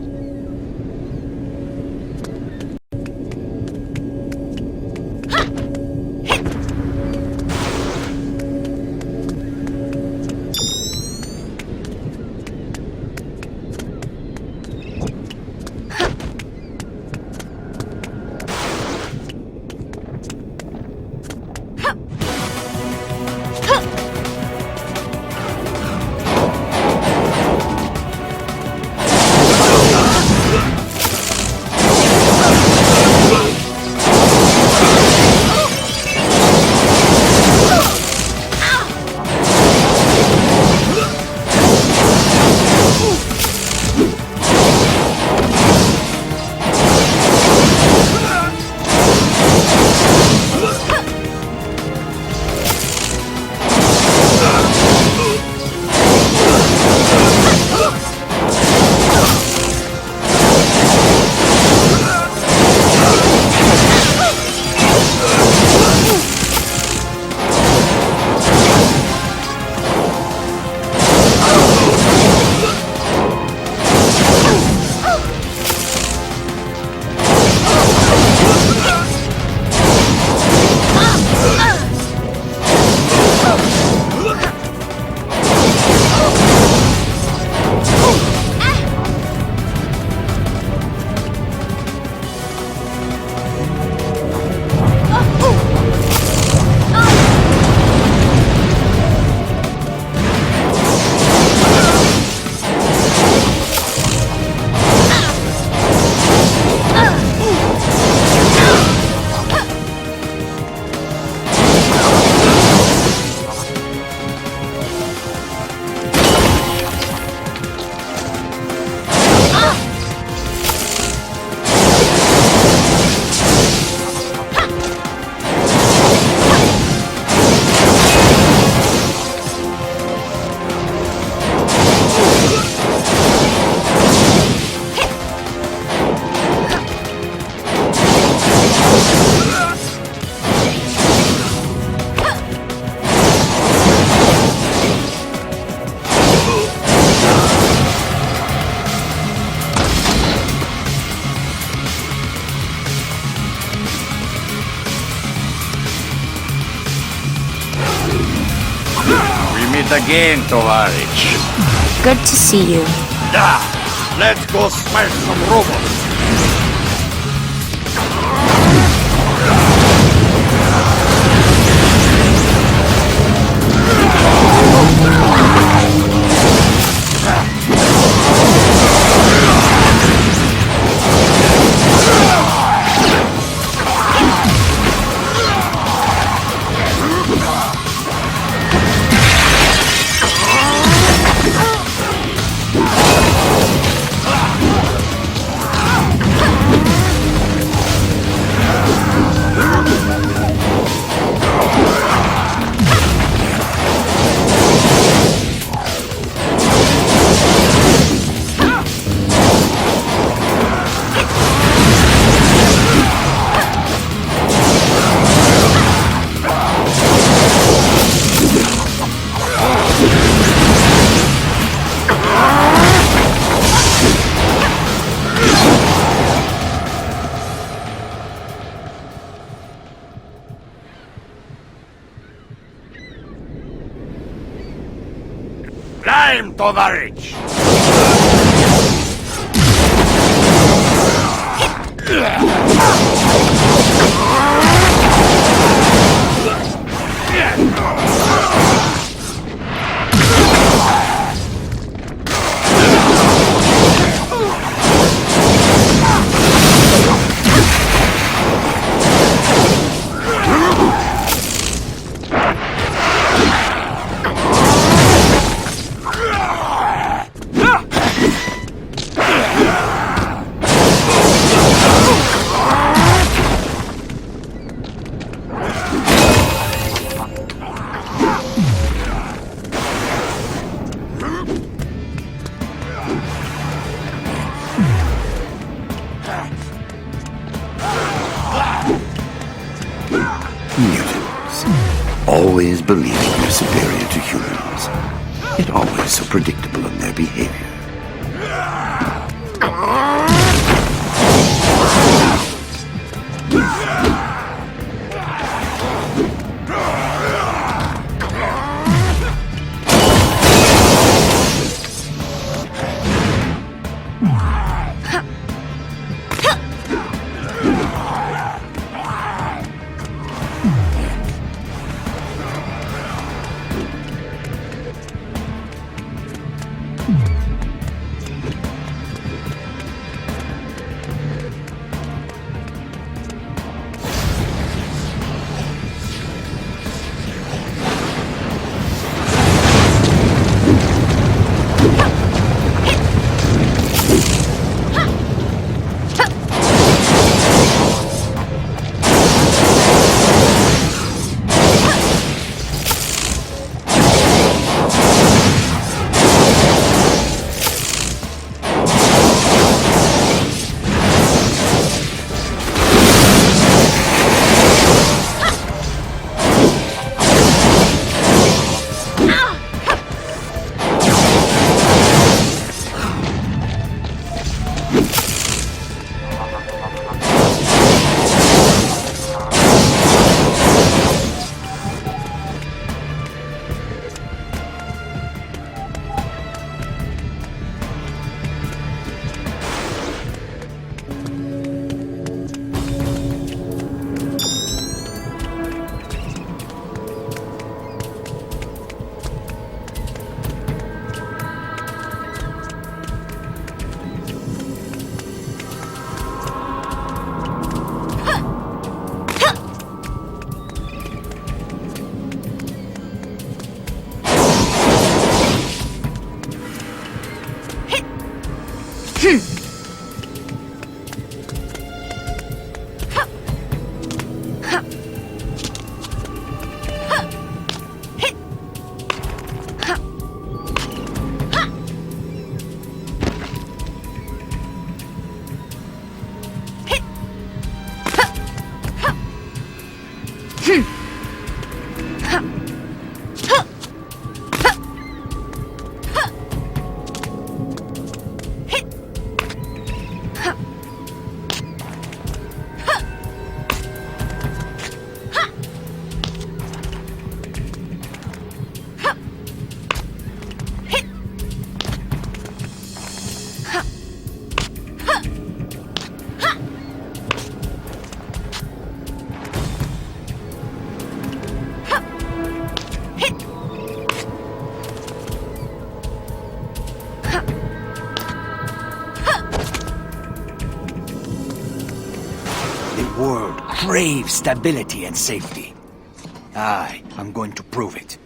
We meet again, Tovarich. Good to see you. Now, let's go smash some robots. Climb, Tovarich! Mutants. Always believing they're superior to humans. Yet always so predictable in their behavior. crave stability and safety. I am going to prove it.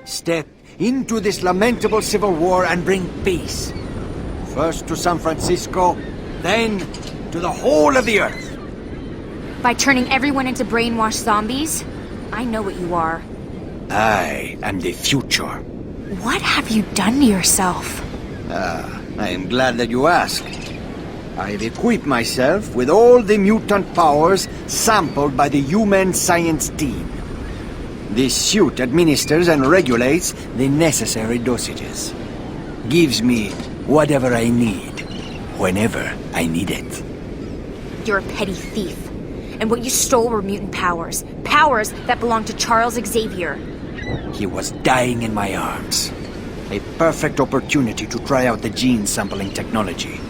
Step into this lamentable civil war and bring peace. First to San Francisco, then to the whole of the Earth. By turning everyone into brainwashed zombies? I know what you are. I am the future. What have you done to yourself? I am glad that you ask. I've equipped myself with all the mutant powers sampled by the human science team. This suit administers and regulates the necessary dosages. Gives me whatever I need, whenever I need it. You're a petty thief. And what you stole were mutant powers. Powers that belonged to Charles Xavier. He was dying in my arms. A perfect opportunity to try out the gene sampling technology.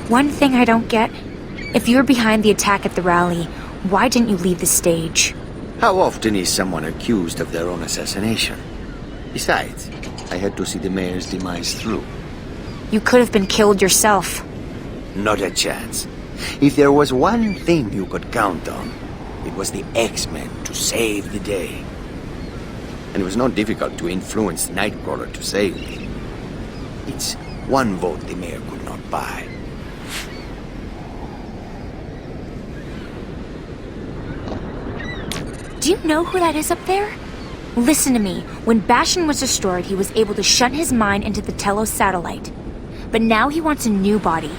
One thing I don't get. If you were behind the attack at the rally, why didn't you leave the stage? How often is someone accused of their own assassination? Besides, I had to see the mayor's demise through. You could have been killed yourself. Not a chance. If there was one thing you could count on, it was the X-Men to save the day. And it was not difficult to influence Nightcrawler to save me. It's one vote the mayor could not buy. Do you know who that is up there? Listen to me. When Bastion was destroyed, he was able to shunt his mind into the Telos satellite. But now he wants a new body.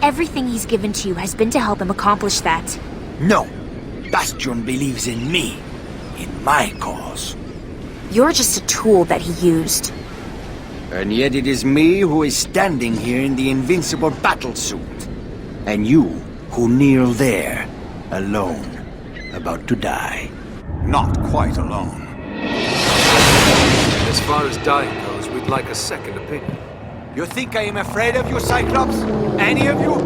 Everything he's given to you has been to help him accomplish that. No! Bastion believes in me. In my cause. You're just a tool that he used. And yet it is me who is standing here in the invincible battlesuit. And you who kneel there, alone, about to die. Not quite alone. As far as dying goes, we'd like a second opinion. You think I am afraid of you, Cyclops? Any of you?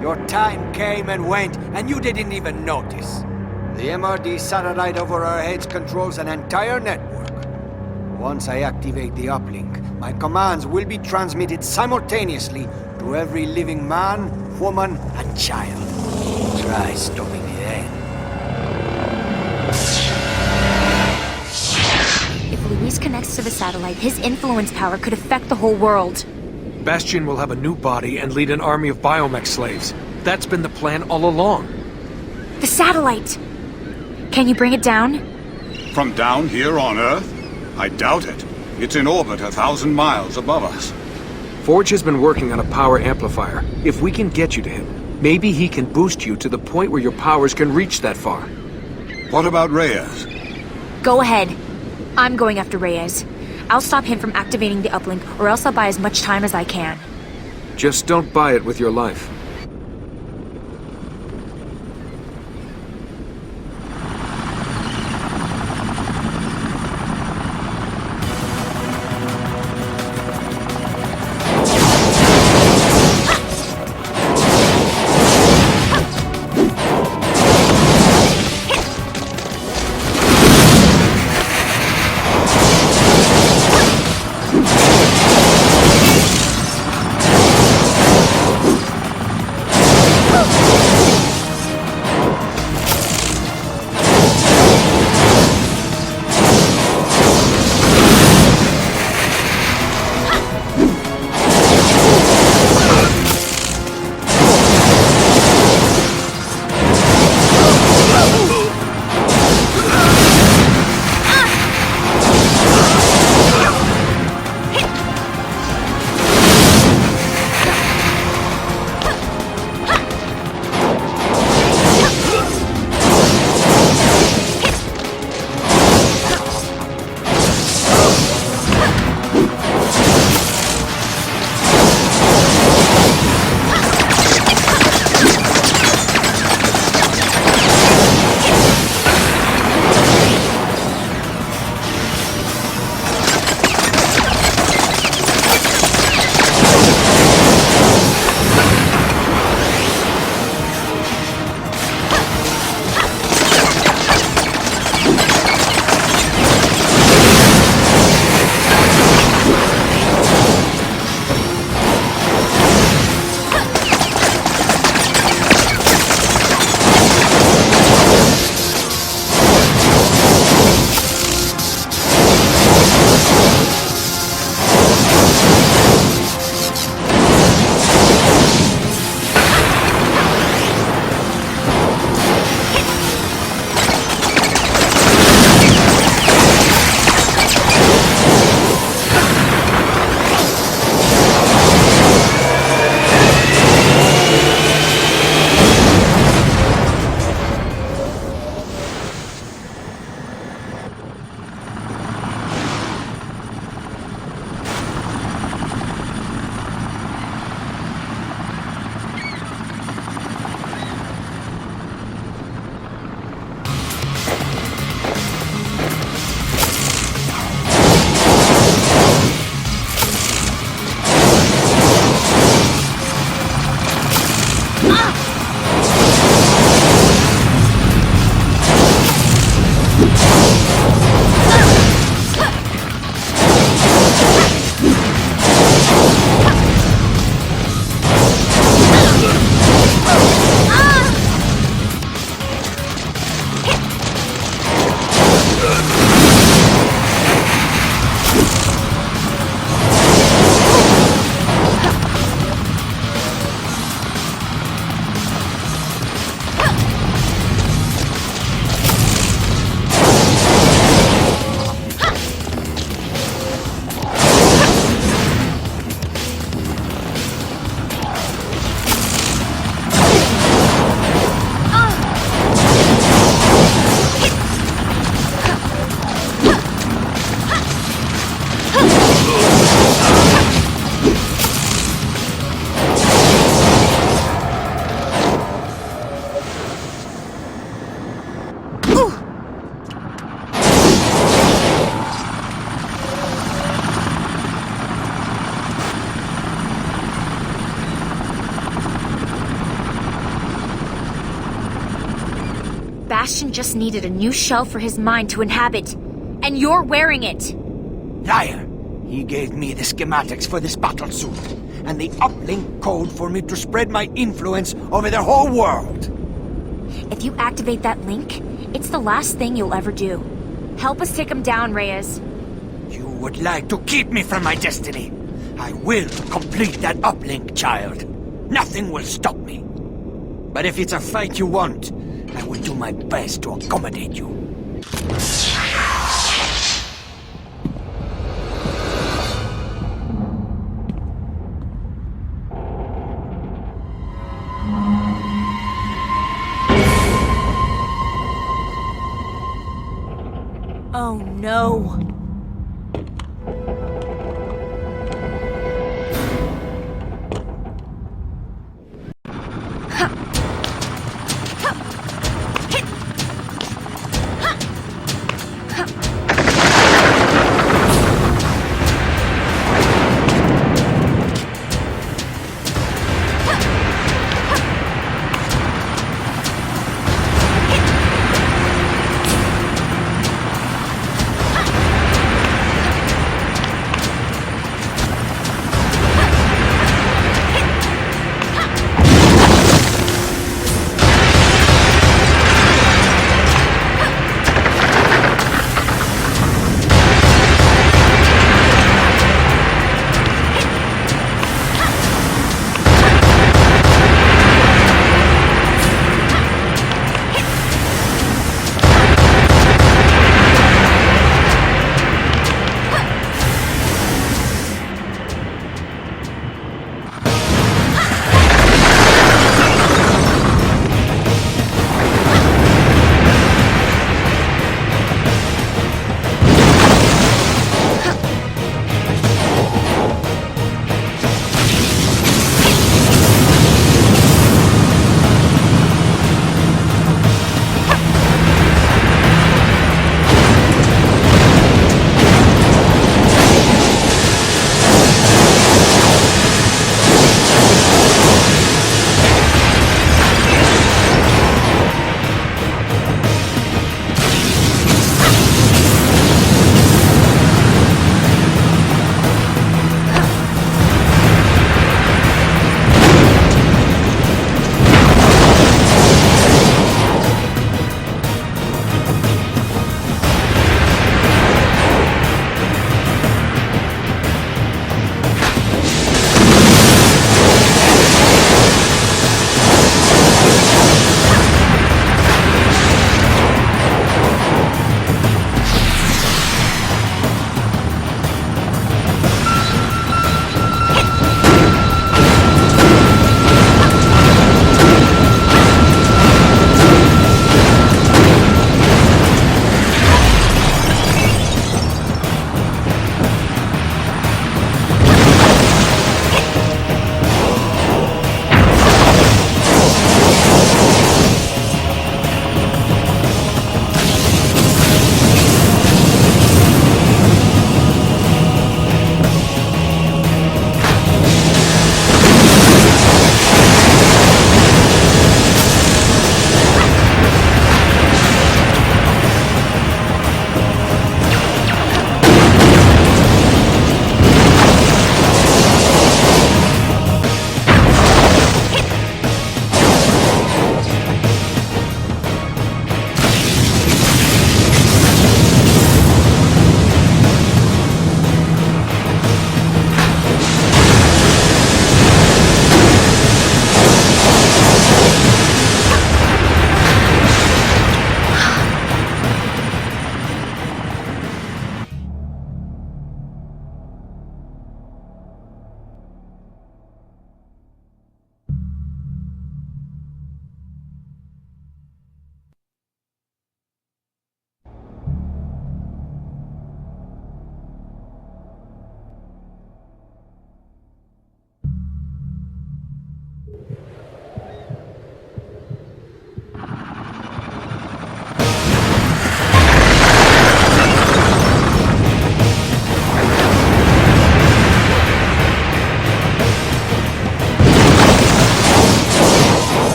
Your time came and went, and you didn't even notice. The MRD satellite over our heads controls an entire network. Once I activate the uplink, my commands will be transmitted simultaneously to every living man, woman, and child. Try stopping me then. If Luis connects to the satellite, his influence power could affect the whole world. Bastion will have a new body and lead an army of biomech slaves. That's been the plan all along. The satellite! Can you bring it down? From down here on Earth? I doubt it. It's in orbit 1,000 miles above us. Forge has been working on a power amplifier. If we can get you to him, maybe he can boost you to the point where your powers can reach that far. What about Reyes? Go ahead. I'm going after Reyes. I'll stop him from activating the uplink, or else I'll buy as much time as I can. Just don't buy it with your life. Bastion just needed a new shell for his mind to inhabit, and you're wearing it! Liar! He gave me the schematics for this battlesuit, and the uplink code for me to spread my influence over the whole world! If you activate that link, it's the last thing you'll ever do. Help us take him down, Reyes. You would like to keep me from my destiny. I will complete that uplink, child. Nothing will stop me. But if it's a fight you want, I will do my best to accommodate you. Oh no.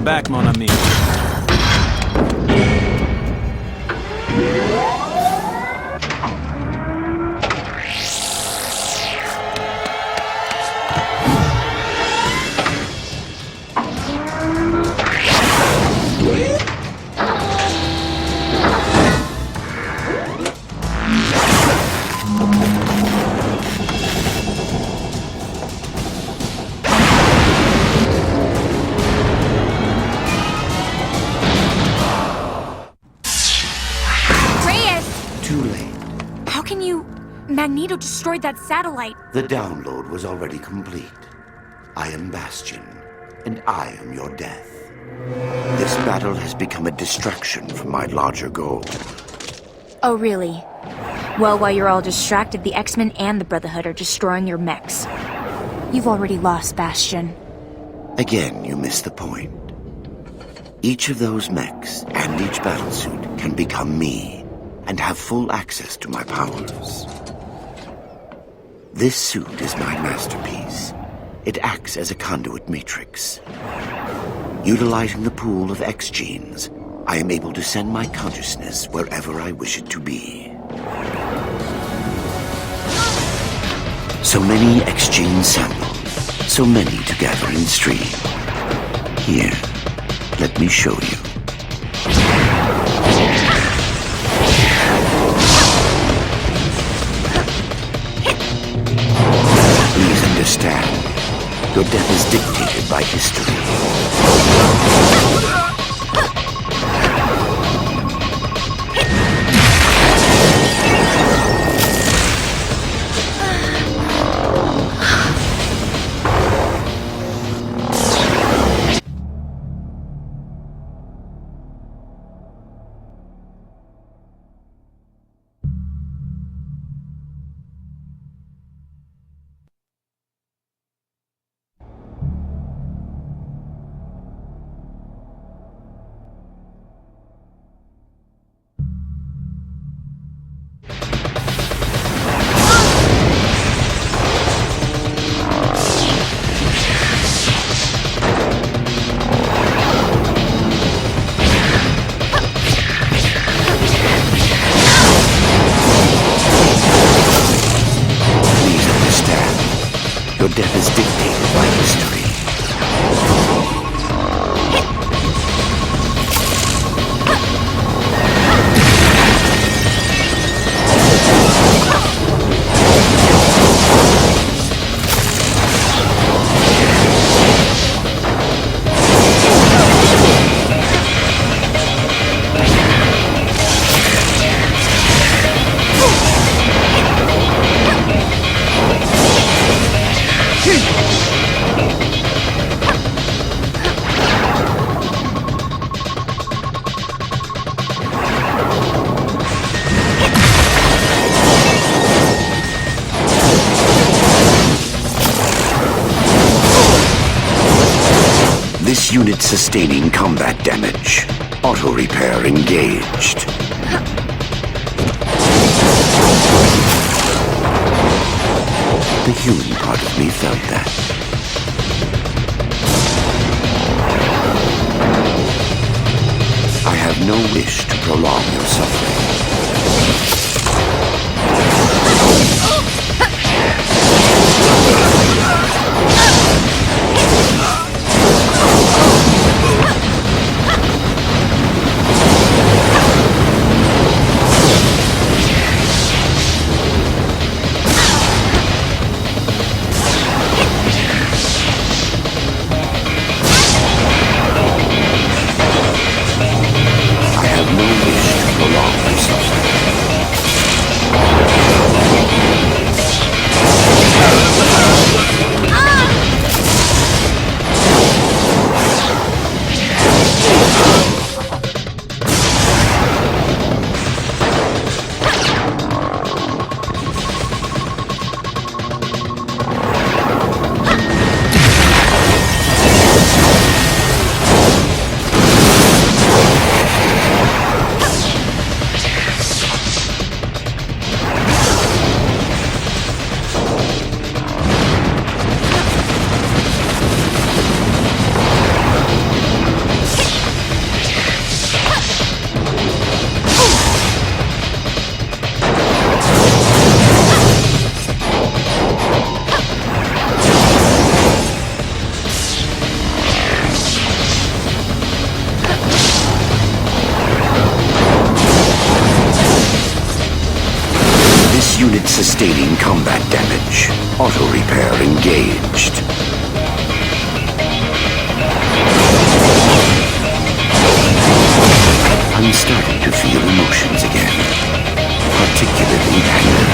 back, mon ami. Magneto destroyed that satellite. The download was already complete. I am Bastion, and I am your death. This battle has become a distraction from my larger goal. Oh, really? Well, while you're all distracted, the X-Men and the Brotherhood are destroying your mechs. You've already lost, Bastion. Again, you miss the point. Each of those mechs and each battlesuit can become me and have full access to my powers. This suit is my masterpiece. It acts as a conduit matrix. Utilizing the pool of X genes, I am able to send my consciousness wherever I wish it to be. So many X gene samples, so many to gather in stream. Here, let me show you. Please understand, your death is dictated by history. Your death is dictated by history. This unit sustaining combat damage. Auto repair engaged. The human part of me felt that. I have no wish to prolong your suffering. I have no wish to prolong Sustaining combat damage. Auto repair engaged. I'm starting to feel emotions again, particularly anger.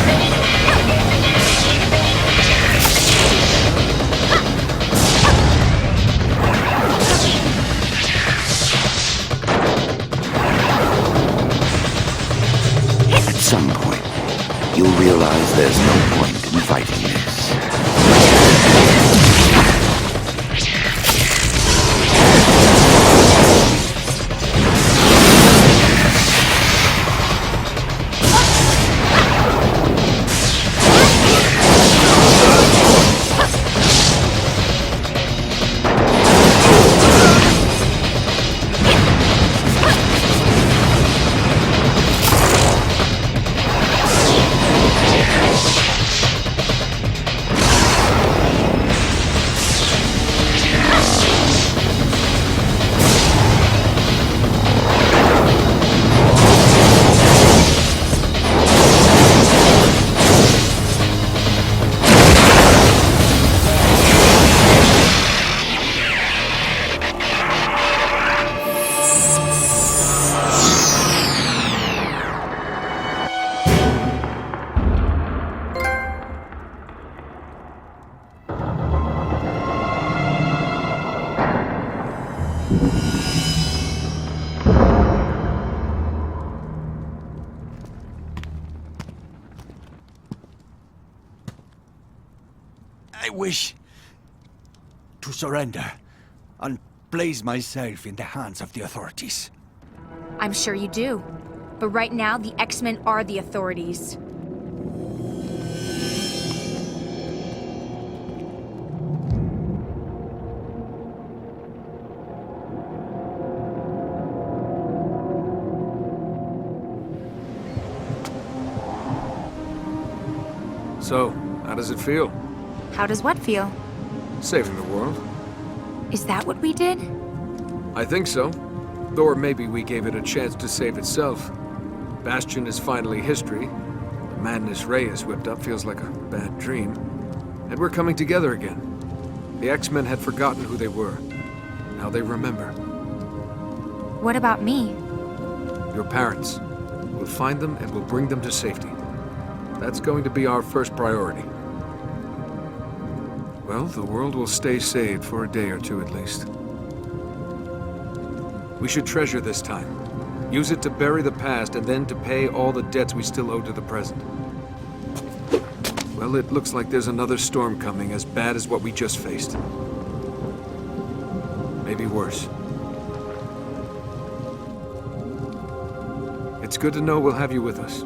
At some point, you'll realize there's no point in fighting this. I wish to surrender and place myself in the hands of the authorities. I'm sure you do. But right now, the X-Men are the authorities. So, how does it feel? How does what feel? Saving the world. Is that what we did? I think so. Or maybe we gave it a chance to save itself. Bastion is finally history. The madness Reyes whipped up feels like a bad dream. And we're coming together again. The X-Men had forgotten who they were. Now they remember. What about me? Your parents. We'll find them and we'll bring them to safety. That's going to be our first priority. Well, the world will stay saved for a day or two at least. We should treasure this time. Use it to bury the past and then to pay all the debts we still owe to the present. Well, it looks like there's another storm coming as bad as what we just faced. Maybe worse. It's good to know we'll have you with us.